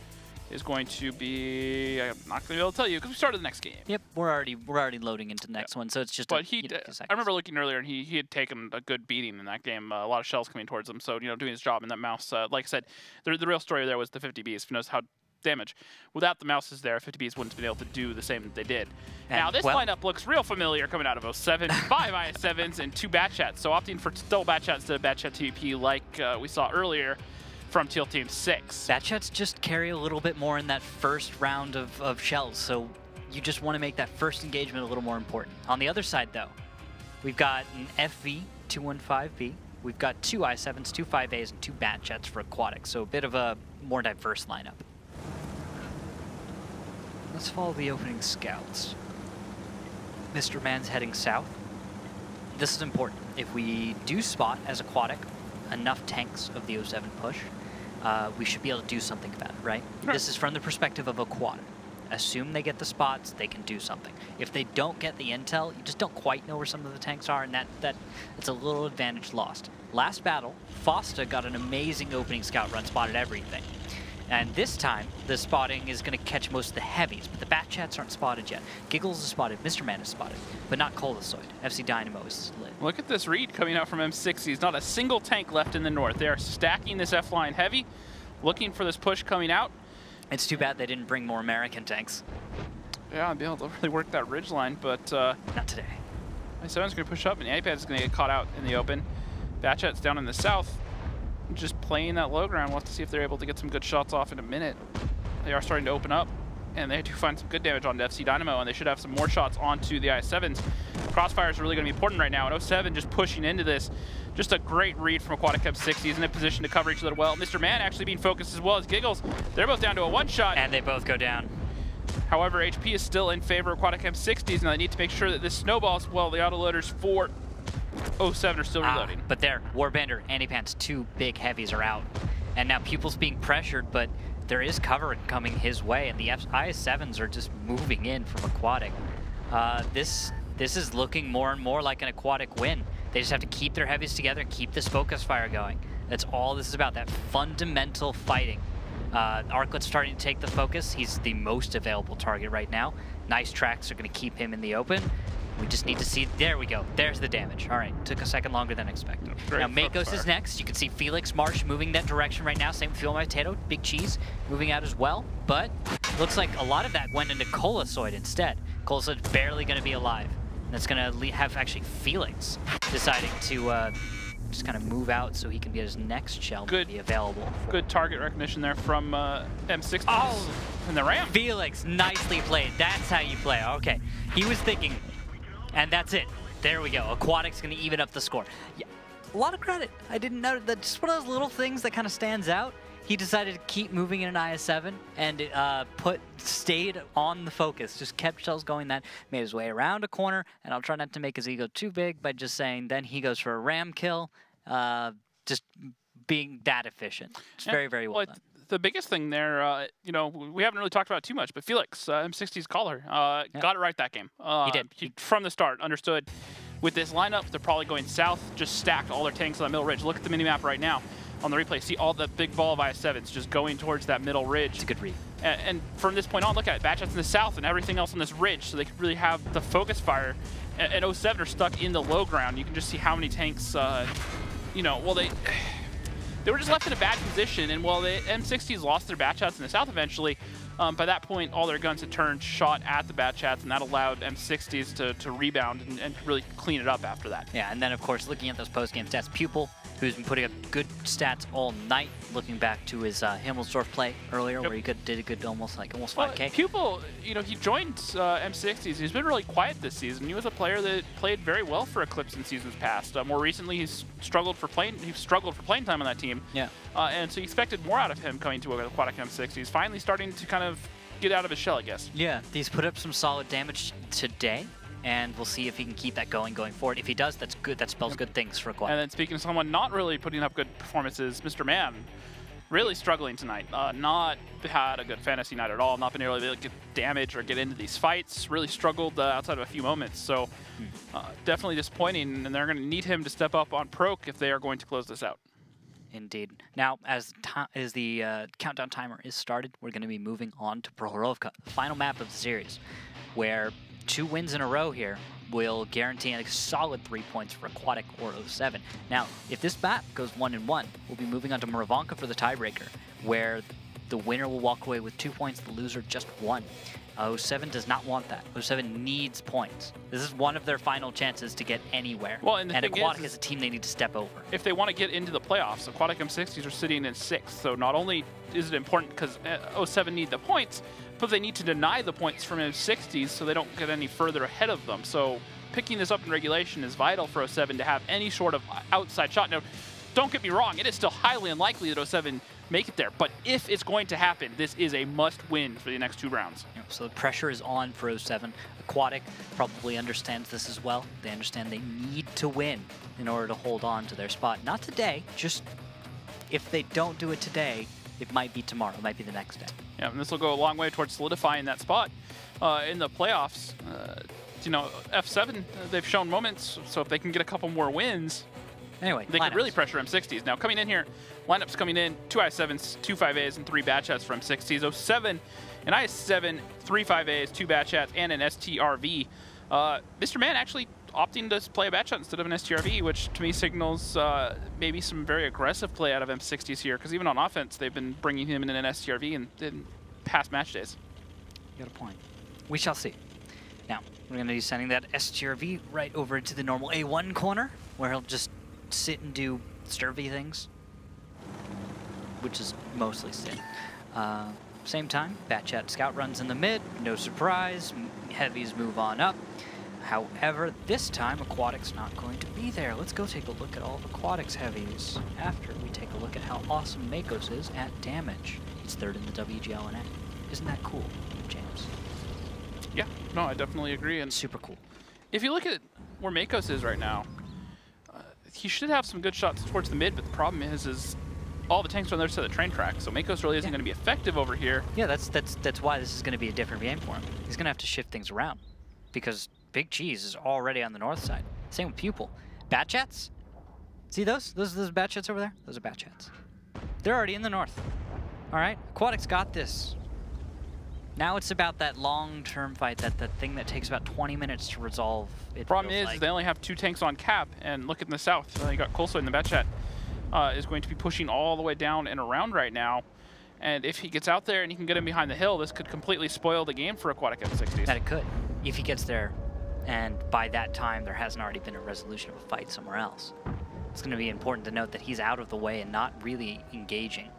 is going to be, I'm not going to be able to tell you because we started the next game. Yep, we're already loading into the next one, so it's just. But I remember looking earlier, and he had taken a good beating in that game. A lot of shells coming towards him, so doing his job in that mouse. Like I said, the real story there was the 50Bs. If you notice how damage. Without the mouses there, 50Bs wouldn't have been able to do the same that they did. And now, this lineup looks real familiar coming out of 07. 5 IS7s and 2 Batchats. So opting for still Batchats instead of Batchat TVP like we saw earlier from Teal Team 6. Batchats just carry a little bit more in that first round of shells, so you just want to make that first engagement a little more important. On the other side, though, we've got an FV 215B. We've got 2 I7s, 2 5As, and 2 Batchats for Aquatic, so a bit of a more diverse lineup. Let's follow the opening scouts. Mr. Man's heading south. This is important. If we do spot as Aquatic enough tanks of the 07 push, we should be able to do something about it, right? This is from the perspective of Aquatic. Assume they get the spots, they can do something. If they don't get the intel, you just don't quite know where some of the tanks are, and that's a little advantage lost. Last battle, Fosta got an amazing opening scout run, spotted everything. And this time, the spotting is going to catch most of the heavies, but the Batchats aren't spotted yet. Giggles is spotted, Mr. Man is spotted, but not Colosoid. FC Dynamo is lit. Look at this read coming out from M60s. Not a single tank left in the north. They are stacking this F-line heavy, looking for this push coming out. It's too bad they didn't bring more American tanks. Yeah, I'd be able to really work that ridge line, but... not today. My7's going to push up, and Antipad is going to get caught out in the open. Batchat's down in the south, just playing that low ground. We'll have to see if they're able to get some good shots off in a minute. They are starting to open up, and they do find some good damage on FC Dynamo, and they should have some more shots onto the IS7s. Crossfire is really going to be important right now, and 07 just pushing into this. Just a great read from Aquatic M60. He's in a position to cover each other well. Mr. Man actually being focused as well as Giggles. They're both down to a one-shot. And they both go down. However, HP is still in favor of Aquatic M60s, and they need to make sure that this snowballs well. The autoloaders for 07 are still reloading. But there, Warbender, Antipants, 2 big heavies are out. And now Pupil's being pressured, but there is cover coming his way, and the IS7s are just moving in from Aquatic. This is looking more and more like an Aquatic win. They just have to keep their heavies together and keep this focus fire going. That's all this is about, that fundamental fighting. Arclit's starting to take the focus. He's the most available target right now. Nice tracks are going to keep him in the open. We just need to see, there we go, there's the damage. All right, took a second longer than expected. Now Makos is next. You can see Felix Marsh moving that direction right now. Same with Fuel My Potato, Big Cheese moving out as well. But looks like a lot of that went into Colosoid instead. Colosoid's barely going to be alive. That's going to have actually Felix deciding to just kind of move out so he can get his next shell to be available. Good target recognition there from M60. Oh, and the Ram. Felix, nicely played. That's how you play. Okay, he was thinking, and that's it. There we go. Aquatic's going to even up the score. Yeah, a lot of credit. I didn't know that. Just one of those little things that kind of stands out. He decided to keep moving in an IS7 and stayed on the focus, just kept shells going, that made his way around a corner, and I'll try not to make his ego too big by just saying then he goes for a ram kill, just being that efficient. It's very, very well done. the biggest thing there, you know, we haven't really talked about it too much, but Felix, M60's caller, got it right that game. He did. He, from the start, understood with this lineup, they're probably going south, just stacked all their tanks on that middle ridge. Look at the minimap right now on the replay. See all the big ball of IS-7s just going towards that middle ridge. It's a good read. And from this point on, look at it. Batchets in the south and everything else on this ridge, so they could really have the focus fire. And 07 are stuck in the low ground. You can just see how many tanks, you know, well, they were just left in a bad position. And while the M60s lost their Batchets in the south eventually, by that point, all their guns had turned shot at the Batchets, and that allowed M60s to rebound and really clean it up after that. Yeah, and then, of course, looking at those post-game stats, Pupil, who's been putting up good stats all night, looking back to his Himmelsdorf play earlier, where he did a good almost 5K. Pupil, you know, he joined M60s. He's been really quiet this season. He was a player that played very well for Eclipse in seasons past. More recently, he's struggled for playing time on that team. Yeah. And so you expected more out of him coming to Aquatic M60s. Finally starting to kind of get out of his shell, I guess. Yeah, he's put up some solid damage today, and we'll see if he can keep that going forward. If he does, that's good. That spells good things for Aquatic. And then speaking of someone not really putting up good performances, Mr. Man, really struggling tonight. Not had a good fantasy night at all. Not been able to get damage or get into these fights. Really struggled outside of a few moments. So definitely disappointing, and they're going to need him to step up on Proc if they are going to close this out. Indeed. Now, as the countdown timer is started, we're going to be moving on to Prohorovka, the final map of the series, where 2 wins in a row here will guarantee a solid 3 points for Aquatic or 07. Now, if this map goes 1-1, we'll be moving on to Muravanka for the tiebreaker, where the winner will walk away with 2 points, the loser just 1. 07 does not want that. 07 needs points. This is one of their final chances to get anywhere. Well, and Aquatic is a team they need to step over. If they want to get into the playoffs, Aquatic M60s are sitting in 6th. So not only is it important because 07 need the points, but they need to deny the points from M60s so they don't get any further ahead of them. So picking this up in regulation is vital for 07 to have any sort of outside shot. Now, don't get me wrong, it is still highly unlikely that 07 make it there. But if it's going to happen, this is a must-win for the next 2 rounds. So the pressure is on for 07. Aquatic probably understands this as well. They understand they need to win in order to hold on to their spot. Not today, just if they don't do it today, it might be tomorrow, it might be the next day. Yeah, and this will go a long way towards solidifying that spot in the playoffs. You know, F7, they've shown moments, so if they can get a couple more wins, anyway, they could really pressure M60s. Now, coming in here, lineups coming in, 2 IS-7s, 2 5As, and 3 Batchets from M60s. 07, an IS-7, 3 5As, 2 Batchets, and an STRV. Mr. Man actually opting to play a Batchet instead of an STRV, which to me signals maybe some very aggressive play out of M60s here, because even on offense, they've been bringing him in an STRV in past match days. You got a point. We shall see. Now, we're going to be sending that STRV right over into the normal A1 corner, where he'll just sit and do STRV things, which is mostly sit. Same time, Batchet scout runs in the mid, no surprise, heavies move on up. However, this time, Aquatic's not going to be there. Let's go take a look at all of Aquatic's heavies after we take a look at how awesome Makos is at damage. He's 3rd in the WGLNA. Isn't that cool, James? Yeah, no, I definitely agree. And super cool. If you look at where Makos is right now, he should have some good shots towards the mid, but the problem is all the tanks are on the other side of the train track, so Makos really isn't going to be effective over here. Yeah, that's why this is going to be a different game for him. He's going to have to shift things around, because Big Cheese is already on the north side. Same with Pupil. Batchets? See those? Those Batchets over there? Those are Batchets. They're already in the north. All right? Aquatic's got this. Now it's about that long-term fight, that thing that takes about 20 minutes to resolve. Problem is, they only have 2 tanks on cap, and look in the south. You got Kolsoy in the Batchet. Is going to be pushing all the way down and around right now. And if he gets out there and he can get him behind the hill, this could completely spoil the game for Aquatic M60s. That it could, if he gets there, and by that time there hasn't already been a resolution of a fight somewhere else. It's going to be important to note that he's out of the way and not really engaging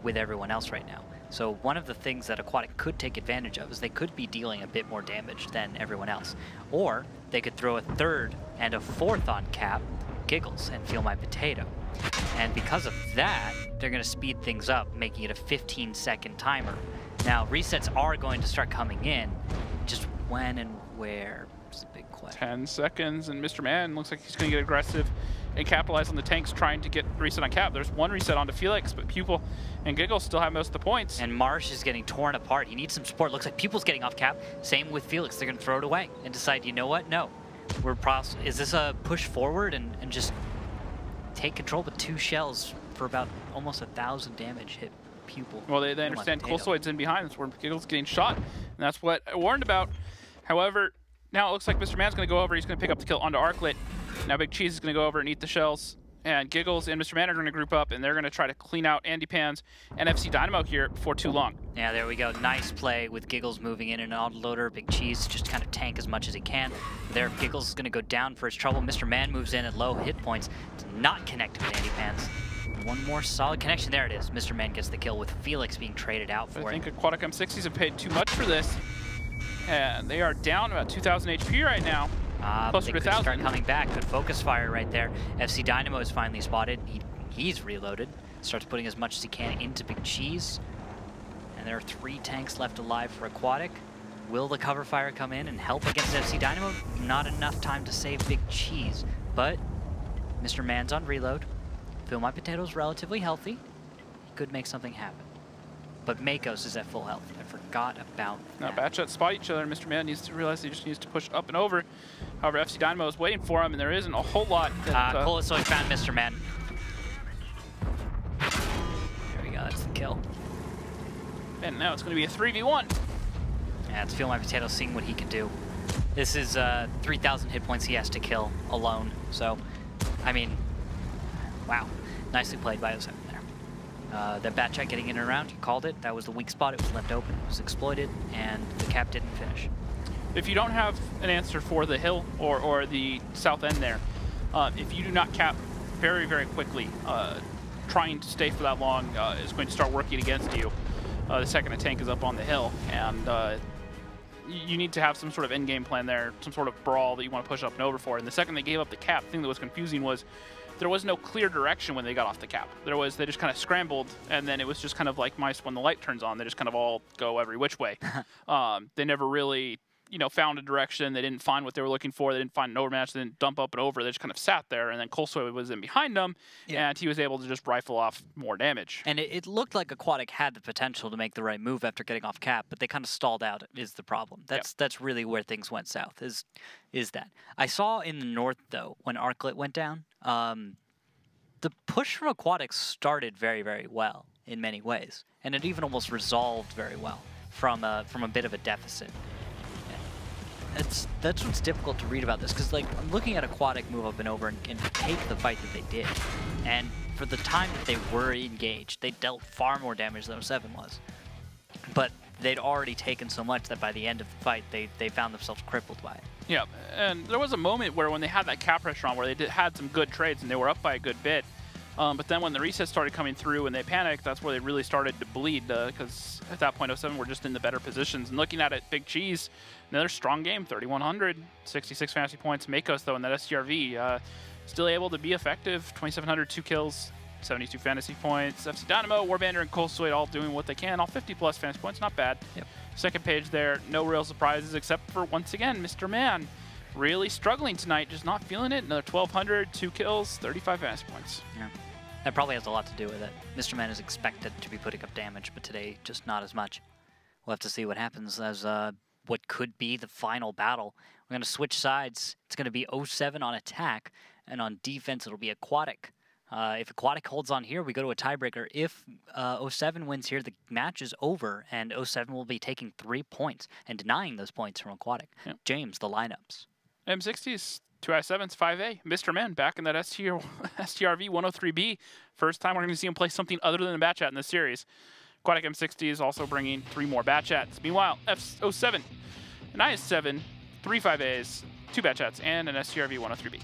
with everyone else right now. So one of the things that Aquatic could take advantage of is they could be dealing a bit more damage than everyone else. Or they could throw a 3rd and a 4th on cap, Giggles, and Feel My Potato. And because of that, they're going to speed things up, making it a 15-second timer. Now, resets are going to start coming in. Just when and where is the big question. 10 seconds, and Mr. Man looks like he's going to get aggressive and capitalize on the tanks trying to get reset on Cap. There's one reset onto Felix, but Pupil and Giggles still have most of the points. And Marsh is getting torn apart. He needs some support. Looks like Pupil's getting off Cap. Same with Felix. They're going to throw it away and decide, you know what? No. Is this a push forward and just take control with 2 shells for about almost 1,000 damage hit Pupil? Well, they understand Colsoid's in behind. That's where Giggles getting shot. And that's what I warned about. However, now it looks like Mr. Man's going to go over. He's going to pick up the kill onto Arclet. Now Big Cheese is going to go over and eat the shells. And Giggles and Mr. Man are going to group up, and they're going to try to clean out Andy Pans and FC Dynamo here before too long. Yeah, there we go. Nice play with Giggles moving in and autoloader. Big Cheese just kind of tank as much as he can. There, Giggles is going to go down for his trouble. Mr. Man moves in at low hit points. It's not connected with Andy Pans. One more solid connection. There it is. Mr. Man gets the kill with Felix being traded out for it. I think Aquatic M60s have paid too much for this. And they are down about 2,000 HP right now. Closer to 1,000. Start coming back. Good focus fire right there. FC Dynamo is finally spotted. He's reloaded. Starts putting as much as he can into Big Cheese. And there are 3 tanks left alive for Aquatic. Will the cover fire come in and help against FC Dynamo? Not enough time to save Big Cheese. But Mr. Man's on reload. Feel My Potato's relatively healthy. He could make something happen. But Makos is at full health. I forgot about now that. Batchat spot each other. Mr. Man needs to realize he just needs to push up and over. However, FC Dynamo is waiting for him, and there isn't a whole lot. Colosoid found Mr. Man. There we go. That's the kill. And now it's going to be a 3v1. Yeah, it's Feel My Potato seeing what he can do. This is 3,000 hit points he has to kill alone. So, I mean, wow. Nicely played by 07 there. That Batchat getting in and around, you called it. That was the weak spot. It was left open. It was exploited, and the cap didn't finish. If you don't have an answer for the hill or the south end there, if you do not cap very, very quickly, trying to stay for that long is going to start working against you the second a tank is up on the hill. And you need to have some sort of end game plan there, some sort of brawl that you want to push up and over for. And the second they gave up the cap, the thing that was confusing was there was no clear direction when they got off the cap. They just kind of scrambled, and then it was just kind of like mice when the light turns on. They just kind of all go every which way. They never really, found a direction. They didn't find what they were looking for. They didn't find an overmatch. They didn't dump up and over. They just kind of sat there, and then Colsoy was in behind them, and he was able to just rifle off more damage. And it looked like Aquatic had the potential to make the right move after getting off cap, but they kind of stalled out is the problem. That's really where things went south, is that. I saw in the north, though, when Arclet went down, the push from Aquatic started very, very well in many ways, and it even almost resolved very well from a bit of a deficit. That's what's difficult to read about this, because I'm looking at Aquatic move up and over and take the fight that they did, and for the time that they were engaged, they dealt far more damage than 07 was, but they'd already taken so much that by the end of the fight, they found themselves crippled by it. Yeah, and there was a moment where when they had that cap pressure on where they had some good trades and they were up by a good bit, but then when the resets started coming through and they panicked, that's where they really started to bleed, because at that point 07 were just in the better positions. And looking at it, Big Cheese, another strong game, 3,100, 66 fantasy points. Makos, though, in that STRV, still able to be effective, 2,700, 2 kills, 72 fantasy points. FC Dynamo, Warbander, and Colsoid all doing what they can, all 50-plus fantasy points, not bad. Yep. Second page there, no real surprises except for, once again, Mr. Man. Really struggling tonight, just not feeling it. Another 1,200, 2 kills, 35 fantasy points. Yeah. That probably has a lot to do with it. Mr. Man is expected to be putting up damage, but today just not as much. We'll have to see what happens as what could be the final battle. We're going to switch sides. It's going to be 07 on attack, and on defense it'll be Aquatic. If Aquatic holds on here, we go to a tiebreaker. If 07 wins here, the match is over, and 07 will be taking 3 points and denying those points from Aquatic. Yep. James, the lineups. M60s, 2i7s, 5A. Mr. Man back in that STRV 103B. First time we're going to see him play something other than a Batchat in this series. Aquatic M60 is also bringing 3 more Batchats. Meanwhile, F07, an IS7, 3 5As, 2 Batchats, and an STRV 103B.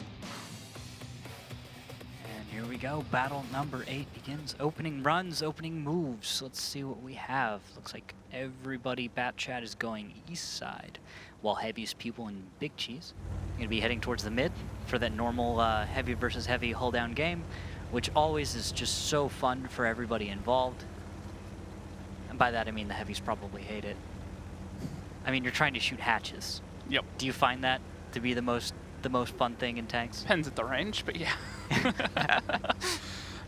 Here we go, battle number 8 begins. Opening runs, opening moves. Let's see what we have. Looks like everybody Batchat is going east side, while Heavy's Pupil and Big Cheese are going to be heading towards the mid for that normal heavy versus heavy hold down game, which always is just so fun for everybody involved. And by that I mean the heavies probably hate it. I mean, you're trying to shoot hatches. Yep. Do you find that to be the most fun thing in tanks? Depends at the range, but yeah.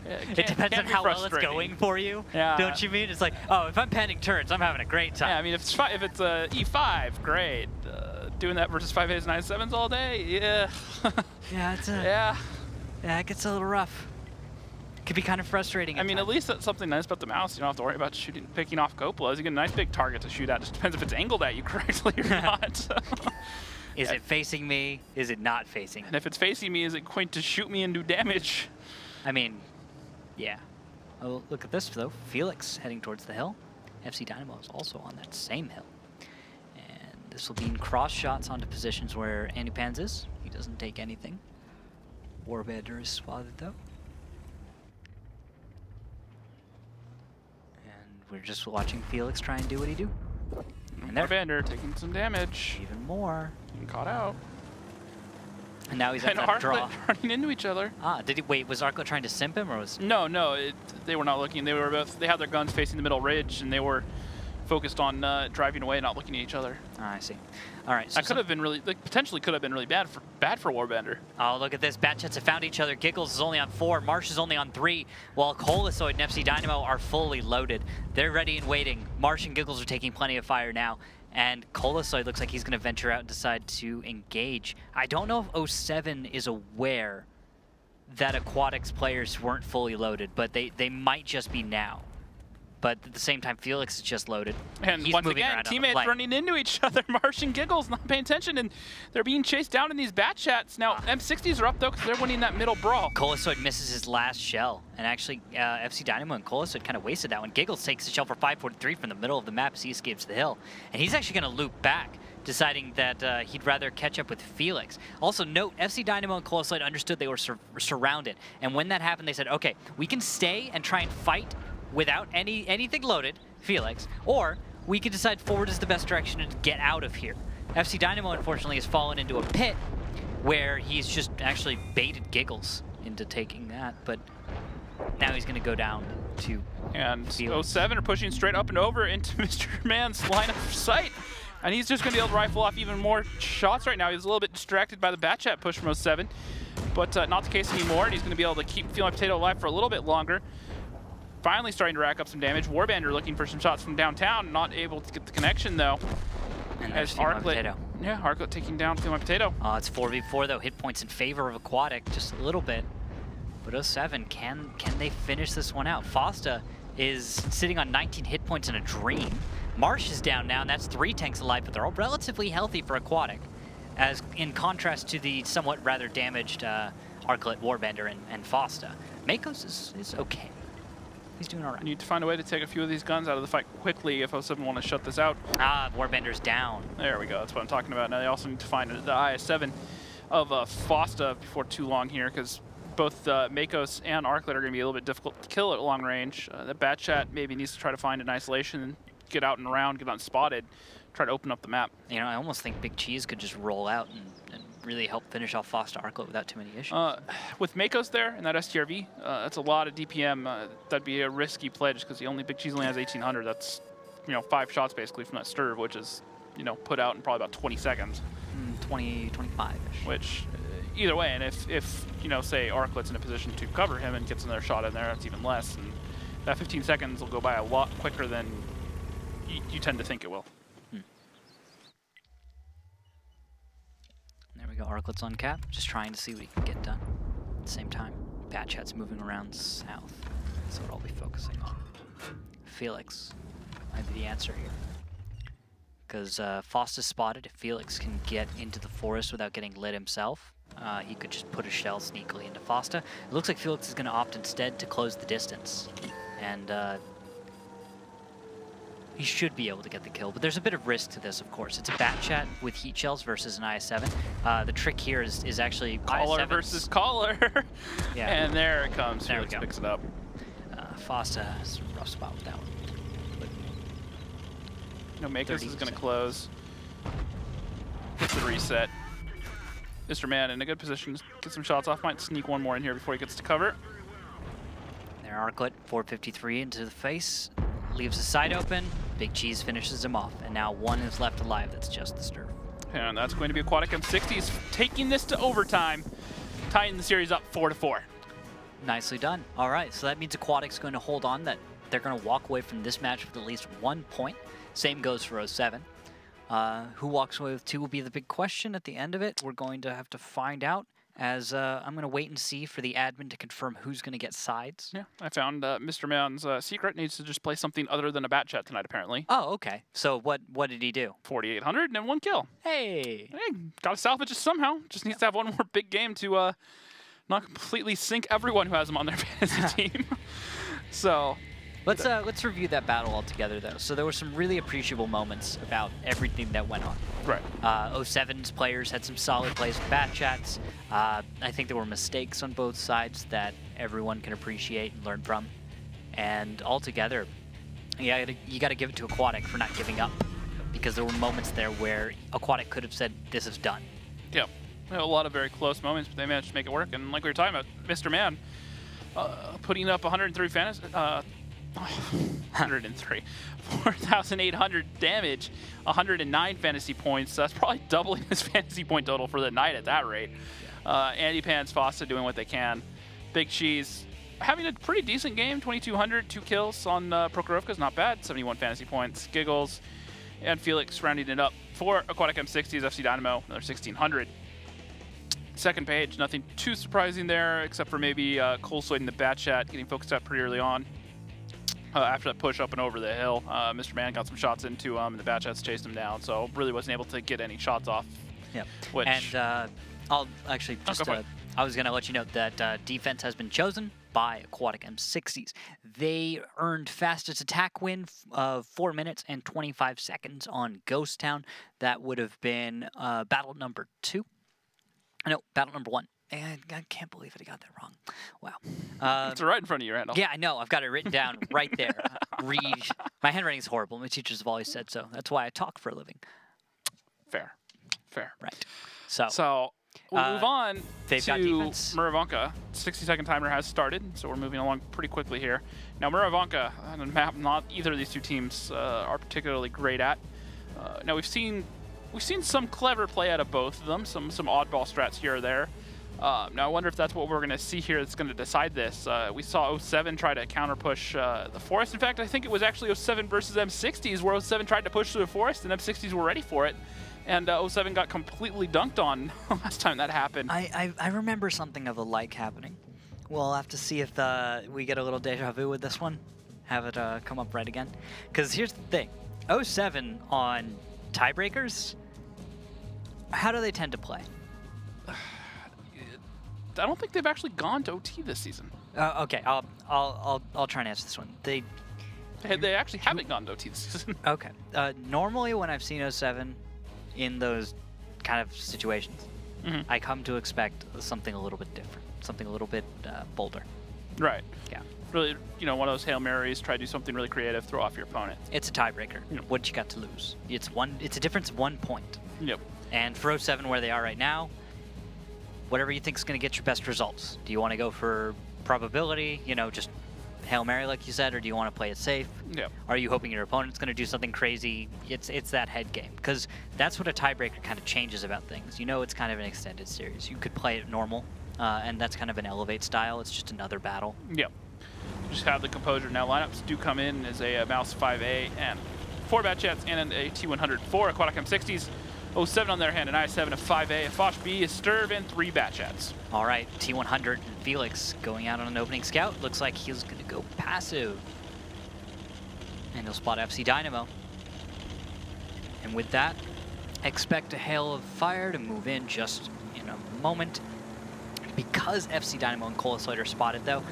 It depends on how well it's going for you. Yeah. Don't you mean? It's like, oh, if I'm panning turns, I'm having a great time. Yeah, I mean, if it's E5, great. Doing that versus 5As, 9-7s all day, yeah. Yeah, it's yeah, it gets a little rough. Could be kind of frustrating. I mean, at least that's something nice about the mouse. You don't have to worry about picking off Copolas. You get a nice big target to shoot at. Just depends if it's angled at you correctly or not. Is it facing me? Is it not facing me? And if it's facing me, is it going to shoot me and do damage? I mean, yeah. Oh, look at this, though. Felix heading towards the hill. FC Dynamo is also on that same hill. And this will be in cross shots onto positions where Andy Pans is. He doesn't take anything. Warbender is spotted, though. And we're just watching Felix try and do what he do. And Warbender taking some damage. Even more. Getting caught out. And now he's at that draw. Running into each other. Ah, did he wait? Was Arclet trying to simp him, or was? No, they were not looking. They were both. They had their guns facing the middle ridge, and they were focused on driving away, not looking at each other. Ah, I see. All right. So that could have been really, potentially could have been really bad for Warbender. Oh, look at this. Batchets have found each other. Giggles is only on 4. Marsh is only on 3, while Colosoid and FC Dynamo are fully loaded. They're ready and waiting. Marsh and Giggles are taking plenty of fire now. And Colosoid looks like he's going to venture out and decide to engage. I don't know if 07 is aware that Aquatics players weren't fully loaded, but they might just be now. But at the same time, Felix is just loaded. And he's once again, teammates running into each other. Marsh and Giggles not paying attention, and they're being chased down in these bat chats. Now, M60s are up, though, because they're winning that middle brawl. Colosoid misses his last shell, and actually, FC Dynamo and Colosoid kind of wasted that one. Giggles takes the shell for 543 from the middle of the map as he escapes the hill. And he's actually going to loop back, deciding that he'd rather catch up with Felix. Also, note, FC Dynamo and Colosoid understood they were surrounded. And when that happened, they said, okay, we can stay and try and fight without anything loaded, Felix, or we can decide forward is the best direction to get out of here. FC Dynamo, unfortunately, has fallen into a pit where he's just actually baited Giggles into taking that, but now he's going to go down to And Felix. 07 are pushing straight up and over into Mr. Man's line of sight. And he's just going to be able to rifle off even more shots right now. He's a little bit distracted by the bat chat push from 07, but not the case anymore, and he's going to be able to keep Feel My Potato alive for a little bit longer. Finally starting to rack up some damage. Warbender looking for some shots from downtown, not able to get the connection though. And as Arclet, yeah, Arclet taking down Feel My Potato. It's 4v4 though, hit points in favor of Aquatic, just a little bit. But 07, can they finish this one out? Fosta is sitting on 19 hit points in a dream. Marsh is down now, and that's 3 tanks alive, but they're all relatively healthy for Aquatic, as in contrast to the somewhat rather damaged Arclet, Warbender, and Fosta. Makos is okay. He's doing all right. Need to find a way to take a few of these guns out of the fight quickly if 07 want to shut this out. Warbender's down. There we go. That's what I'm talking about. Now they also need to find the IS-7 of Fosta before too long here, because both Makos and Arclet are going to be a little bit difficult to kill at long range. The bat chat maybe needs to try to find an isolation, get out and around, get unspotted, try to open up the map. You know, I almost think Big Cheese could just roll out and really help finish off Fosta Arclet without too many issues. With Makos there and that STRV, that's a lot of DPM. That'd be a risky play just because the only Big Cheese only has 1800. That's, 5 shots basically from that Sturv, which is, put out in probably about 20 seconds. 20, 25-ish. Which, either way, and if say Arclet's in a position to cover him and gets another shot in there, that's even less. And that 15 seconds will go by a lot quicker than you tend to think it will. There we go, Arclet's on cap, just trying to see what he can get done. At the same time, bat chat's moving around south. That's what I'll be focusing on. Felix might be the answer here. Because Fosta's spotted. If Felix can get into the forest without getting lit himself, he could just put a shell sneakily into Fosta. It looks like Felix is going to opt instead to close the distance. And he should be able to get the kill, but there's a bit of risk to this, of course. It's a bat chat with heat shells versus an IS-7. The trick here is actually Caller versus caller. Yeah. And there it comes. There Felix we go. picks it up. Fosta has a rough spot with that one. Makos is going to close. Get the reset. Mr. Man in a good position to get some shots off. Might sneak one more in here before he gets to cover. There, Arclet, 453 into the face. Leaves the side open. Big Cheese finishes him off. And now one is left alive. That's just the Sturv. And that's going to be Aquatic M60s taking this to overtime. tying the series up 4-4. Nicely done. All right, so that means Aquatic's going to hold on, that they're going to walk away from this match with at least 1 point. Same goes for 07. Who walks away with 2 will be the big question at the end of it. We're going to have to find out, as I'm going to wait and see for the admin to confirm who's going to get sides. Yeah, I found Mr. Man's secret needs to just play something other than a bat chat tonight, apparently. Oh, okay. So what did he do? 4,800 and 1 kill. Hey! Hey, got to salvage it somehow. Just needs to have one more big game to not completely sink everyone who has him on their fantasy team. So... Let's review that battle all together, though. So there were some really appreciable moments about everything that went on. Right. 07's players had some solid plays with bat chats. I think there were mistakes on both sides that everyone can appreciate and learn from. And altogether, you got to give it to Aquatic for not giving up, because there were moments there where Aquatic could have said, "This is done." Yeah, a lot of very close moments, but they managed to make it work. And like we were talking about, Mr. Man putting up 103 fantasy. 103, 4,800 damage, 109 fantasy points. That's probably doubling his fantasy point total for the night at that rate. Andy Pans, Fossa doing what they can. Big Cheese having a pretty decent game, 2,200, 2 kills on Prokhorovka's, not bad, 71 fantasy points. Giggles and Felix rounding it up for Aquatic M60's FC Dynamo, another 1,600. Second page, nothing too surprising there, except for maybe Cole Soyd in the bat chat getting focused out pretty early on. After that push up and over the hill, Mr. Man got some shots into him, and the bat chats chased him down, so really wasn't able to get any shots off. Yep. Which... And I'll actually just, I was going to let you know that defense has been chosen by Aquatic M60s. They earned fastest attack win of 4 minutes and 25 seconds on Ghost Town. That would have been battle number 2. No, battle number 1. And I can't believe it. I got that wrong. Wow. It's right in front of you, Randall. Yeah, I know. I've got it written down right there. Read. My handwriting is horrible. My teachers have always said so. That's why I talk for a living. Fair. Right. So we'll move on to Muravanka. 60-second timer has started, so we're moving along pretty quickly here. Now, Muravanka, on a map not either of these two teams are particularly great at. Now, we've seen some clever play out of both of them, some oddball strats here or there. Now, I wonder if that's what we're going to see here that's going to decide this. We saw 07 try to counter-push the Forest. In fact, I think it was actually 07 versus M60s, where 07 tried to push through the Forest, and M60s were ready for it. And 07 got completely dunked on last time that happened. I remember something of the like happening. We'll have to see if we get a little deja vu with this one. Have it come up right again. Because here's the thing. 07 on tiebreakers, how do they tend to play? I don't think they've actually gone to OT this season. Okay, I'll try and answer this one. They actually haven't gone to OT this season. Okay. Normally, when I've seen 07 in those kind of situations, I come to expect something a little bit different, something a little bit bolder. Right. Yeah. Really, one of those Hail Marys. Try to do something really creative, throw off your opponent. It's a tiebreaker. What you got to lose? It's a difference of 1 point. Yep. And for 07, where they are right now, whatever you think is going to get your best results. Do you want to go for probability, just Hail Mary like you said, or do you want to play it safe? Yeah. Are you hoping your opponent's going to do something crazy? It's that head game, because that's what a tiebreaker kind of changes about things. It's kind of an extended series. You could play it normal, and that's kind of an elevate style. It's just another battle. Yep. Just have the composure. Now lineups do come in as a Mouse 5A and 4 bat chats and a T100 4 Aquatic M60s. 07 on their hand, an I7, a 5A, a Foch B, a Sturv, and 3 bat chats. All right, T100 and Felix going out on an opening scout. Looks like he's going to go passive. And he'll spot FC Dynamo. And with that, expect a hail of fire to move in just in a moment. Because FC Dynamo and Colosoid are spotted, though,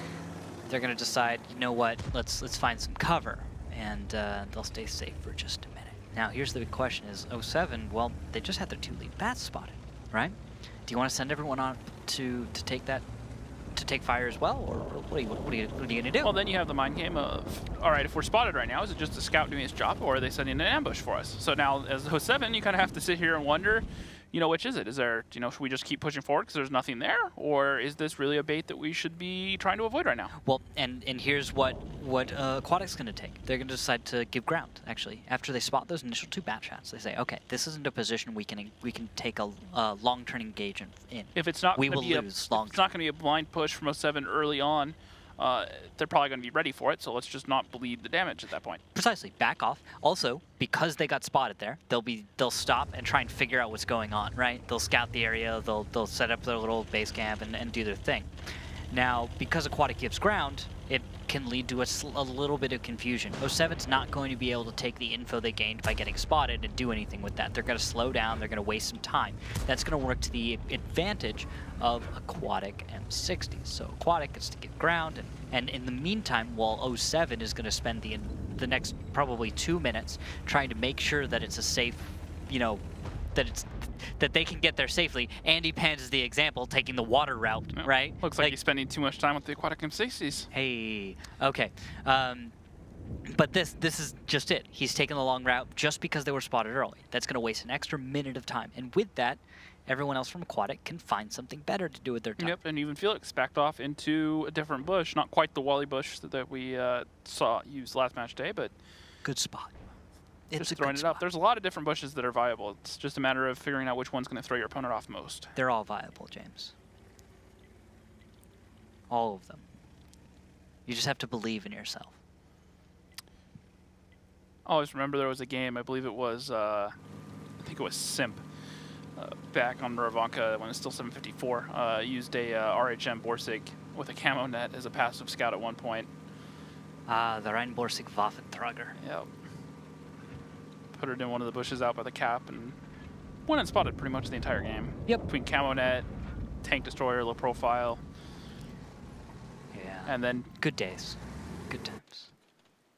they're going to decide, you know what, let's find some cover. And they'll stay safe for just a minute. Now, here's the big question is 07, well, they just had their 2 lead bats spotted, right? Do you want to send everyone on to take fire as well, or what are you going to do? Well, then you have the mind game of, all right, if we're spotted right now, is it just a scout doing his job, or are they sending an ambush for us? So now, as 07, you kind of have to sit here and wonder, you know, which is it? Is there, you know, should we just keep pushing forward because there's nothing there, or is this really a bait that we should be trying to avoid right now? Well, and here's what Aquatic's going to take. They're going to decide to give ground. Actually, after they spot those initial 2 bat shots, they say, okay, this isn't a position we can take a long-term engagement in. If it's not, we will lose long-term. It's not going to be a blind push from 07 early on. They're probably going to be ready for it, so let's just not bleed the damage at that point. Precisely, back off. Also, because they got spotted there, they'll stop and try and figure out what's going on, right? They'll scout the area, they'll set up their little base camp and do their thing. Now, because Aquatic gives ground, it can lead to a little bit of confusion. 07's not going to be able to take the info they gained by getting spotted and do anything with that. They're going to slow down, they're going to waste some time. That's going to work to the advantage of Aquatic M60. So Aquatic gets to get ground, and in the meantime, while 07 is going to spend the next probably 2 minutes trying to make sure that it's a safe, you know, that they can get there safely. Andy Pans is the example, taking the water route, right? Looks like he's spending too much time with the Aquatic M60s. Hey, okay. But this is just it. He's taking the long route just because they were spotted early. That's going to waste an extra minute of time. And with that, everyone else from Aquatic can find something better to do with their time. Yep, and even Felix backed off into a different bush. Not quite the Wally bush that we saw used last match day, but... Good spot. It's just throwing it up. There's a lot of different bushes that are viable. It's just a matter of figuring out which one's going to throw your opponent off most. They're all viable, James. All of them. You just have to believe in yourself. I always remember there was a game, I believe it was, I think it was Simp, back on Ravanka when it's still 754. Used a RHM Borsig with a camo net as a passive scout at one point. The Rein Borsig Waffentrager. Yep. Put it in one of the bushes out by the cap and went unspotted pretty much the entire game. Yep. Between camo net, tank destroyer, low profile. Yeah. And then... Good days. Good times.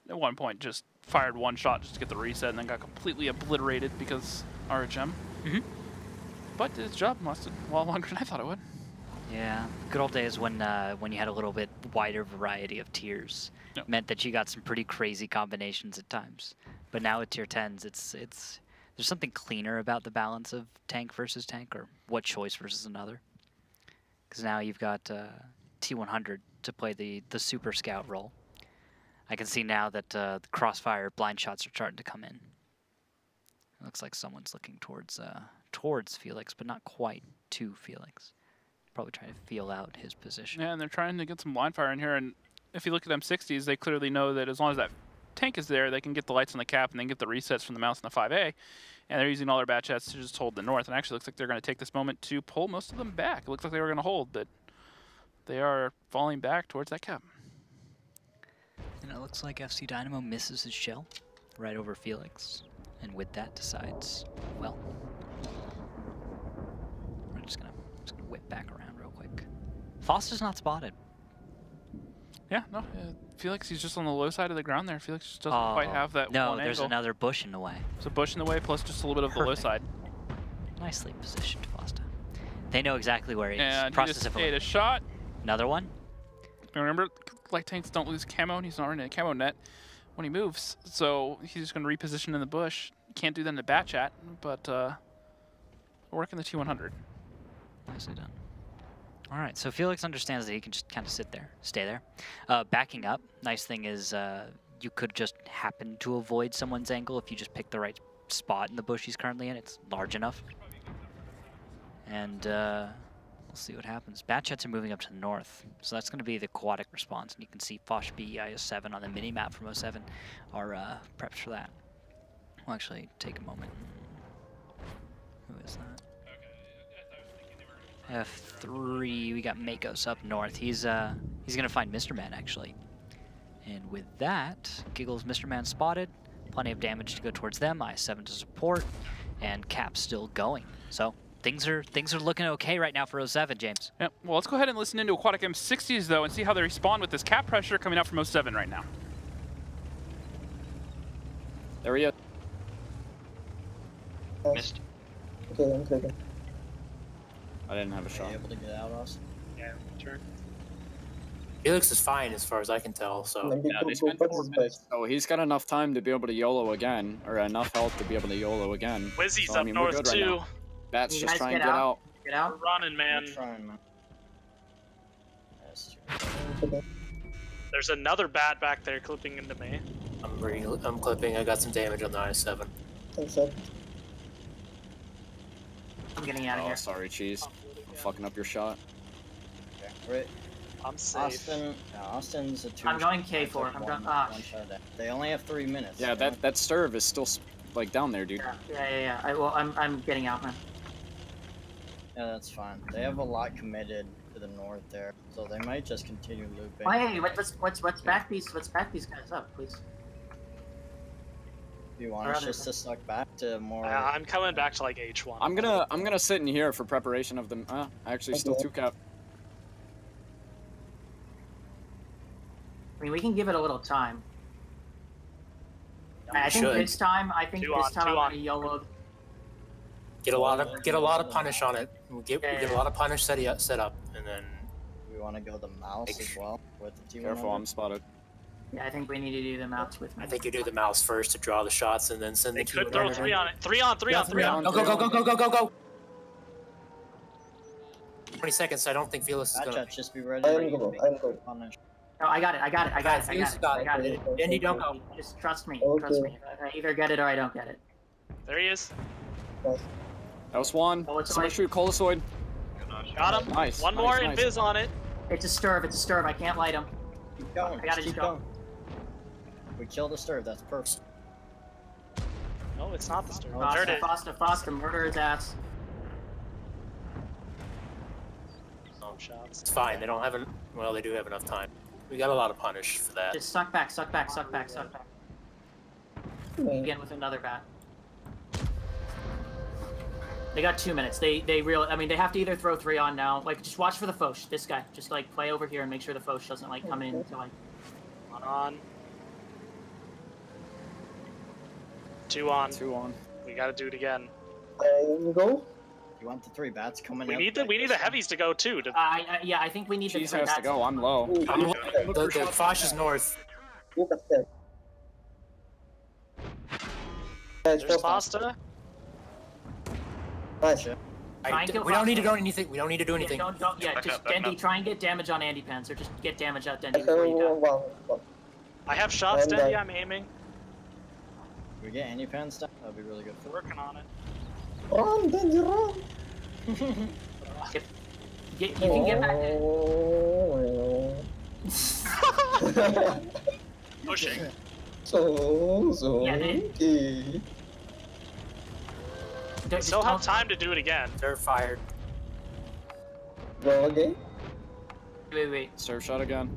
At one point just fired one shot just to get the reset and then got completely obliterated because RHM. Mm-hmm. But his job lasted a lot longer than I thought it would. Yeah. Good old days when you had a little bit wider variety of tiers. Yep. Meant that you got some pretty crazy combinations at times. But now with tier 10s, there's something cleaner about the balance of tank versus tank, or what choice versus another. Because now you've got T100 to play the super scout role. I can see now that the crossfire blind shots are starting to come in. It looks like someone's looking towards Felix, but not quite to Felix. Probably trying to feel out his position. Yeah, and they're trying to get some blind fire in here. And if you look at M60s, they clearly know that as long as that tank is there, they can get the lights on the cap and then get the resets from the mouse and the 5A. And they're using all their bat shots to just hold the north. And actually looks like they're going to take this moment to pull most of them back. It looks like they were going to hold, but they are falling back towards that cap. And it looks like FC Dynamo misses his shell right over Felix. And with that decides, well, we're just gonna whip back around real quick. Foster's not spotted. Yeah, no, Felix, he's just on the low side of the ground there. Felix just doesn't quite have that no, one there's angle. another bush in the way. There's a bush in the way, plus just a little bit of the low side. Nicely positioned, Foster. They know exactly where he is. And Process he just of ate a shot. Another one. Remember, light tanks don't lose camo, and he's not running a camo net when he moves. So he's just going to reposition in the bush. Can't do that in the bat chat, but working the T100. Nicely done. All right, so Felix understands that he can just kind of sit there, stay there. Backing up, nice thing is you could just happen to avoid someone's angle if you just pick the right spot in the bush he's currently in. It's large enough. And we'll see what happens. Bat chats are moving up to the north, so that's going to be the aquatic response. And you can see Foch B, IS7 on the mini-map from 07 are prepped for that. We'll actually take a moment. Who is that? F3, we got Makos up north. He's gonna find Mr. Man actually. And with that, Giggles Mr. Man spotted. Plenty of damage to go towards them. IS7 to support, and Cap's still going. So things are looking okay right now for 07, James. Yep. Well, let's go ahead and listen into Aquatic M60s though, and see how they respond with this cap pressure coming out from 07 right now. There he is. Missed. Okay, I'm clicking. I didn't have a shot. Able to get out, Austin? Yeah, turn. Felix is fine as far as I can tell, so. Yeah, they spent 4 minutes, so he's got enough time to be able to YOLO again, or enough health to be able to YOLO again. Wizzy's so, I up mean, we're north good right too. now. Bats You just guys try and get get out. out. Get out. We're running, man. I'm trying, man. There's another bat back there clipping into me. I'm clipping. I got some damage on the I-7. I'm getting out of Oh, here. sorry, Cheese. I'm fucking up your shot. Okay, right. I'm safe. Austin's a 2. I'm going K4. I'm going. They only have 3 minutes. Yeah, that serve is still like down there, dude. Yeah. I'm getting out, man. Yeah, that's fine. They have a lot committed to the north there, so they might just continue looping. Hey, let's back these guys up, please. Do you want us just to suck back to more? I'm coming back to like H1. I'm gonna sit in here for preparation of them. Actually, still 2 cap. I mean, we can give it a little time. I think this time I'm gonna YOLO. Get a lot of punish on it. We get a lot of punish set up, and then we want to go the mouse as well with the T100. Careful, I'm spotted. Yeah, I think we need to do the mouse with me. I think you do the mouse first to draw the shots, and then send the They could throw 3 on it. 3 on. Go. 20 seconds. I don't think Felix is gonna. Just be ready. I'm going. No, I got it. Andy, don't go. Just trust me. Okay. Trust me. I either get it or I don't get it. There he is. That was one. Somebody shoot Colosoid. Got him. Nice. One more and Biz on it. It's a stirve. I can't light him. Keep going. I gotta keep just go. going. We killed the stirve. That's perfect. No, it's not the stir. Foster, murder his ass. Shots. It's fine. They don't have well, they do have enough time. We got a lot of punish for that. Just suck back. Again with another bat. They got 2 minutes. They have to either throw 3 on now. Like, just watch for the Foch. This guy. Just like play over here and make sure the Foch doesn't like come in to like. 1 on. 2 on. 2 on. We gotta do it again. Go. You want the 3 bats coming? We need the heavies to go too. Yeah, I think we need Cheese the 3 has bats. to go. I'm low. The Foch is north. There's pasta. Nice. We don't need to do anything. We don't need to do anything. Just Dendy, try and get damage on Andy Pants, or just get damage out Dendy before you die. I have shots, Dendy. I'm aiming. Can we get Andy Pants down? That'd be really good. Working on it. Run, Dendy, run! You can get back in. Pushing. So Yeah, okay. We still have time to do it again. They're fired. Go again. Wait. Serve shot again.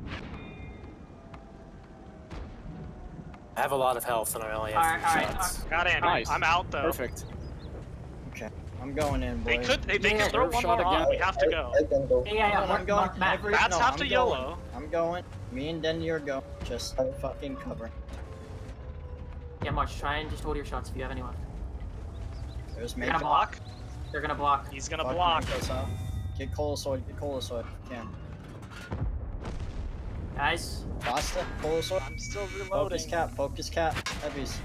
I have a lot of health, and I only have 3 shots. Got Andy. Nice. I'm out though. Perfect. Okay, I'm going in, boys. They could throw one more on. We have to go. I can go. Yeah. I'm going. Bats have to YOLO. I'm going. Me and Denny are going. Just fucking cover. Yeah, March, try and just hold your shots if you have any left. There's They're gonna block. They're gonna block. He's gonna block. Get Colosoid if you can. Guys. Pasta, Colosoid. I'm still reloading. Focus cap, heavies.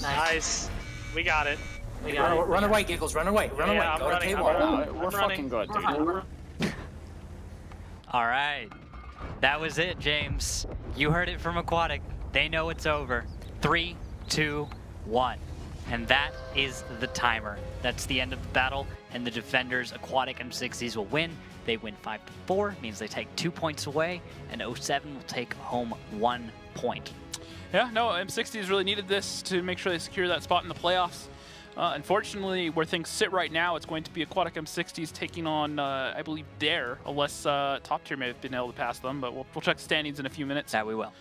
Nice. We got it. Run away, Giggles. Run away. Run away. I'm Go running. to I'm We're fucking good, dude. All right. That was it, James. You heard it from Aquatic. They know it's over. 3, 2, 1. And that is the timer. That's the end of the battle, and the defenders, Aquatic M60s, will win. They win 5-4, means they take 2 points away, and 07 will take home 1 point. Yeah, no, M60s really needed this to make sure they secure that spot in the playoffs. Unfortunately, where things sit right now, it's going to be Aquatic M60s taking on, I believe, Dare, unless Top Tier may have been able to pass them, but we'll check the standings in a few minutes. That we will.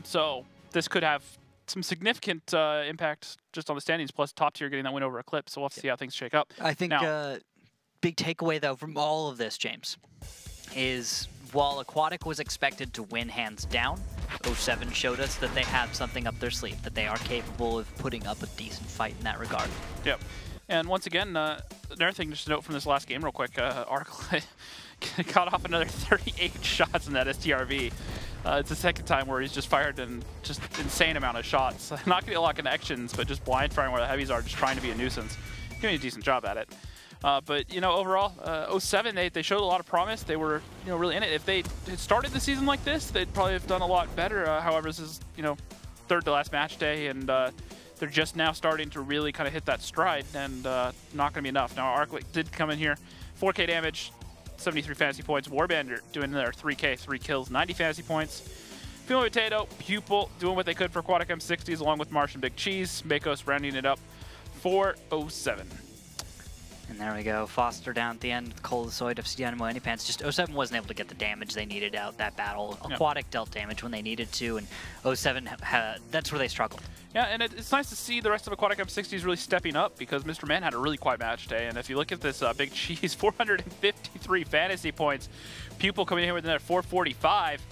So this could have some significant impact just on the standings, plus Top Tier getting that win over Eclipse, so we'll have to see how things shake up. I think big takeaway, though, from all of this, James, is while Aquatic was expected to win hands down, 07 showed us that they have something up their sleeve, that they are capable of putting up a decent fight in that regard. Yep. And once again, another thing just to note from this last game real quick, Arclight got off another 38 shots in that STRV. It's the second time where he's just fired in just insane amount of shots. Not getting a lot of connections, but just blind firing where the heavies are, just trying to be a nuisance. doing a decent job at it. But, you know, overall, 07, they showed a lot of promise. They were, you know, really in it. If they had started the season like this, they'd probably have done a lot better. However, this is, you know, third to last match day, and they're just now starting to really kind of hit that stride, and not going to be enough. Now, Arclight did come in here, 4K damage, 73 fantasy points. Warbandit doing their 3K, 3 kills, 90 fantasy points. Feeling Potato, Pupil doing what they could for Aquatic M60s, along with Martian Big Cheese. Makos rounding it up for 07. And there we go, Foster down at the end with Colosoid of Dynamo Anypants. Just 07 wasn't able to get the damage they needed out that battle. Aquatic dealt damage when they needed to, and 07, that's where they struggled. Yeah, and it's nice to see the rest of Aquatic M60s really stepping up, because Mr. Man had a really quiet match day. And if you look at this Big Cheese, 453 fantasy points. Pupil coming in here with another 445.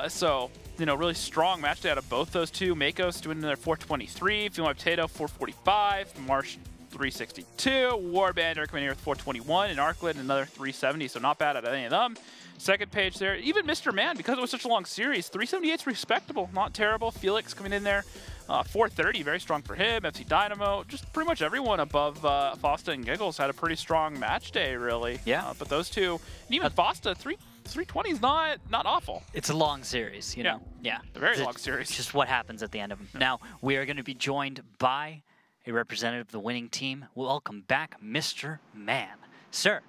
So, you know, really strong match day out of both those two. Makos doing another 423. Feeling Potato, 445. Marsh, 362. Warbandit coming here with 421, and Arclight another 370, so not bad at any of them. Second page there, even Mr. Man, because it was such a long series, 378's respectable, not terrible. Felix coming in there, 430, very strong for him. FC Dynamo, just pretty much everyone above Fosta and Giggles had a pretty strong match day, really. Yeah. But those two, and even Fosta, 320 is not awful. It's a long series, you know. Yeah. A very long series. Just what happens at the end of them. Now, we are going to be joined by a representative of the winning team. Welcome back, Mr. Man. Sir,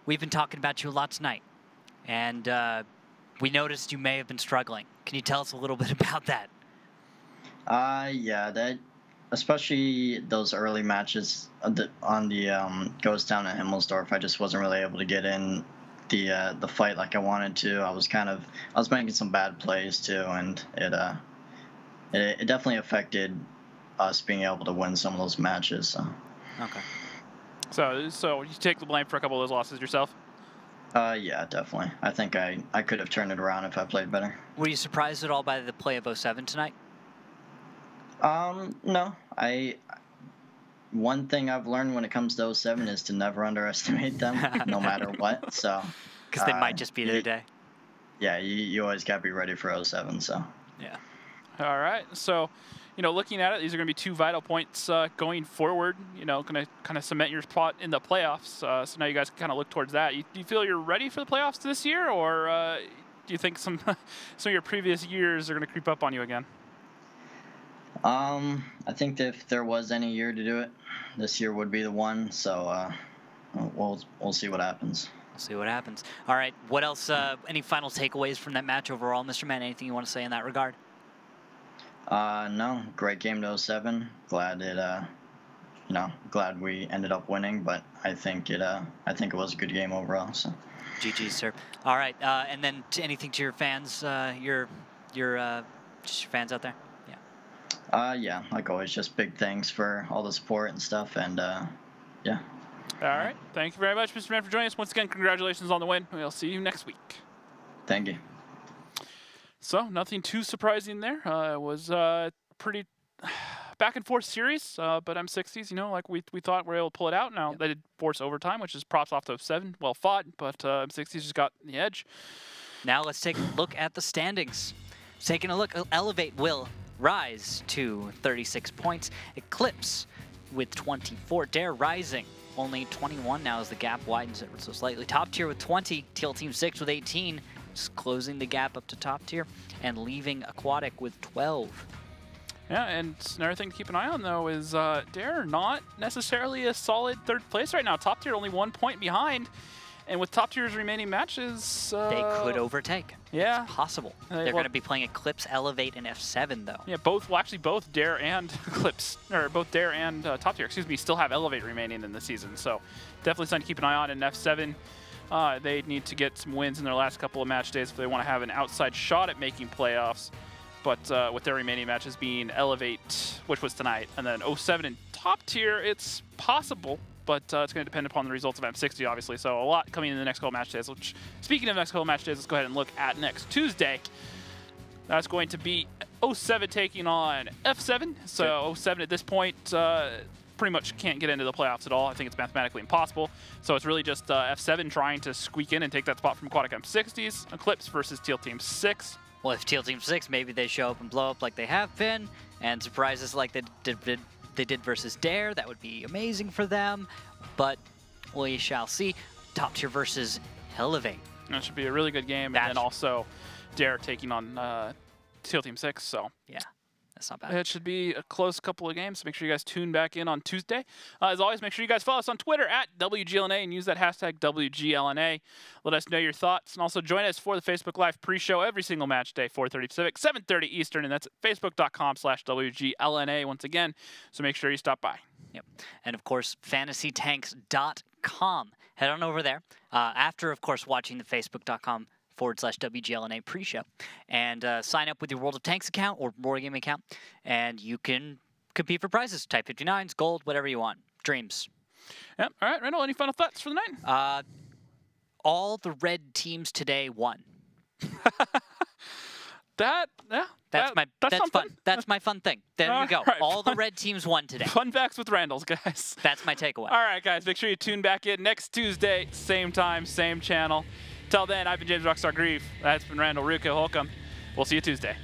we've been talking about you a lot tonight, and we noticed you may have been struggling. Can you tell us a little bit about that? Yeah, that, especially those early matches on the Ghost Town at Himmelsdorf, I just wasn't really able to get in the fight like I wanted to. I was making some bad plays too, and it definitely affected us being able to win some of those matches. So. Okay. So you take the blame for a couple of those losses yourself? Yeah, definitely. I think I could have turned it around if I played better. Were you surprised at all by the play of 07 tonight? No. One thing I've learned when it comes to 07 is to never underestimate them, no matter what. So. Because they might just be their day. Yeah, you always gotta be ready for 07. So. Yeah. All right. So, you know, looking at it, these are going to be 2 vital points going forward. You know, going to kind of cement your spot in the playoffs. So now you guys can kind of look towards that. Do you feel you're ready for the playoffs this year, or do you think some of your previous years are going to creep up on you again? I think that if there was any year to do it, this year would be the one. So we'll see what happens. We'll see what happens. All right. What else? Any final takeaways from that match overall, Mr. Man? Anything you want to say in that regard? No, great game to 07. Glad we ended up winning, but I think it was a good game overall. So. GG, sir. All right, and then anything to your fans, just your fans out there? Yeah. Yeah, like always, just big thanks for all the support and stuff, and yeah. All right, thank you very much, Mr. Man, for joining us. Once again, congratulations on the win. We'll see you next week. Thank you. So, nothing too surprising there. It was pretty back and forth series, but M60s, you know, like we thought we were able to pull it out. Now, they did force overtime, which is props off to 07. Well fought, but M60s just got the edge. Now, let's take a look at the standings. Taking a look, Elevate will rise to 36 points. Eclipse with 24. Dare rising, only 21 now as the gap widens it so slightly. Top tier with 20. Teal Team 6 with 18. Closing the gap up to top tier, and leaving Aquatic with 12. Yeah, and another thing to keep an eye on, though, is Dare not necessarily a solid third place right now. Top tier only 1 point behind, and with top tier's remaining matches... they could overtake. Yeah. It's possible. They're going to be playing Eclipse, Elevate, and F7, though. Yeah, both Dare and Eclipse, or both Dare and top tier, excuse me, still have Elevate remaining in the season, so definitely something to keep an eye on in F7. They need to get some wins in their last couple of match days if they want to have an outside shot at making playoffs. But with their remaining matches being Elevate, which was tonight, and then 07 in top tier, it's possible, but it's going to depend upon the results of M60, obviously. So a lot coming in the next couple of match days. Which, speaking of next couple of match days, let's go ahead and look at next Tuesday. That's going to be 07 taking on F7. So 07 at this point pretty much can't get into the playoffs at all. I think it's mathematically impossible. So it's really just F7 trying to squeak in and take that spot from Aquatic M60s. Eclipse versus Teal Team 6. Well, if Teal Team 6, maybe they show up and blow up like they have been, and surprise us like they did they did versus Dare. That would be amazing for them, but we shall see. Top tier versus Elevate. That should be a really good game, and then also Dare taking on Teal Team 6. So yeah, that's not bad. It should be a close couple of games. Make sure you guys tune back in on Tuesday. As always, make sure you guys follow us on Twitter at WGLNA and use that hashtag WGLNA. Let us know your thoughts, and also join us for the Facebook Live pre-show every single match day, 4:30 Pacific, 7:30 Eastern, and that's at facebook.com/WGLNA once again. So make sure you stop by. Yep, and of course, fantasytanks.com. Head on over there after, of course, watching the facebook.com/WGLNA pre-show, and sign up with your World of Tanks account or Board Game account, and you can compete for prizes. Type 59s, gold, whatever you want. Dreams. Yep. All right, Randall, any final thoughts for the night? All the red teams today won. That's fun. That's my fun thing. There we go. Right, all the red teams won today. Fun facts with Randall's, guys. That's my takeaway. All right, guys, make sure you tune back in next Tuesday, same time, same channel. Till then, I've been James Rockstar Grieve. That's been Randall Ruka Holcomb. We'll see you Tuesday.